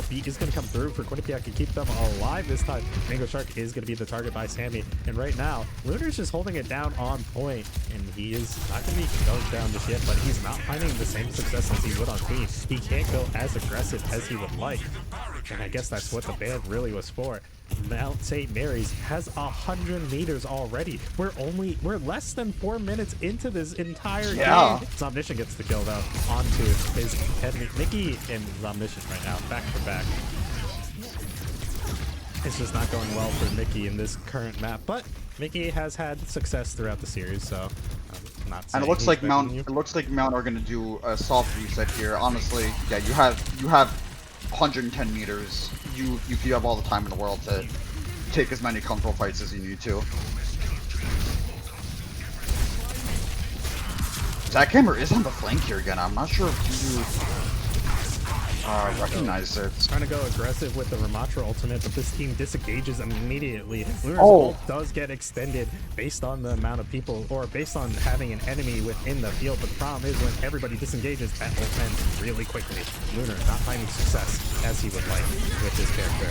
S2: beat is going to come through for QUINNIPIAC to keep them alive this time. Mango Shark is going to be the target by Sammy, and right now Lunar's just holding it down on point, and he is not going to be going down just yet, but he's not finding the same success as he would on team. He can't go as aggressive as he would like, and I guess that's what the ban really was for. Mount St. Mary's has 100 meters already. We're less than 4 minutes into this entire game. Zomnisha gets the kill though onto his enemy. Mickey and Zomnisha right now, back to back. It's just not going well for Mickey in this current map, but Mickey has had success throughout the series, so I'm not saying
S4: And it looks
S2: he's
S4: like
S2: better
S4: Mount.
S2: than you.
S4: It looks like Mount are gonna do a soft reset here. Honestly, yeah, you have 110 meters. You have all the time in the world to take as many comfortable fights as you need to. Zach Hammer is on the flank here again. I'm not sure if you recognize it.
S2: Trying to go aggressive with the Ramatra ultimate, but this team disengages immediately. Lunar's
S4: Oh.
S2: ult does get extended based on the amount of people, or based on having an enemy within the field, but the problem is when everybody disengages, that ult ends really quickly. Lunar not finding success as he would like with his character.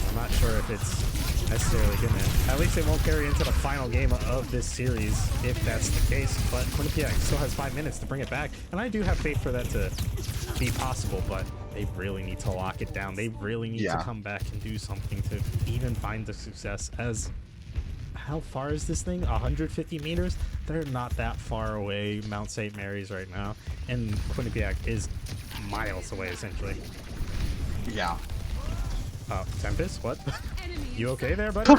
S2: I'm not sure if it's necessarily gonna. At least it won't carry into the final game of this series if that's the case. But QUINNIPIAC still has 5 minutes to bring it back, and I do have faith for that to be possible. But they really need to lock it down. They really need to come back and do something to even find the success. As how far is this thing? 150 meters? They're not that far away, Mount St. Mary's right now, and QUINNIPIAC is miles away essentially.
S4: Yeah.
S2: Tempest, what? You okay there, buddy?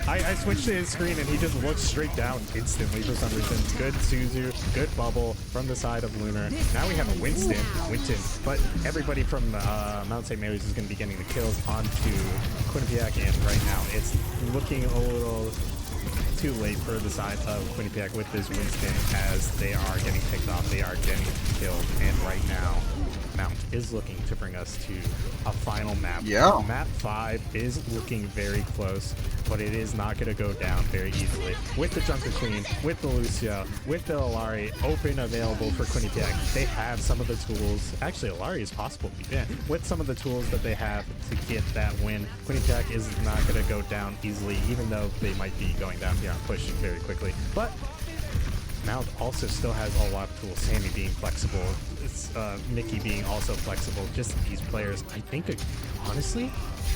S2: I switched to his screen and he just looked straight down instantly for some reason. Good Suzu, good bubble from the side of Lunar. Now we have a Winston, but everybody from Mount St. Mary's is going to be getting the kills onto Quinnipiac, and right now it's looking a little too late for the side of Quinnipiac with this Winston, as they are getting picked off, they are getting killed, and right now Mount is looking to bring us to a final map.
S4: Yeah.
S2: Map 5 is looking very close, but it is not going to go down very easily. With the Junker Queen, with the Lucio, with the Alari open available for Quinnipiac, they have some of the tools. Actually, Alari is possible to be banned. With some of the tools that they have to get that win, Quinnipiac is not going to go down easily, even though they might be going down here on push very quickly. But Mount also still has a lot of tools. Sammy being flexible, Mickey being also flexible. Just these players, I think, honestly,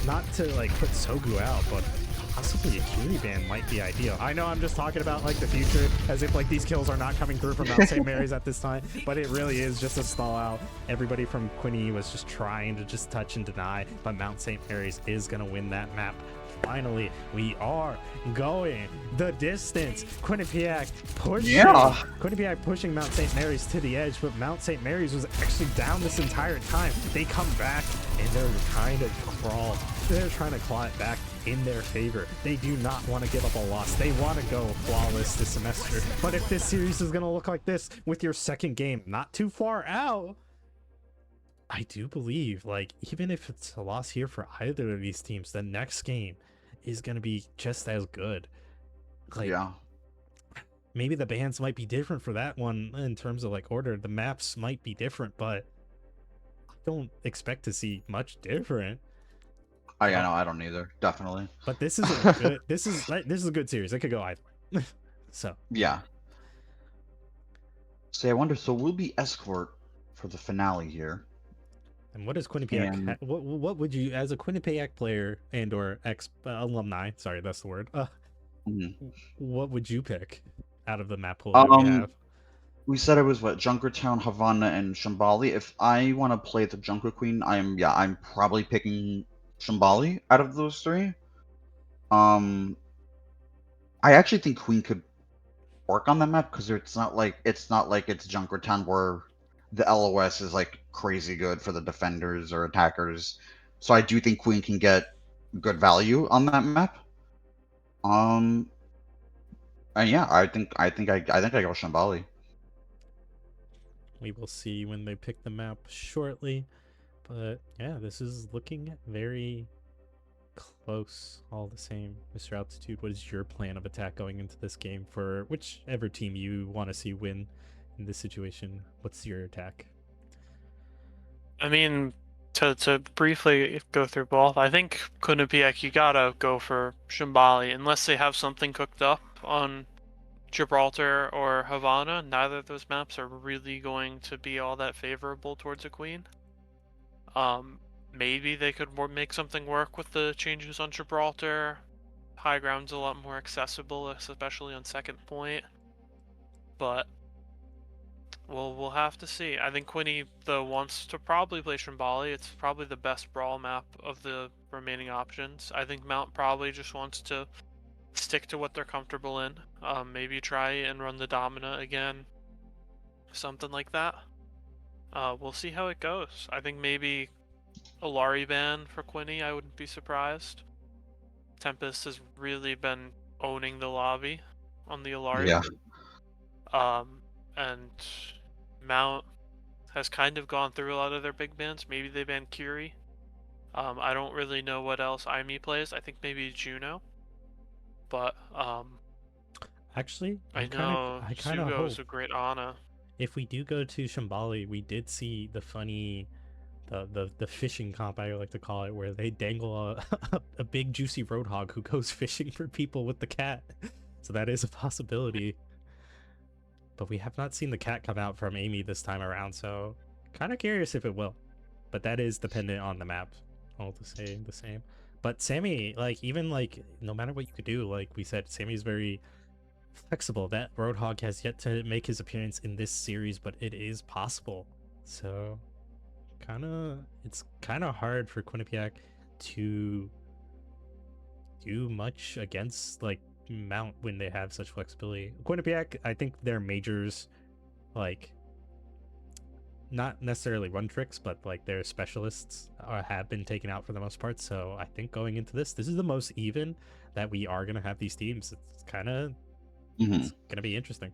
S2: not to like put Sogu out, but possibly a Curie ban might be ideal. I know I'm just talking about like the future, as if like these kills are not coming through from Mount St. Mary's at this time, but it really is just a stall out. Everybody from Quinny was just trying to just touch and deny, but Mount St. Mary's is gonna win that map. Finally, we are going the distance. Quinnipiac pushing.
S4: Yeah.
S2: Quinnipiac pushing Mount St. Mary's to the edge, but Mount St. Mary's was actually down this entire time. They come back and they're trying to crawl. They're trying to claw it back in their favor. They do not want to give up a loss. They want to go flawless this semester. But if this series is going to look like this with your second game not too far out, I do believe, like, even if it's a loss here for either of these teams, the next game is going to be just as good. Like,
S4: Yeah.
S2: maybe the bans might be different for that one in terms of like order. The maps might be different, but I don't expect to see much different.
S4: I know, I don't either. Definitely.
S2: But this is a good, this is a good series. It could go either way. So
S4: Yeah. So I wonder. So we'll be escort for the finale here.
S2: and what does Quinnipiac?
S4: And-
S2: What would you, as a Quinnipiac player and or ex alumni? Sorry, that's the word.
S4: Mhm.
S2: What would you pick out of the map pool that we have?
S4: We said it was what, Junkertown, Havana, and Shambali. If I want to play the Junker Queen, I'm probably picking Shambali out of those three. I actually think Queen could work on that map because it's not like it's Junkertown where the LOS is like crazy good for the defenders or attackers. So I do think Queen can get good value on that map. And yeah, I think I go Shambali.
S2: We will see when they pick the map shortly. But yeah, this is looking very close all the same. Mr. Altitude, what is your plan of attack going into this game for whichever team you want to see win in this situation? What's your attack?
S3: I mean, to briefly go through both, I think Quinnipiac, you gotta go for Shambali unless they have something cooked up on Gibraltar or Havana. Neither of those maps are really going to be all that favorable towards a queen. Maybe they could make something work with the changes on Gibraltar. High ground's a lot more accessible, especially on second point. But we'll have to see. I think Quinny though wants to probably play Shambali. It's probably the best brawl map of the remaining options. I think Mount probably just wants to stick to what they're comfortable in. Maybe try and run the Domina again. Something like that. We'll see how it goes. I think maybe a Lari ban for Quinny, I wouldn't be surprised. Tempest has really been owning the lobby on the Alari.
S4: Yeah.
S3: And Mount has kind of gone through a lot of their big bans. Maybe they banned Curie. I don't really know what else IME plays. I think maybe Juno. But
S2: Actually,
S3: I know
S2: I kind of
S3: Sugo's
S2: hope
S3: a great Ana.
S2: if we do go to Shambali, we did see the funny, the fishing comp, I like to call it, where they dangle a big juicy roadhog who goes fishing for people with the cat. So that is a possibility. But we have not seen the cat come out from Amy this time around, so kind of curious if it will. But that is dependent on the map, all to say the same. But Sammy, like, even like, no matter what you could do, like we said, Sammy's very flexible. That Roadhog has yet to make his appearance in this series, but it is possible. So it's kind of hard for Quinnipiac to do much against like Mount when they have such flexibility. Quinnipiac, I think their majors, like, not necessarily run tricks, but like their specialists have been taken out for the most part. So I think going into this is the most even that we are gonna have these teams. It's kind of it's gonna be interesting.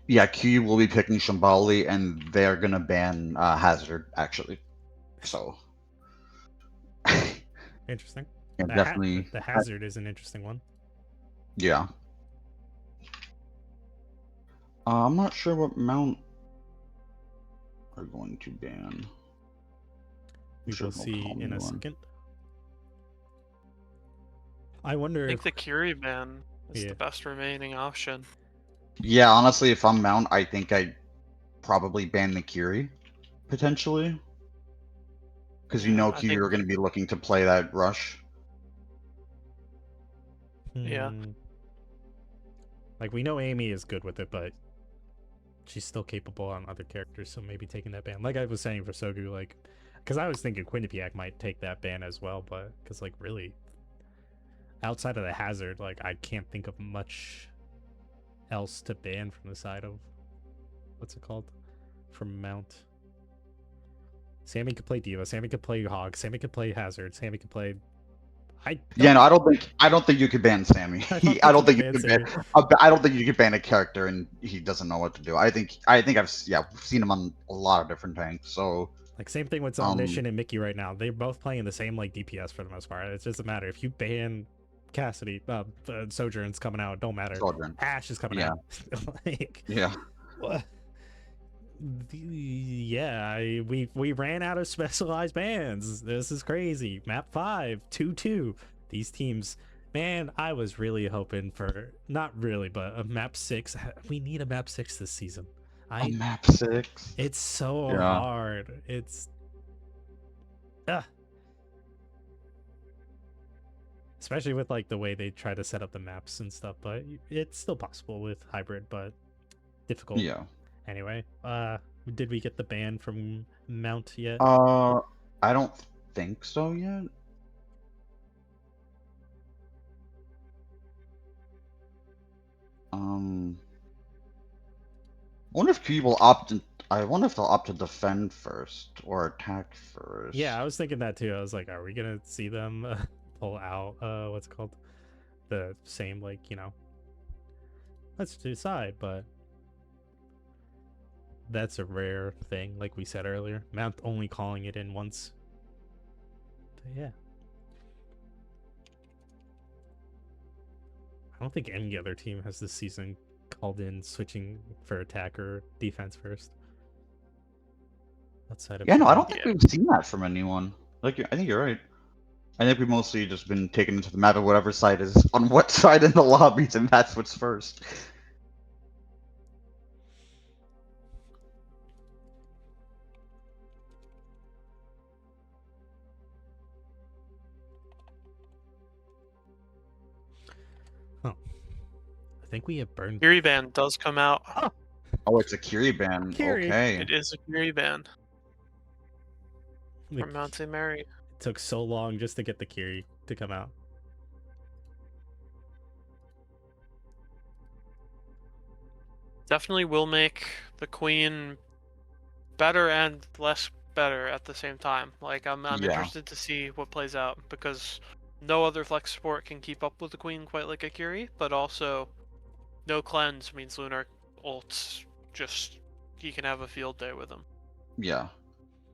S4: Yeah, QU will be picking Shambali, and they're gonna ban Hazard actually. So
S2: Interesting.
S4: yeah, definitely.
S2: The Hazard is an interesting one.
S4: Yeah. I'm not sure what Mount are going to ban.
S2: We
S4: Sure
S2: will
S4: they'll
S2: see
S4: call me
S2: in a
S4: one.
S2: second. I wonder
S3: I think
S2: if
S3: the Curie ban is
S2: Yeah.
S3: the best remaining option.
S4: Yeah, honestly, if I'm Mount, I think I'd probably ban the Curie, potentially. Because you
S3: Yeah,
S4: know
S3: I
S4: QU
S3: think
S4: are going to be looking to play that rush.
S3: Yeah.
S2: Like, we know Amy is good with it, but she's still capable on other characters, so maybe taking that ban. Like I was saying for Sogu, like, because I was thinking Quinnipiac might take that ban as well, but because, like, really, outside of the Hazard, like, I can't think of much else to ban from the side of, what's it called? From Mount. Sammy could play Diva, Sammy could play Hog, Sammy could play Hazard, Sammy could play...
S4: Yeah, no, I don't think you could ban Sammy. I don't think you could ban. I don't think you could ban a character and he doesn't know what to do. I think I've seen him on a lot of different tanks. So
S2: like, same thing with Omniscient and Mickey right now. They're both playing the same, like, DPS for the most part. It doesn't matter if you ban Cassidy, Sojourn's coming out. Don't matter.
S4: Sojourn.
S2: Ash is coming
S4: Yeah.
S2: out. Like,
S4: Yeah.
S2: what? Yeah, we ran out of specialized bans. This is crazy. Map 5, 2-2. These teams, man, I was really hoping for, not really, but a map 6. We need a map 6 this season.
S4: A map 6.
S2: It's so
S4: Yeah.
S2: hard. It's especially with, like, the way they try to set up the maps and stuff, but it's still possible with hybrid, but difficult.
S4: Yeah.
S2: Anyway, did we get the ban from Mount yet?
S4: I don't think so yet. I wonder if people opt in, I wonder if they'll opt to defend first or attack first.
S2: Yeah, I was thinking that too. I was like, are we gonna see them pull out what's it called, the same, like, you know, let's decide, but that's a rare thing, like we said earlier. Mount only calling it in once. But yeah, I don't think any other team has this season called in switching for attack or defense first. Outside of
S4: Yeah, no, I
S2: Japan.
S4: don't think we've seen that from anyone. Like, I think you're right. I think we've mostly just been taken into the map of whatever side is on what side in the lobbies, and that's what's first.
S2: I think we have burned.
S3: Curie ban does come out.
S4: Oh, it's a Curie ban.
S2: Curie.
S4: Okay.
S3: It is a Curie ban
S2: Like,
S3: from Mount St. Mary.
S2: it took so long just to get the Kiri to come out.
S3: Definitely will make the Queen better and less better at the same time. Like, I'm
S4: Yeah.
S3: interested to see what plays out, because no other flex support can keep up with the Queen quite like a Curie, but also no cleanse means Lunar ults just, he can have a field day with him.
S4: Yeah.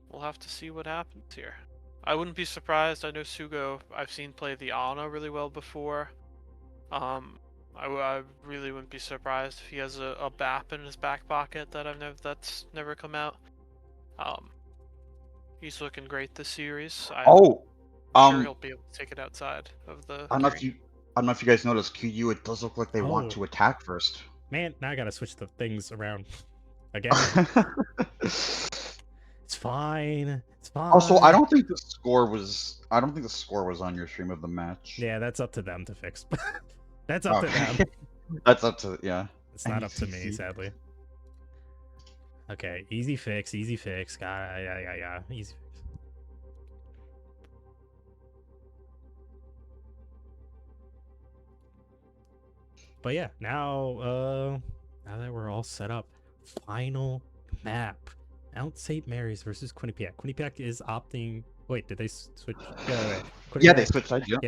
S3: We'll have to see what happens here. I wouldn't be surprised. I know Sugo, I've seen play the Ana really well before. I really wouldn't be surprised if he has a BAP in his back pocket that's never come out. He's looking great this series. I'm sure he'll be able to take it outside of the.
S4: I don't know if you guys noticed, QU, it does look like they want
S2: Oh.
S4: to attack first.
S2: Man, now I gotta switch the things around again. It's fine. It's fine.
S4: Also, I don't think the score was on your stream of the match.
S2: Yeah, that's up to them to fix. That's up to them.
S4: That's up to, yeah.
S2: It's not up to me, sadly. Okay, easy fix, easy fix. Yeah, easy fix. But yeah, now that we're all set up, final map. Mount St. Mary's versus Quinnipiac. Quinnipiac is opting. Wait, did they switch? Wait.
S4: Yeah, they
S2: Quinnipiac-
S4: switched sides. Yeah.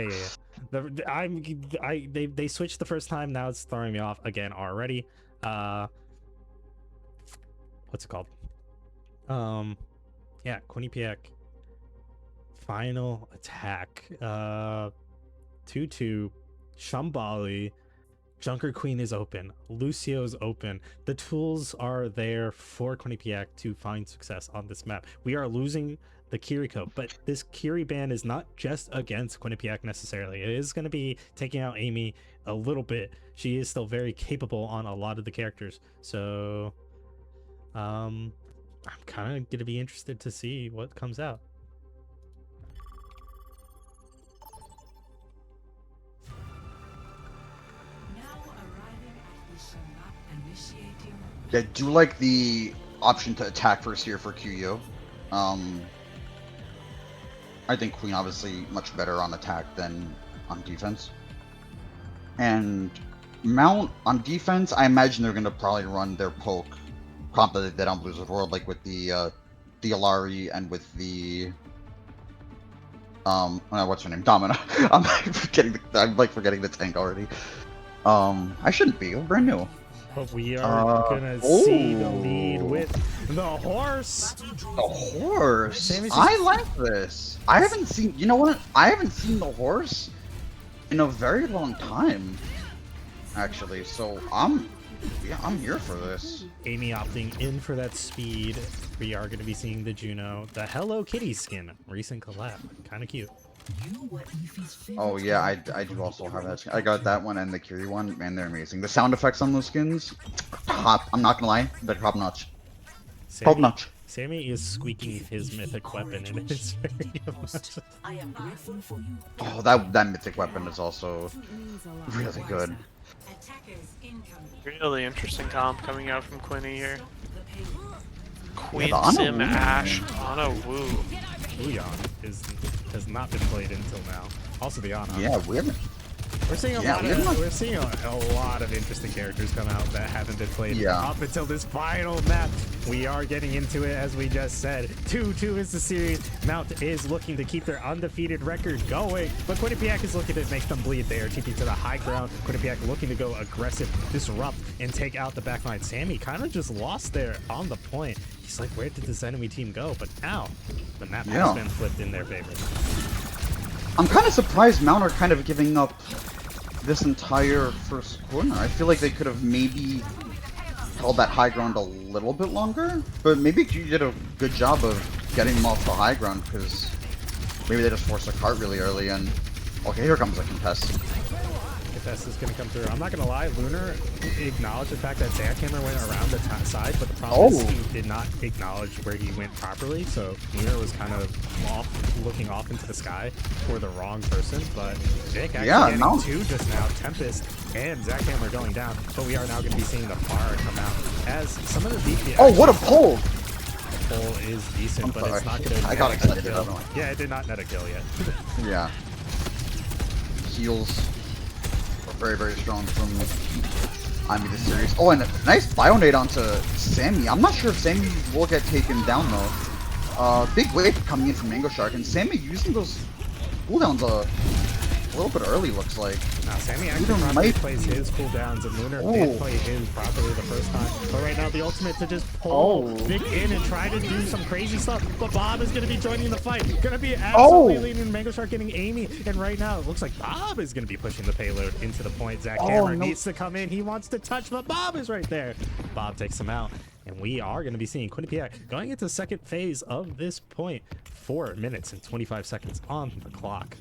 S2: They switched the first time. Now it's throwing me off again already. What's it called? Yeah, Quinnipiac. Final attack. 2-2. Shambali. Junker Queen is open. Lucio's open. The tools are there for Quinnipiac to find success on this map. We are losing the Kiriko, but this Kiri ban is not just against Quinnipiac necessarily. It is going to be taking out Amy a little bit. She is still very capable on a lot of the characters. So, I'm kind of going to be interested to see what comes out.
S4: I do like the option to attack first here for QU. I think Queen obviously much better on attack than on defense. And Mount on defense, I imagine they're gonna probably run their poke comp that they don't Blizzard World, like with the Alari and with the what's her name? Domina. I'm forgetting the tank already. I shouldn't be. We're brand new.
S2: But we are gonna see the lead with the horse.
S4: The horse.
S2: Sammy's
S4: I like this. I haven't seen. You know what? I haven't seen the horse in a very long time, actually. So I'm here for this.
S2: Amy opting in for that speed. We are going to be seeing the Juno, the Hello Kitty skin, recent collab, kind of cute.
S4: Oh yeah, I do also have that skin. I got that one and the Kiri one. Man, they're amazing. The sound effects on those skins, top. I'm not gonna lie, they're top notch. Top notch.
S2: Sammy is squeaking his mythic weapon, and it's very much.
S4: Oh, that mythic weapon is also really good.
S3: Really interesting comp coming out from Quinny here. Queen
S4: the Ana
S3: Sim
S4: Wu.
S3: Ash Ana Wu.
S2: Uyan has not been played until now. Also the Ana.
S4: Yeah, we haven't.
S2: We're seeing we're seeing a lot of interesting characters come out that haven't been played up until this final map. We are getting into it, as we just said. 2-2 is the series. Mount is looking to keep their undefeated record going, but Quinnipiac is looking to make them bleed. They are TP to the high ground. Quinnipiac looking to go aggressive, disrupt, and take out the backline. Sammy kind of just lost there on the point. He's like, where did this enemy team go? But now, the map has been flipped in their favor.
S4: I'm kind of surprised Mount are kind of giving up this entire first corner. I feel like they could have maybe held that high ground a little bit longer, but maybe you did a good job of getting them off the high ground, because maybe they just forced a cart really early. And okay, here comes a contest.
S2: Contest is going to come through. I'm not going to lie, Lunar acknowledged the fact that Zackhammer went around the side, but the problem is he did not acknowledge where he went properly, so Lunar was kind of looking off into the sky for the wrong person. But Vic actually getting two just now, Tempest and Zackhammer going down, but we are now going to be seeing the Far come out as some of the VP.
S4: Oh, what a pull!
S2: Pull is decent, but it's not going to.
S4: I got excited.
S2: Yeah, it did not net a kill yet.
S4: Yeah. Heals. Very, very strong from this series. Oh, and a nice Bionade onto Sammy. I'm not sure if Sammy will get taken down, though. Big wave coming in from Mango Shark, and Sammy using those cooldowns a little bit early, looks like.
S2: Now, Sammy actually properly plays his cooldowns, and Lunar did play his properly the first time. But right now, the ultimate to just pull Vic in and try to do some crazy stuff. But Bob is going to be joining the fight. Going to be absolutely leading. Mango Shark getting Amy. And right now, it looks like Bob is going to be pushing the payload into the point. Zackhammer needs to come in. He wants to touch, but Bob is right there. Bob takes him out. And we are going to be seeing Quinnipiac going into the second phase of this point. 4 minutes and 25 seconds on the clock.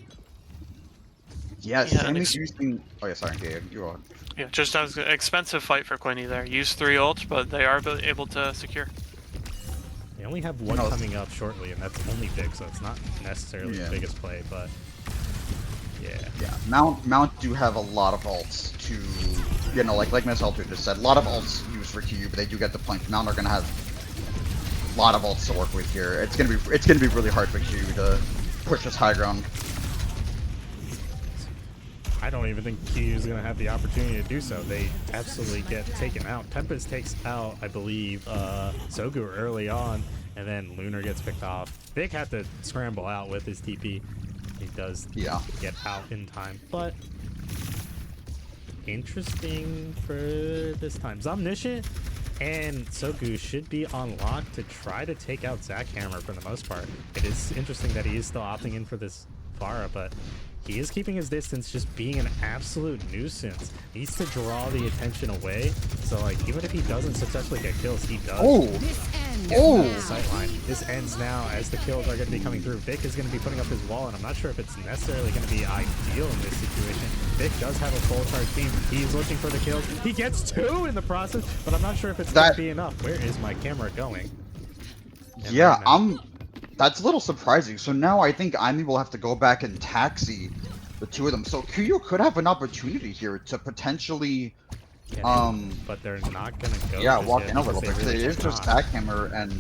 S4: Yeah, Sammy's using... Oh, yeah, sorry, Gabe. You're on.
S3: Yeah, just as an expensive fight for Quinny there. Use 3 ults, but they are able to secure.
S2: They only have one coming up shortly, and that's only big, so it's not necessarily the biggest play, but... Yeah.
S4: Mount do have a lot of ults to... You know, like Miss just said, a lot of ults used for QU, but they do get the point. Mount are going to have a lot of ults to work with here. It's gonna be really hard for QU to push this high ground.
S2: I don't even think QU is going to have the opportunity to do so. They absolutely get taken out. Tempest takes out, I believe, Sogu early on, and then Lunar gets picked off. Vic had to scramble out with his TP. He does get out in time, but interesting for this time. Zomniscient and Sogu should be on lock to try to take out Zackhammer for the most part. It is interesting that he is still opting in for this Pharah, but he is keeping his distance, just being an absolute nuisance. Needs to draw the attention away. So, like, even if he doesn't successfully get kills, he does. Sightline. This ends now as the kills are going to be coming through. Vic is going to be putting up his wall, and I'm not sure if it's necessarily going to be ideal in this situation. Vic does have a full charge team. He's looking for the kills. He gets 2 in the process, but I'm not sure if it's going to be enough. Where is my camera going?
S4: That's a little surprising. So now I think Imi will have to go back and taxi the two of them. So QU could have an opportunity here to potentially,
S2: but they're not gonna go.
S4: Walk in a little bit. Really it is just Zackhammer and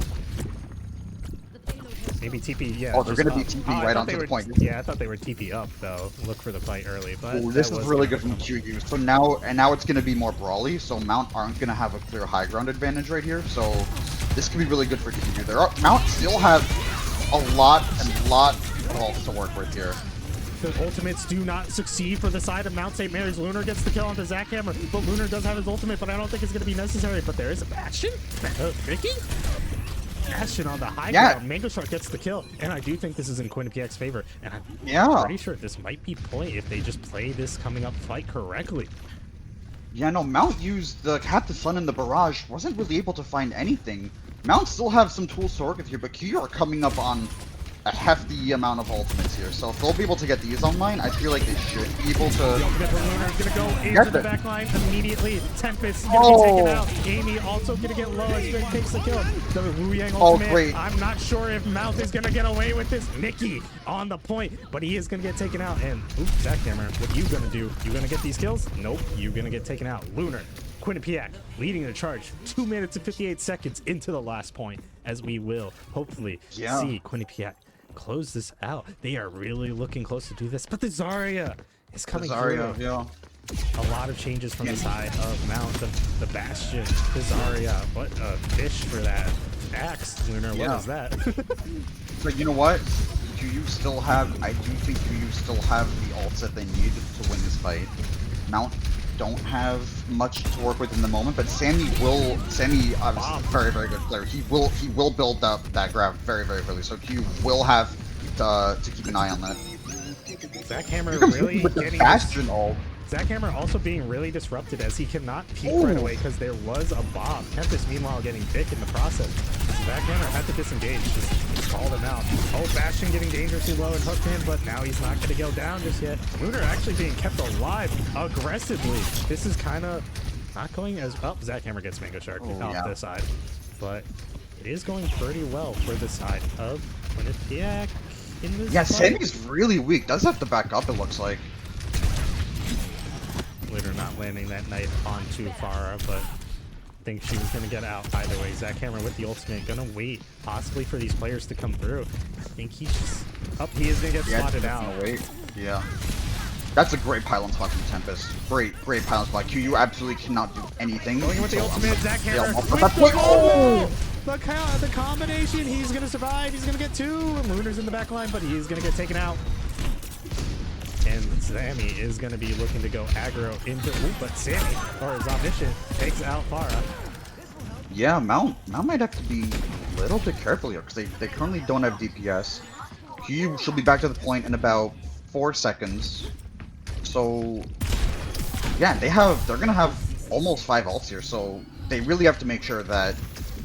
S2: maybe TP. Yeah.
S4: Oh, they're gonna be TP right onto the point.
S2: Yeah, I thought they were TP up though. Look for the fight early, but
S4: this is really good from QU. So now it's gonna be more brawly. So Mount aren't gonna have a clear high ground advantage right here. So this could be really good for QU. Mount still have a lot of ults to work with here.
S2: The ultimates do not succeed for the side of Mount St. Mary's. Lunar gets the kill onto Zackhammer, but Lunar does have his ultimate, but I don't think it's going to be necessary. But there is a Bastion. Ricky? Bastion on the high ground. Mango Shark gets the kill, and I do think this is in QUINNIPIAC's favor. And I'm pretty sure this might be point if they just play this coming up fight correctly.
S4: Yeah, no, Mount used the Captive Sun and the Barrage, wasn't really able to find anything. Mount still have some tools to work with here, but QU are coming up on a hefty amount of ultimates here. So if they'll be able to get these online, I feel like they should be able to...
S2: The ultimate for Lunar is going to go into the back line immediately. Tempest is going to be taken out. Amy also going to get low as Vic takes the kill. The Wu Yang ultimate.
S4: Great.
S2: I'm not sure if Mount is going to get away with this. Nikki on the point, but he is going to get taken out. And, oops, Zackhammer, what are you going to do? You going to get these kills? Nope, you're going to get taken out. Lunar. QUINNIPIAC leading the charge 2 minutes and 58 seconds into the last point, as we will hopefully see QUINNIPIAC close this out. They are really looking close to do this, but the Zarya is coming through. A lot of changes from the side of Mount, the Bastion, the Zarya. What a fish for that axe, Lunar. What is that?
S4: But you know what? QU still have, I do think QU still have the ults that they need to win this fight. Mount don't have much to work with in the moment, but Sammy obviously very, very good player. He will build up that graph very, very quickly. So Q will have to keep an eye on that.
S2: Zackhammer really getting
S4: Bastion ult.
S2: Zackhammer also being really disrupted as he cannot peek right away because there was a Bob. Tempest meanwhile getting Vic in the process. Zackhammer had to disengage, just called him out. Oh, Bastion getting dangerously low and hooked in, but now he's not going to go down just yet. Lunar actually being kept alive aggressively. This is kind of not going as well. Zackhammer gets Mango Shark off this side, but it is going pretty well for the side of QUINNIPIAC in this fight.
S4: Sammy's really weak. Does have to back up, it looks like.
S2: Lunar not landing that knife onto Pharah, but I think she was going to get out either way. Zackhammer with the ultimate, going to wait possibly for these players to come through. I think he's just... Oh, he is going to get spotted out.
S4: Yeah. That's a great pylon spot from Tempest. Great pylon spot. QU absolutely cannot do anything.
S2: Going with the ultimate, Zackhammer with the combination. He's going to survive. He's going to get 2. And Lunar's in the back line, but he's going to get taken out. And Sammy is going to be looking to go aggro into... Ooh, but Sammy, or Zomniscient, takes out Pharah.
S4: Yeah, Mount might have to be a little bit careful here, because they currently don't have DPS. He should be back to the point in about 4 seconds. So, yeah, they're going to have almost 5 ults here, so they really have to make sure that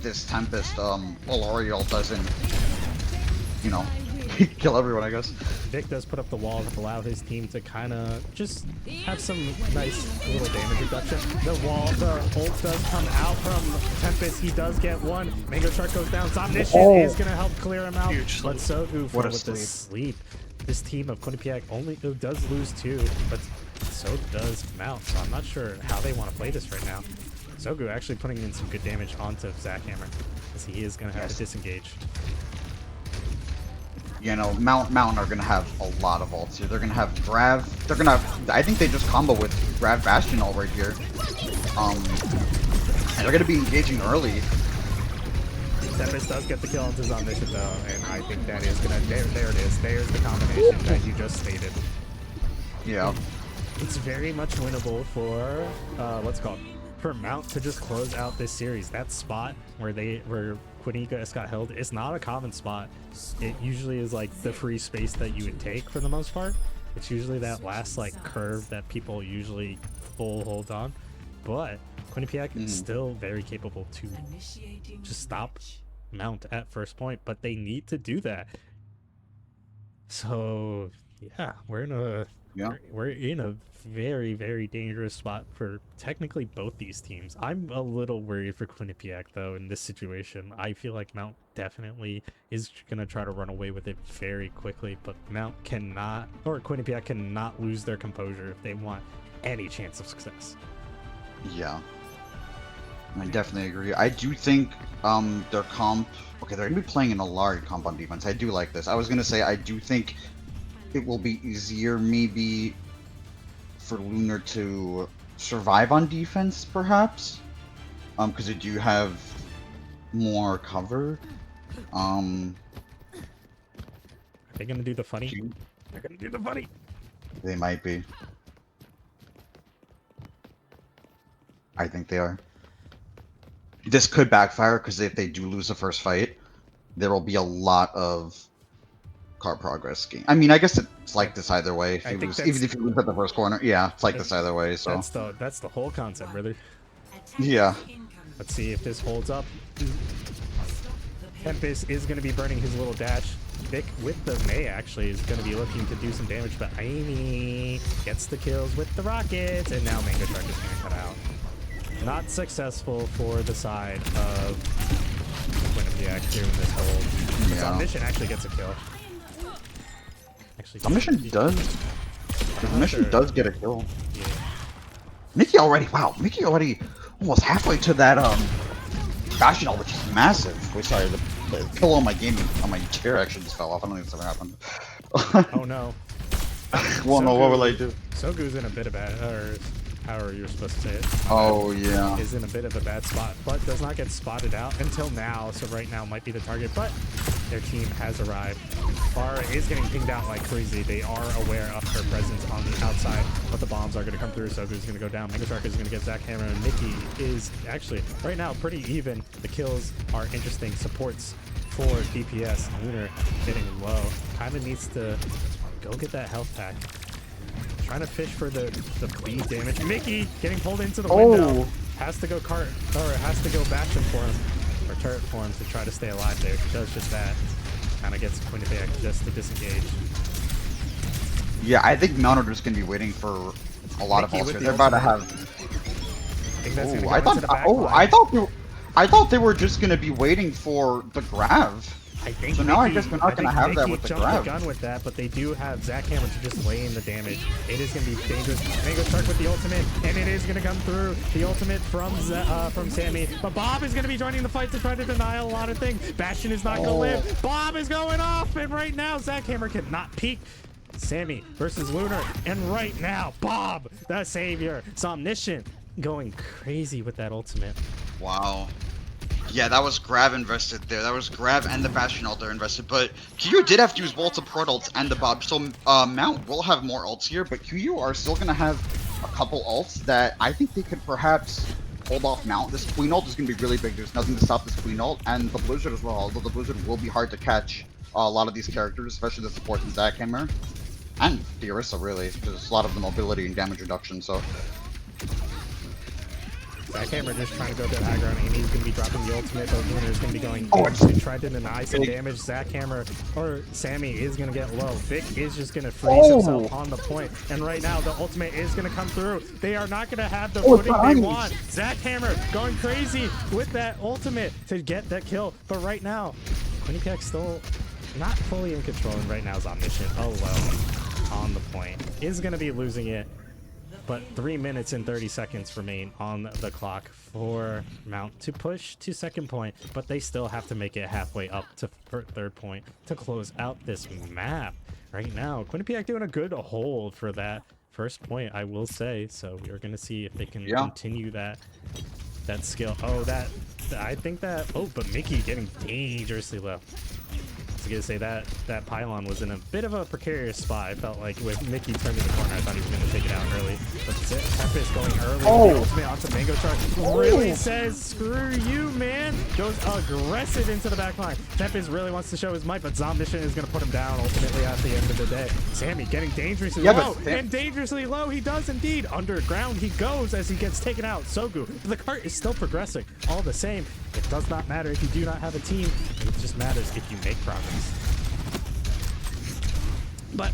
S4: this Tempest L'Oreal doesn't, you know, kill everyone, I guess.
S2: Vic does put up the wall to allow his team to kind of just have some nice little damage reduction. The ult does come out from Tempest. He does get 1. Mango Shark goes down. Zomniscient is going to help clear him out. But Sogu with the sleep. This team of QUINNIPIAC only does lose 2, but so does Mount. So I'm not sure how they want to play this right now. Sogu actually putting in some good damage onto Zackhammer, as he is going to have to disengage.
S4: you know, Mountain are gonna have a lot of ults here. They're gonna have Grav. They're gonna. I think they just combo with Grav Bastion ult right here. And they're gonna be engaging early.
S5: Tempest does get the kill onto Omniscient though, and I think that is gonna. There it is. There's the combination that you just stated.
S4: Yeah.
S5: It's very much winnable for what's it called, for Mount to just close out this series. That spot where QUINNIPIAC got held is not a common spot. It usually is like the free space that you would take for the most part. It's usually that last like curve that people usually full hold on, but QUINNIPIAC is still very capable to just stop Mount at first point, but they need to do that. So yeah, we're in a very, very dangerous spot for technically both these teams. I'm a little worried for QUINNIPIAC though in this situation. I feel like Mount definitely is gonna try to run away with it very quickly, but Mount cannot, or QUINNIPIAC cannot lose their composure if they want any chance of success.
S4: Yeah. I definitely agree. I do think their comp. Okay, they're gonna be playing in a large comp on defense. I do like this. I was gonna say I do think it will be easier maybe for Lunar to survive on defense, perhaps, because they do have more cover.
S5: Are they gonna do the funny? They're gonna do the funny.
S4: They might be. I think they are. This could backfire because if they do lose the first fight, there will be a lot of card progress gain. I mean, I guess it's like this either way. If you lose, even if you lose at the first corner, yeah, it's like this either way. So
S5: that's the whole concept, brother.
S4: yeah.
S5: Let's see if this holds up. Tempest is going to be burning his little dash. Vic with the May actually is going to be looking to do some damage, but Amy gets the kills with the rockets, and now Mango Shark is going to cut out. Not successful for the side of QUINNIPIAC here in this hold.
S4: Yeah.
S5: Omniscient actually gets a kill. Actually,
S4: Omniscient does get a kill.
S5: Yeah.
S4: Mickey already almost halfway to that Bastion ult, which is massive. Wait, sorry, the pillow on my chair actually just fell off. I don't think that's ever happened.
S5: Oh no.
S4: Well, no, what will I do?
S5: Sogu's in a bit of bad, or however you're supposed to say it.
S4: Oh yeah.
S5: Is in a bit of a bad spot, but does not get spotted out until now. So right now might be the target, but their team has arrived. Bar is getting pinged out like crazy. They are aware of her presence on the outside, but the bombs are going to come through. Sogu's going to go down. Mango Shark is going to get Zach Hammer, and Mickey is actually right now pretty even. The kills are interesting. Supports for DPS. Lunar getting low. Kind of needs to go get that health pack. Trying to fish for the bleed damage. Mickey getting pulled into the window. Has to go has to go Bastion form or turret form to try to stay alive there. She does just that. Kind of gets QUINNIPIAC just to disengage.
S4: Yeah, I think Mount are just gonna be waiting for a lot of ults here. They're about to have. I thought they were just gonna be waiting for the Grav.
S5: I think
S4: so now I guess they're not going to have that with the Grav.
S5: The gun with that, but they do have Zach Hammer to just lay in the damage. It is going to be dangerous. Mango Shark with the ultimate, and it is going to come through. The ultimate from Sammy. But Bob is going to be joining the fight to try to deny a lot of things. Bastion is not going to live. Bob is going off, and right now Zach Hammer cannot peek. Sammy versus Lunar, and right now Bob, the savior, Omniscient, going crazy with that ultimate.
S4: Wow. Yeah, that was Grav invested there. That was Grav and the Bastion ult are invested, but QU did have to use both the Port ults and the Bob, so Mount will have more ults here, but QU are still going to have a couple ults that I think they could perhaps hold off Mount. This Queen ult is going to be really big. There's nothing to stop this Queen ult, and the Blizzard as well, although the Blizzard will be hard to catch a lot of these characters, especially the supports in Zach Hammer, and the Orisa really, because a lot of the mobility and damage reduction, so...
S5: Zach Hammer just trying to go to high ground. Amy's going to be dropping the ultimate, but Lunar's going to be going to try to deny some damage. Zach Hammer, or Sammy, is going to get low. Vic is just going to freeze himself on the point. And right now, the ultimate is going to come through. They are not going to have the footing they want. Zach Hammer going crazy with that ultimate to get that kill. But right now, QUINNIPIAC still not fully in control. And right now is Omniscient alone on the point. Is going to be losing it. but 3 minutes and 30 seconds remain on the clock for Mount to push to second point, but they still have to make it halfway up to third point to close out this map. Right now, QUINNIPIAC doing a good hold for that first point, I will say. So we're gonna see if they can continue that skill. Oh, I think that. Oh, but Mickey getting dangerously low. I was gonna say that pylon was in a bit of a precarious spot. I felt like with Mickey turning the corner, I thought he was gonna take it out early. But Tempest going early. The ultimate onto Mango Shark. Really says, screw you, man. Goes aggressive into the back line. Tempest really wants to show his might, but Zombition is gonna put him down ultimately at the end of the day. Sammy getting dangerously low. And dangerously low, he does indeed. Underground he goes as he gets taken out. Sogu. The cart is still progressing. All the same, it does not matter if you do not have a team. It just matters if you make progress. But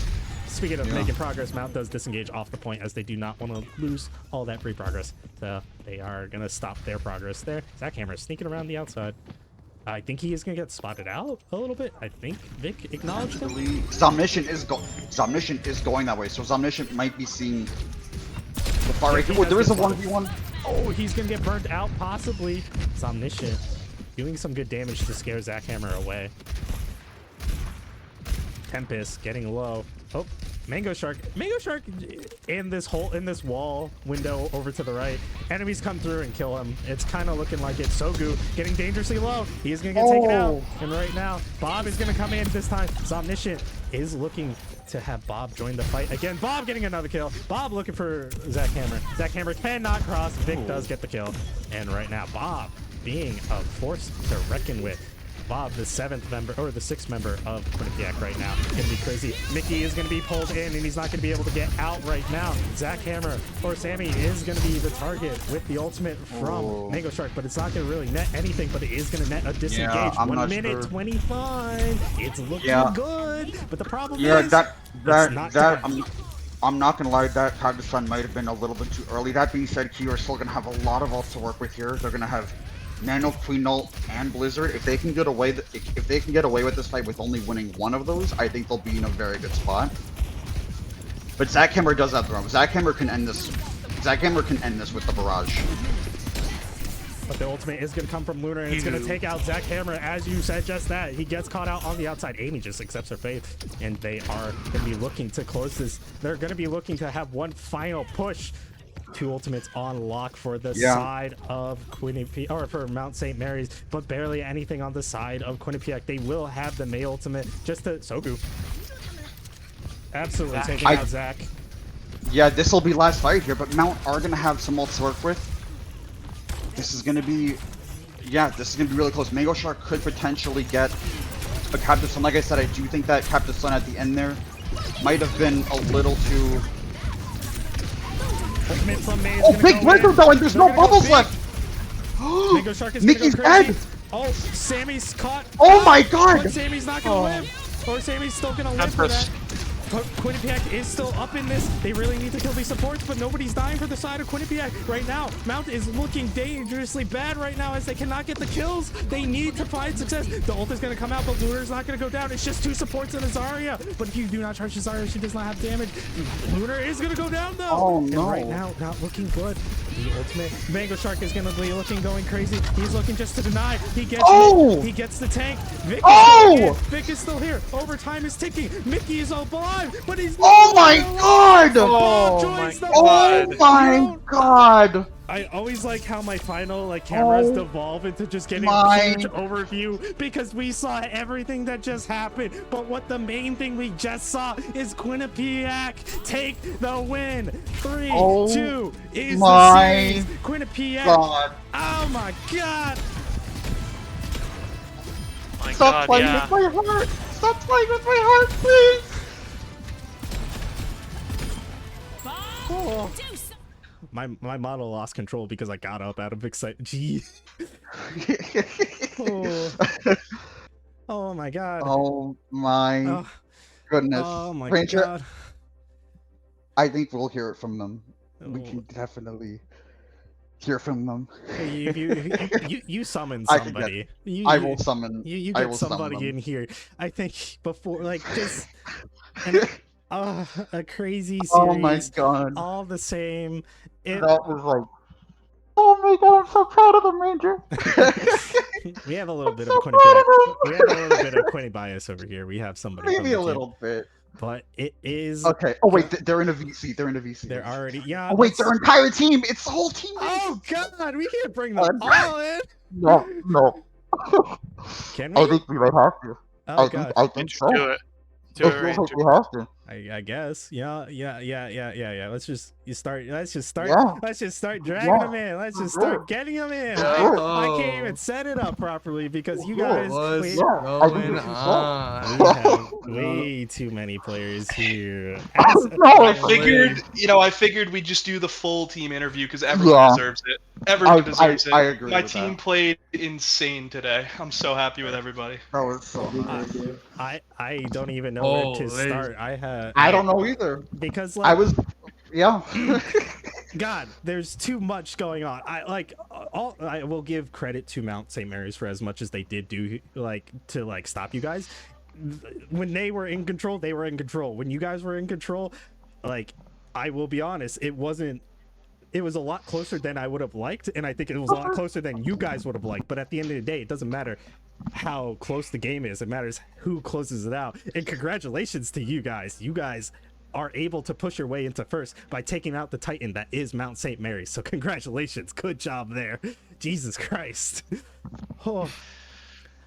S5: speaking of making progress, Mount does disengage off the point as they do not want to lose all that free progress. So they are going to stop their progress there. Zackhammer sneaking around the outside. I think he is going to get spotted out a little bit. I think Vic acknowledged him.
S4: Zomnition is going that way, so Zomnition might be seeing the far right. Oh, there is a 1v1.
S5: Oh, he's going to get burned out possibly. Zomnition doing some good damage to scare Zackhammer away. Tempest getting low. Oh, Mango Shark in this hole, in this wall window over to the right. Enemies come through and kill him. It's kind of looking like it. Sogu getting dangerously low. He is going to get taken out. And right now, Bob is going to come in this time. Zomniscient is looking to have Bob join the fight again. Bob getting another kill. Bob looking for Zackhammer. Zackhammer cannot cross. Vic does get the kill. And right now, Bob being a force to reckon with. Bob, the 7th member, or the 6th member of QUINNIPIAC right now. Gonna be crazy. Mickey is gonna be pulled in and he's not gonna be able to get out right now. Zackhammer or Sammy is gonna be the target with the ultimate from Mango Shark, but it's not gonna really net anything, but it is gonna net a disengage. 1 minute 25. It's looking good, but the problem is
S4: I'm not gonna lie, that Cactus Sun might have been a little bit too early. That being said, Q are still gonna have a lot of ults to work with here. They're gonna have Nano, Queen Ult, and Blizzard. If they can get away, if they can get away with this fight with only winning one of those, I think they'll be in a very good spot. But Zackhammer does have the room. Zackhammer can end this. Zackhammer can end this with the barrage.
S5: But the ultimate is going to come from Lunar, and it's going to take out Zackhammer, as you said just that. He gets caught out on the outside. Amy just accepts her fate, and they are going to be looking to close this. They're going to be looking to have one final push. 2 ultimates on lock for the side of QUINNIPIAC, or for Mount St. Mary's, but barely anything on the side of QUINNIPIAC. They will have the May ultimate just to Sogu. Absolutely taking out Zach.
S4: Yeah, this will be last fight here, but Mount are going to have some ults to work with. This is going to be, this is going to be really close. Mango Shark could potentially get a Captive Sun. Like I said, I do think that Captive Sun at the end there might have been a little too... Big Blizzard though, and there's no bubbles left!
S5: Mango Shark is
S4: Mickey's dead!
S5: Oh, Sammy's caught!
S4: Oh my god!
S5: But Sammy's not gonna live! Or Sammy's still gonna live for that. But QUINNIPIAC is still up in this. They really need to kill these supports, but nobody's dying for the side of QUINNIPIAC right now. Mount is looking dangerously bad right now as they cannot get the kills. They need to find success. The ult is going to come out, but Lunar's not going to go down. It's just 2 supports and a Zarya. But if you do not charge the Zarya, she does not have damage. Lunar is going to go down, though.
S4: Oh, no.
S5: And right now, not looking good. The ultimate Mango Shark is going to be looking going crazy. He's looking just to deny. He gets he gets the tank. Vic is still here. Vic is still here. Overtime is ticking. Mickey is alive, but he's
S4: Oh my god!
S3: Oh
S4: my god!
S5: I always like how my final cameras devolve into just getting a huge overview because we saw everything that just happened. But what the main thing we just saw is QUINNIPIAC take the win. 3, 2 is the series. QUINNIPIAC. Oh my god!
S4: Stop playing with my heart! Stop playing with my heart, please!
S5: Oh. My model lost control because I got up out of excitement. Gee. Oh my god.
S4: Oh my goodness.
S5: Oh my
S4: Ranger,
S5: god.
S4: I think we'll hear it from them. We can definitely hear from them.
S5: You summon somebody.
S4: I will summon.
S5: You get somebody in here. I think before just. And
S2: A crazy series.
S4: Oh my god.
S2: All the same. It,
S4: That was like, oh my god, I'm so proud of him, Ranger.
S2: we have a little bit
S4: so
S2: of
S4: proud of him.
S2: We have a little bit of Quinny bias over here. We have somebody from
S4: Maybe
S2: the
S4: a
S2: team,
S4: little bit.
S2: but it is
S4: Okay. Oh wait, they're in a VC. They're in a VC.
S2: they're already yeah.
S4: Oh wait,
S2: let's-
S4: their entire team. It's the whole team.
S2: Oh god, we can't bring them all in.
S4: No.
S2: Can
S4: I
S2: we?
S4: think we might have to.
S2: Oh god,
S4: I think
S3: Just
S4: so.
S3: do it. Do it,
S4: It feels like
S3: Ranger.
S4: we have to.
S2: I guess. Yeah. Let's just start.
S4: Yeah.
S2: Let's just start dragging
S4: Yeah.
S2: them in. Let's just start getting them in.
S4: Yeah.
S2: I can't even set it up properly because you guys.
S6: What's
S2: we,
S4: Yeah, I think
S6: going
S4: we should
S6: on?
S2: we have way too many players here.
S4: No,
S7: I figured we'd just do the full team interview because everyone
S4: Yeah.
S7: deserves it. Everyone deserves it.
S4: I agree
S7: My
S4: with
S7: team
S4: that.
S7: played insane today. I'm so happy with everybody.
S4: That was so good.
S2: I don't even know where to
S6: Holy.
S2: start.
S4: I don't know either.
S2: because
S4: I
S2: like
S4: was, yeah.
S2: God, there's too much going on. I will give credit to Mount St. Mary's for as much as they did do to stop you guys. When they were in control, they were in control. When you guys were in control, I will be honest, it was a lot closer than I would have liked, and I think it was a lot closer than you guys would have liked. But at the end of the day, it doesn't matter how close the game is. It matters who closes it out. And congratulations to you guys. You guys are able to push your way into first by taking out the Titan that is Mount St. Mary's. So congratulations. Good job there. Jesus Christ. Oh.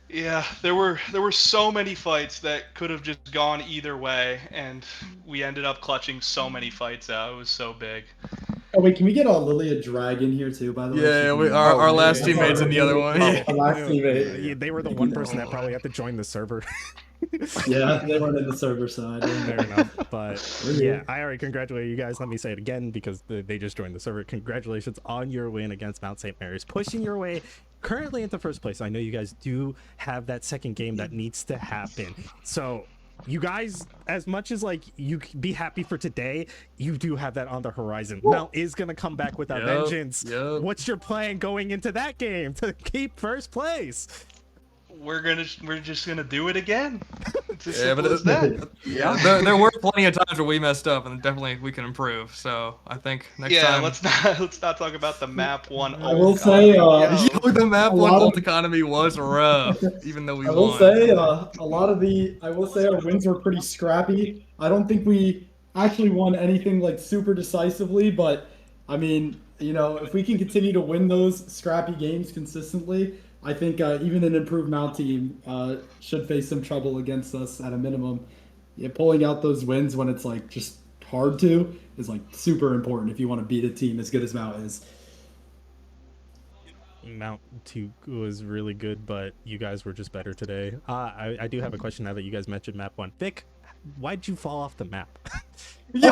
S7: Yeah, there were so many fights that could have just gone either way, and we ended up clutching so many fights out. It was so big.
S8: Oh wait, can we get Lilia Drag in here too? By the way,
S6: Yeah, our last
S2: yeah.
S6: teammate's in the other one.
S8: Our last teammate.
S2: Yeah, they were the one person that probably had to join the server.
S8: Yeah, they weren't in the server side.
S2: Fair enough. But yeah, I already congratulate you guys. Let me say it again because they just joined the server. Congratulations on your win against Mount St. Mary's, pushing your way currently into first place. I know you guys do have that second game that needs to happen. So you guys, as much as you be happy for today, you do have that on the horizon. Mount is gonna come back with a vengeance. What's your plan going into that game to keep first place?
S7: We're just gonna do it again. It's as
S6: Yeah,
S7: simple
S6: but
S7: as that.
S6: Yeah, there were plenty of times where we messed up, and definitely we can improve. So I think next time.
S7: let's not talk about the map one.
S8: I will say,
S6: The map one
S8: lot of-
S6: ult economy was rough, even though we
S8: I will
S6: won.
S8: say I will say our wins were pretty scrappy. I don't think we actually won anything super decisively, but I mean, if we can continue to win those scrappy games consistently, I think even an improved Mount team should face some trouble against us at a minimum. Yeah, pulling out those wins when it's just hard to is super important if you want to beat a team as good as Mount is.
S2: Mount 2 was really good, but you guys were just better today. I do have a question now that you guys mentioned map 1. Vic, why'd you fall off the map?
S6: Yo!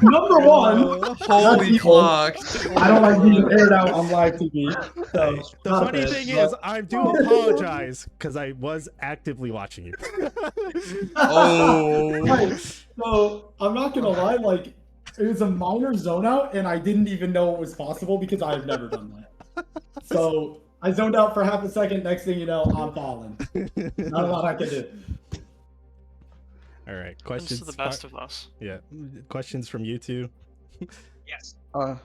S8: Number one,
S6: Holy clock!
S8: I don't like being aired out on live TV. So
S2: The funny thing is, I do apologize because I was actively watching you.
S6: Oh!
S8: Right, so I'm not gonna lie, it was a minor zone out, and I didn't even know it was possible because I've never done that. So I zoned out for half a second. Next thing you know, I'm falling. Not a lot I can do.
S2: All right,
S3: This
S2: questions.
S3: is the best of us.
S2: Yeah, questions from you two.
S7: Yes.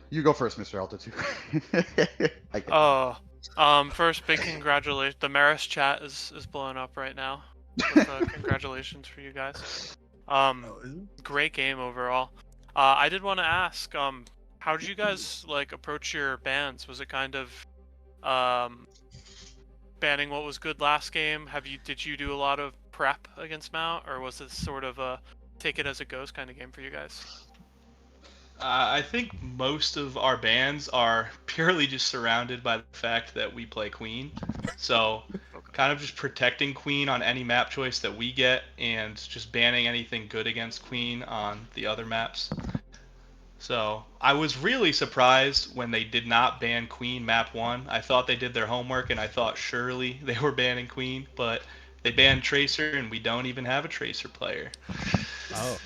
S4: You go first, Mr. Altitude.
S3: First, big congratulations. The Maris chat is blowing up right now. With, congratulations for you guys. Great game overall. I did want to ask, how did you guys approach your bans? Was it kind of banning what was good last game? Did you do a lot of prep against Mount, or was it sort of a take it as it goes kind of game for you guys?
S7: I think most of our bans are purely just surrounded by the fact that we play Queen. So kind of just protecting Queen on any map choice that we get and just banning anything good against Queen on the other maps. So I was really surprised when they did not ban Queen map 1. I thought they did their homework and I thought surely they were banning Queen, but they banned Tracer and we don't even have a Tracer player.
S2: Oh.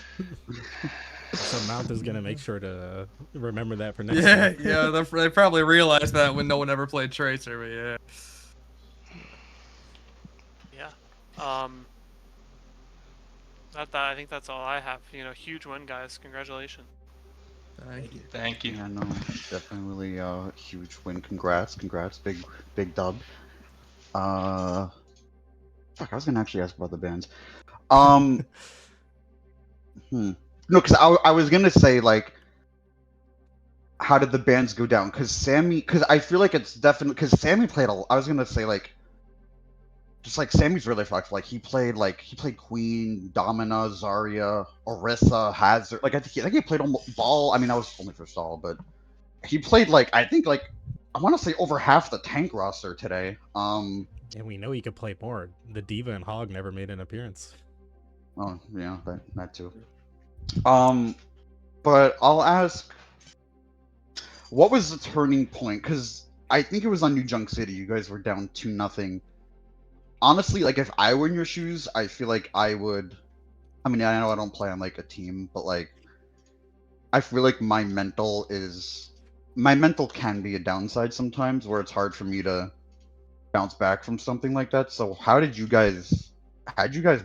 S2: So Mount is gonna make sure to remember that for next time.
S6: Yeah, they probably realized that when no one ever played Tracer, but yeah.
S3: I think that's all I have. You know, huge win, guys. Congratulations.
S6: Thank you.
S7: Thank you.
S4: Yeah, no, definitely huge win. Congrats, big dub. Fuck, I was gonna actually ask about the bands. No, because I was gonna say like, how did the bands go down? Because I feel like it's definitely because Sammy played I was gonna say like, just like Sammy's really flexible. Like he played Queen, Domina, Zarya, Orisa, Hazard. Like I think he played almost Ball. I mean, that was only for Stall, but he played like I think like I want to say over half the tank roster today.
S2: And we know he could play more. The Diva and Hog never made an appearance.
S4: Oh yeah, that too. But I'll ask, what was the turning point? Because I think it was on New Junk City. You guys were down 2-0. Honestly, like if I were in your shoes, I feel like I would. I mean, I know I don't play on like a team, but like I feel like my mental can be a downside sometimes, where it's hard for me to bounce back from something like that. So how'd you guys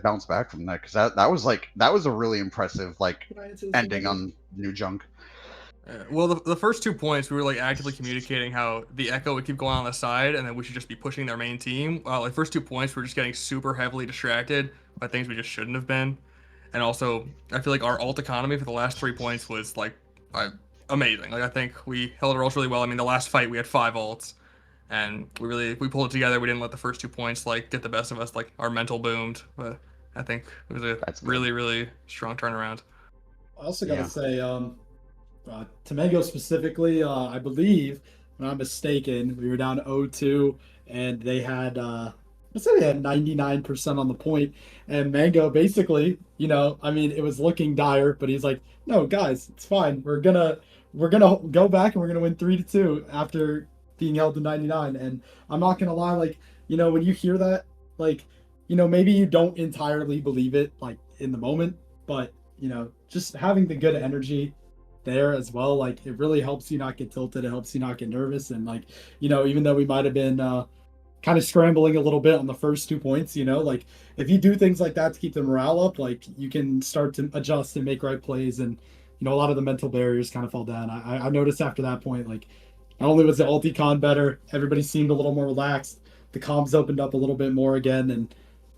S4: bounce back from that? Because that was a really impressive like
S8: Can I answer this
S4: ending
S8: one?
S4: on New Junk.
S6: Well, the first 2 points, we were like actively communicating how the Echo would keep going on the side, and then we should just be pushing their main team. Like first 2 points, we were just getting super heavily distracted by things we just shouldn't have been. And also, I feel like our ult economy for the last 3 points was like amazing. Like I think we held our ults really well. I mean, the last fight we had 5 ults, and we pulled it together. We didn't let the first 2 points like get the best of us. Like our mental boomed, but I think it was a
S4: That's good.
S6: really strong turnaround.
S8: I also gotta
S4: Yeah.
S8: say, Tomago specifically, I believe, if I'm not mistaken, we were down 0-2, and they had, let's say they had 99% on the point, and Mango basically, you know, I mean, it was looking dire, but he's like, no, guys, it's fine. We're gonna go back and we're gonna win 3-2 after being held to 99. And I'm not gonna lie, like, you know, when you hear that, like, you know, maybe you don't entirely believe it, like in the moment, but you know, just having the good energy there as well, like it really helps you not get tilted. It helps you not get nervous. And like, you know, even though we might have been kind of scrambling a little bit on the first 2 points, you know, like if you do things like that to keep the morale up, like you can start to adjust and make right plays. And you know, a lot of the mental barriers kind of fall down. I noticed after that point, like not only was the ulti con better, everybody seemed a little more relaxed. The comms opened up a little bit more again, and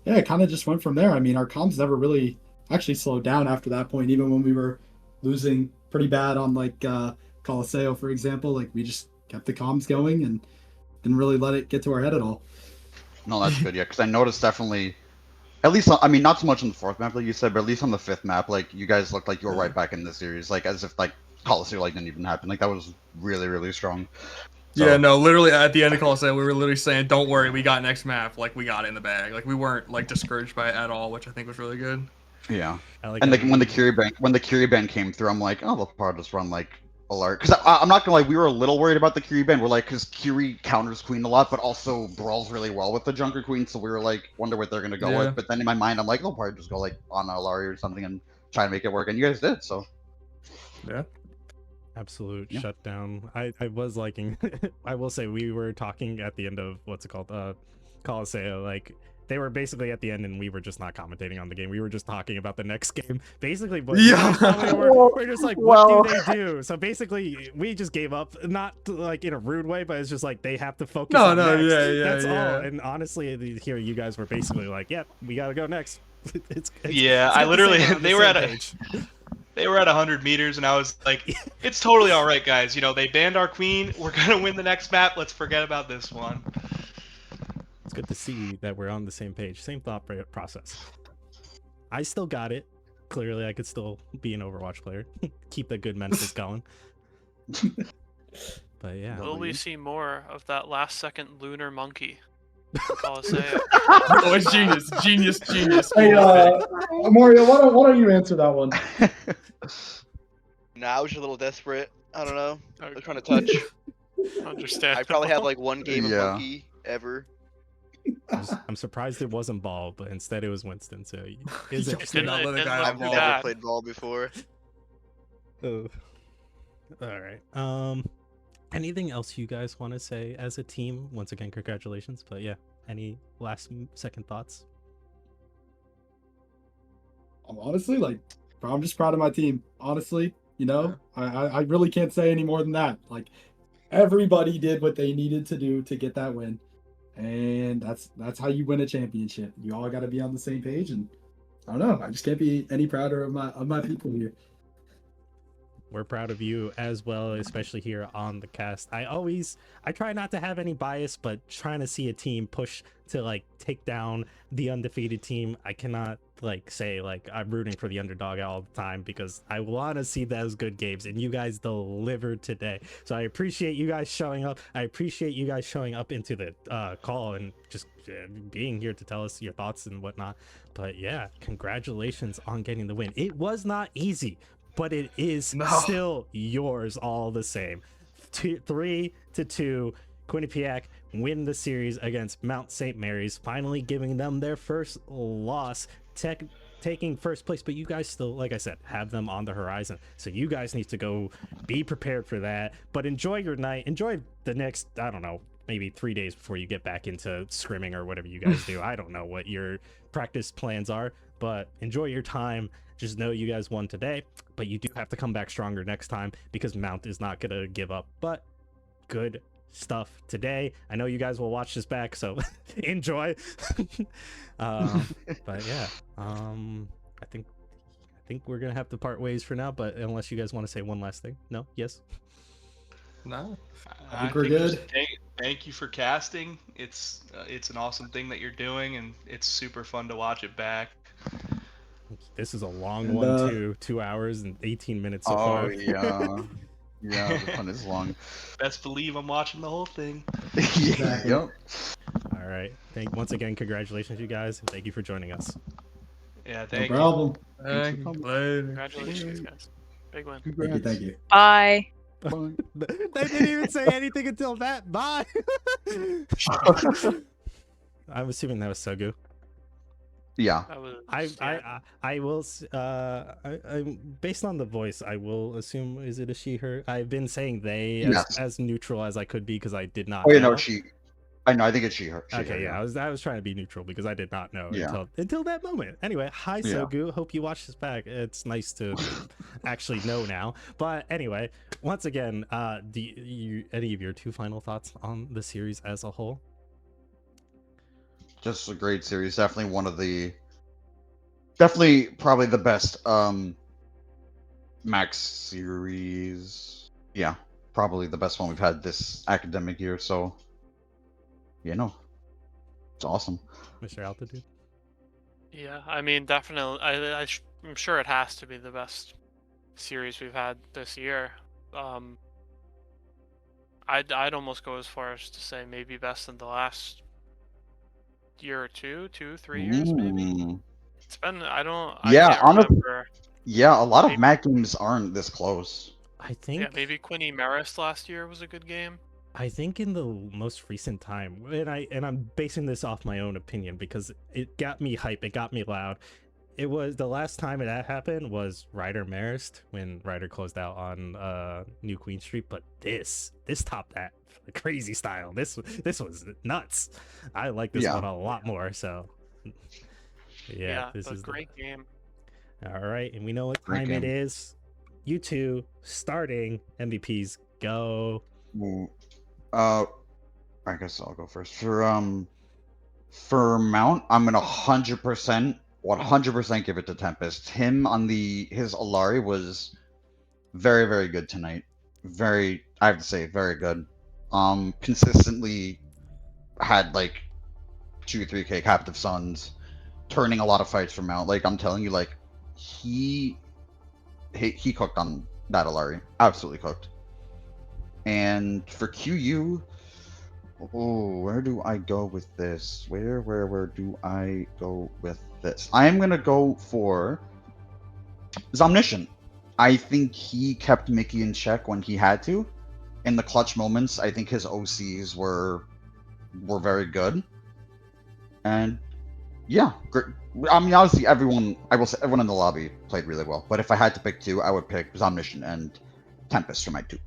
S8: yeah, it kind of just went from there. I mean, our comms never really actually slowed down after that point, even when we were losing pretty bad on like Coliseo, for example. Like we just kept the comms going and didn't really let it get to our head at all.
S4: No, that's good. Yeah, because I noticed definitely. At least, I mean, not so much on the 4th map, like you said, but at least on the 5th map, like you guys looked like you were right back in the series, like as if like Coliseo like didn't even happen. Like that was really strong. So,
S6: Yeah, no, literally at the end of Coliseum, we were literally saying, "Don't worry, we got next map. Like we got it in the bag. Like we weren't like discouraged by it at all," which I think was really good.
S4: yeah.
S2: I like
S4: And
S2: how
S4: like when the Curie band came through, I'm like, oh, they'll probably just run like alert. Because I'm not gonna lie, we were a little worried about the Curie band. We're like, because Curie counters Queen a lot, but also brawls really well with the Junker Queen. So we were like, wonder what they're gonna go
S6: Yeah.
S4: with. But then in my mind, I'm like, they'll probably just go like on Alari or something and try to make it work. And you guys did. So
S6: Yeah.
S2: absolute
S4: Yeah.
S2: shutdown. I was liking. I will say we were talking at the end of what's it called, Coliseo. Like they were basically at the end, and we were just not commentating on the game. We were just talking about the next game, basically. But you
S6: Yeah.
S2: guys probably we're just like, what do they do? So basically, we just gave up, not like in a rude way, but it's just like they have to focus
S6: No,
S2: on
S6: no,
S2: next.
S6: yeah,
S2: That's all.
S6: yeah.
S2: And honestly, here you guys were basically like, yep, we gotta go next.
S7: Yeah,
S2: it's
S7: I
S2: good to say
S7: literally
S2: we're on the
S7: they were
S2: same
S7: at a
S2: page.
S7: they were at 100 meters, and I was like, it's totally all right, guys. You know, they banned our queen. We're gonna win the next map. Let's forget about this one.
S2: It's good to see that we're on the same page, same thought process. I still got it. Clearly, I could still be an Overwatch player. Keep the good mentals going. But yeah.
S3: Will we see more of that last second lunar monkey? Coliseo.
S6: Oh, it's genius.
S8: Hey, Mario, why don't you answer that one?
S9: Nah, I was just a little desperate. I don't know. I was
S3: Okay.
S9: trying to touch.
S3: Understand.
S9: I probably had like one game
S4: Yeah.
S9: of monkey ever.
S2: I'm surprised it wasn't Ball, but instead it was Winston. So it is
S6: Yo,
S2: interesting.
S6: did not
S3: It
S6: let a
S3: didn't
S6: guy
S3: look
S6: on
S9: I've
S3: too
S6: ball.
S9: never
S3: bad.
S9: played ball before.
S2: Oh. All right. Anything else you guys want to say as a team? Once again, congratulations. But yeah, any last second thoughts?
S8: I'm honestly like, bro, I'm just proud of my team. Honestly, you know, I really can't say any more than that. Like, everybody did what they needed to do to get that win, and that's how you win a championship. You all got to be on the same page, and I don't know. I just can't be any prouder of my people here.
S2: We're proud of you as well, especially here on the cast. I try not to have any bias, but trying to see a team push to like take down the undefeated team, I cannot like say like I'm rooting for the underdog all the time, because I want to see those good games, and you guys delivered today. So I appreciate you guys showing up. I appreciate you guys showing up into the call and just being here to tell us your thoughts and whatnot. But yeah, congratulations on getting the win. It was not easy, but it is still yours all the same. 3-2, Quinnipiac win the series against Mount St. Mary's, finally giving them their first loss, taking first place. But you guys still, like I said, have them on the horizon. So you guys need to go be prepared for that. But enjoy your night. Enjoy the next, I don't know, maybe 3 days before you get back into scrimming or whatever you guys do. I don't know what your practice plans are, but enjoy your time. Just know you guys won today, but you do have to come back stronger next time, because Mount is not gonna give up. But good stuff today. I know you guys will watch this back, so enjoy. But yeah, I think we're gonna have to part ways for now. But unless you guys want to say one last thing, no? Yes?
S6: No.
S8: I think we're good.
S7: Thank you for casting. It's an awesome thing that you're doing, and it's super fun to watch it back.
S2: This is a long one too. 2 hours and 18 minutes so far.
S4: Oh yeah. Yeah, the one is long.
S7: Best believe I'm watching the whole thing.
S8: Exactly.
S4: Yep.
S2: All right. Once again, congratulations, you guys, and thank you for joining us.
S7: Yeah,
S8: No
S7: thank you.
S8: problem.
S3: Congratulations, guys. Big win.
S8: Thank you.
S10: Bye.
S2: They didn't even say anything until that. Bye. I'm assuming that was Sogu.
S4: Yeah.
S3: That was,
S2: I will I based on the voice, I will assume, is it a she, her? I've been saying they as neutral as I could be, because I did not know.
S4: No, she. I know. I think it's she, her.
S2: Okay, yeah, I was trying to be neutral because I did not know
S4: Yeah.
S2: until that moment. Anyway, hi
S4: Yeah.
S2: Sogu. Hope you watch this back. It's nice to actually know now. But anyway, once again, any of your two final thoughts on the series as a whole?
S4: Just a great series. Definitely one of the. Definitely, probably the best MAAC series. Yeah, probably the best one we've had this academic year. So, it's awesome.
S2: Mr. Altitude?
S3: yeah, I mean, definitely. I'm sure it has to be the best series we've had this year. I'd almost go as far as to say maybe best in the last year or 2, 3 years, maybe.
S4: Ooh.
S3: It's been I
S4: Yeah,
S3: can't
S4: honestly,
S3: remember.
S4: yeah, a lot of
S3: Maybe-
S4: MAAC games aren't this close.
S2: I think
S3: Yeah, maybe QUINNIPIAC last year was a good game.
S2: I think in the most recent time, and I'm basing this off my own opinion because it got me hype, it got me loud. It was the last time that happened was Ryder Marist, when Ryder closed out on New Queen Street. But this topped that crazy style. This was nuts. I like this one a lot more. So yeah, this is
S3: a great game.
S2: All right, and we know what
S4: Great
S2: time it
S4: game.
S2: is. You two starting MVPs. Go.
S4: Ooh. I guess I'll go first. For Mount, I'm gonna 100% give it to Tempest. Him on his Alari was very, very good tonight. I have to say, very good. Consistently had like 2-3K captive sons, turning a lot of fights for Mount. Like, I'm telling you, like, he cooked on that Alari. Absolutely cooked. And for QU, where do I go with this? Where do I go with this? I'm gonna go for Zomniscient. I think he kept Mickey in check when he had to. In the clutch moments, I think his OCs were very good. And yeah, great. I mean, obviously, everyone in the lobby played really well. But if I had to pick two, I would pick Zomniscient and Tempest for my two.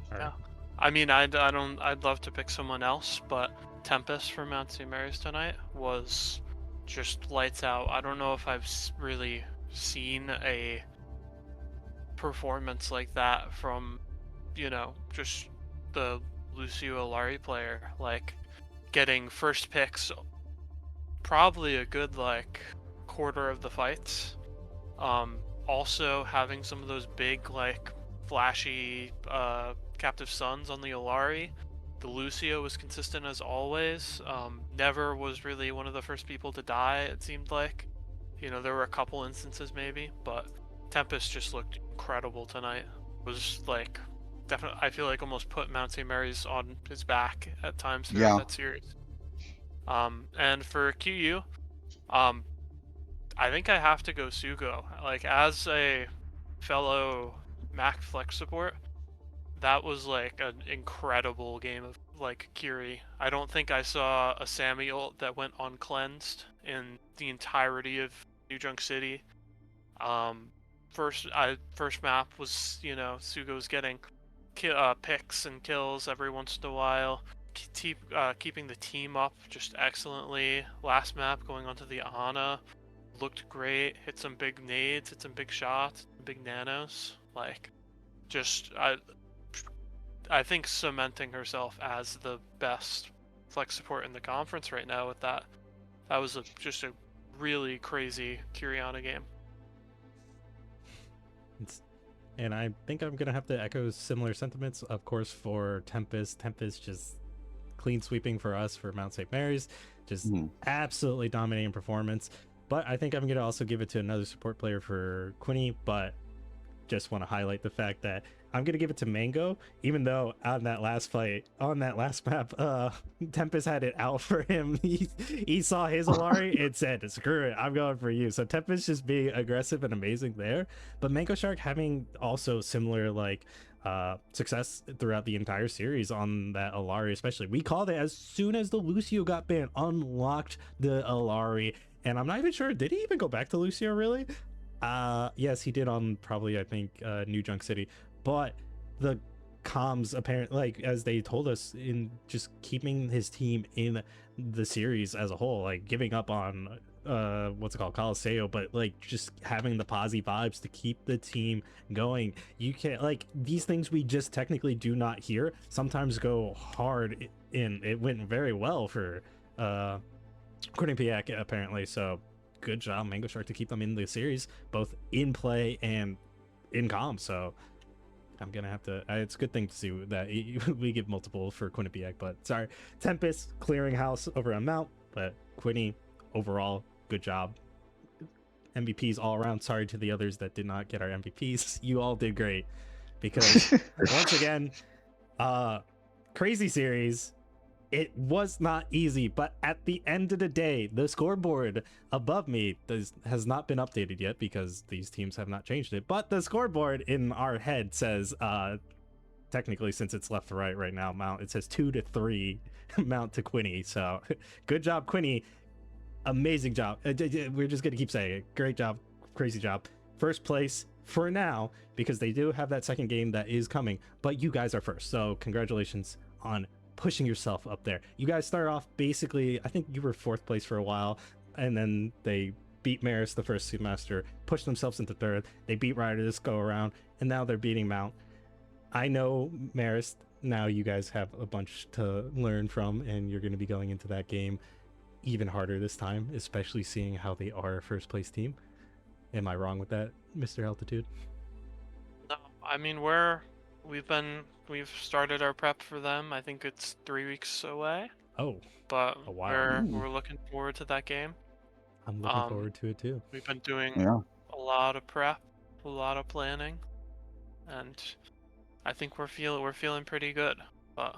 S3: Yeah. I mean, I'd love to pick someone else, but Tempest from Mount St. Mary's tonight was just lights out. I don't know if I've really seen a performance like that from, just the Lucio Alari player. Like, getting first picks probably a good, like, quarter of the fights. Also having some of those big, like, flashy captive suns on the Alari. The Lucio was consistent as always. Never was really one of the first people to die, it seemed like. There were a couple instances maybe, but Tempest just looked incredible tonight. It was like, definitely, I feel like almost put Mount St. Mary's on his back at times throughout that series. And for QU, I think I have to go Sugo. Like, as a fellow MAAC flex support, that was like an incredible game of like Kiri. I don't think I saw a Sammy ult that went uncleansed in the entirety of New Junk City. First map was, Sugo's getting picks and kills every once in a while, keeping the team up just excellently. Last map, going onto the Ana, looked great, hit some big nades, hit some big shots, big nanos. Like, just I think cementing herself as the best flex support in the conference right now with that. That was just a really crazy Kiriana game.
S2: And I think I'm going to have to echo similar sentiments, of course, for Tempest. Tempest just clean sweeping for us for Mount St. Mary's. Just absolutely dominating performance. But I think I'm going to also give it to another support player for Quinny, but just want to highlight the fact that I'm going to give it to Mango, even though on that last map, Tempest had it out for him. He saw his Alari and said, screw it, I'm going for you. So Tempest just being aggressive and amazing there. But Mango Shark having also similar, like, success throughout the entire series on that Alari especially. We called it as soon as the Lucio got banned, unlocked the Alari. And I'm not even sure, did he even go back to Lucio, really? Yes, he did on probably, I think, New Junk City. But the comms, apparently, like, as they told us, in just keeping his team in the series as a whole, like giving up on what's it called, Coliseo, but like just having the posy vibes to keep the team going. You can't, like, these things we just technically do not hear sometimes go hard in. It went very well for QUINNIPIAC apparently, so good job Mango Shark to keep them in the series, both in play and in comms. So I'm gonna have to, it's a good thing to see that we give multiple for QUINNIPIAC. But sorry, Tempest clearing house over a Mount, but Quinny overall good job. MVPs all around. Sorry to the others that did not get our MVPs. You all did great, because once again, crazy series. It was not easy, but at the end of the day, the scoreboard above me has not been updated yet because these teams have not changed it. But the scoreboard in our head says, technically, since it's left to right now, Mount, it says 2-3 Mount to Quinny. So good job, Quinny. Amazing job. We're just going to keep saying it. Great job. Crazy job. First place for now, because they do have that second game that is coming, but you guys are first. So congratulations on pushing yourself up there. You guys started off basically, I think you were fourth place for a while, and then they beat Maris the first semester, pushed themselves into third. They beat Ryder this go around, and now they're beating Mount. I know Maris, now you guys have a bunch to learn from, and you're going to be going into that game even harder this time, especially seeing how they are a first place team. Am I wrong with that, Mr. Altitude?
S3: No, I mean, we've started our prep for them. I think it's 3 weeks away.
S2: Oh,
S3: but
S2: a while.
S3: We're looking forward to that game.
S2: I'm looking forward to it too.
S3: We've been doing a lot of prep, a lot of planning, and I think we're feeling pretty good. But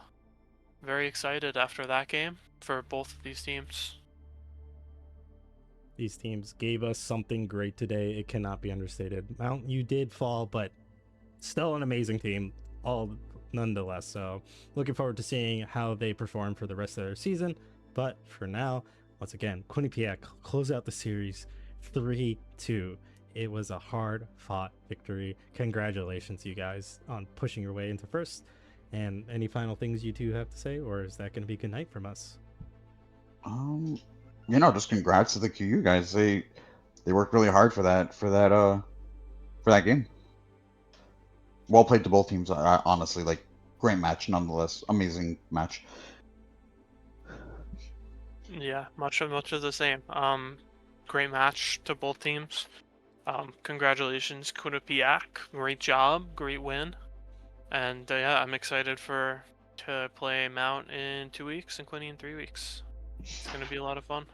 S3: very excited after that game for both of these teams.
S2: These teams gave us something great today. It cannot be understated. Mount, you did fall, but still an amazing team, all nonetheless. So looking forward to seeing how they perform for the rest of their season. But for now, once again, QUINNIPIAC close out the series 3-2. It was a hard-fought victory. Congratulations, you guys, on pushing your way into first. And any final things you two have to say, or is that going to be good night from us?
S4: You know, just congrats to the QU guys. They worked really hard for that game. Well played to both teams. Honestly, like great match nonetheless. Amazing match.
S3: Yeah, much of the same. Great match to both teams. Congratulations, QUINNIPIAC. Great job, great win. And yeah, I'm excited to play Mount in 2 weeks and Quinny in 3 weeks. It's gonna be a lot of fun.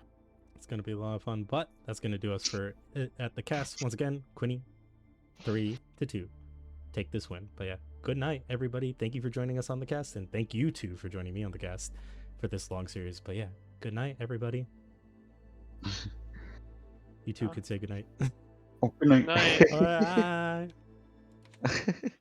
S2: It's gonna be a lot of fun, but that's gonna do us for it at the cast. Once again, Quinny, 3-2. Take this win. But yeah, good night, everybody. Thank you for joining us on the cast, and thank you too for joining me on the cast for this long series. But yeah, good night, everybody. You two could say good night.
S4: Oh, good night.
S3: Night.
S2: Bye.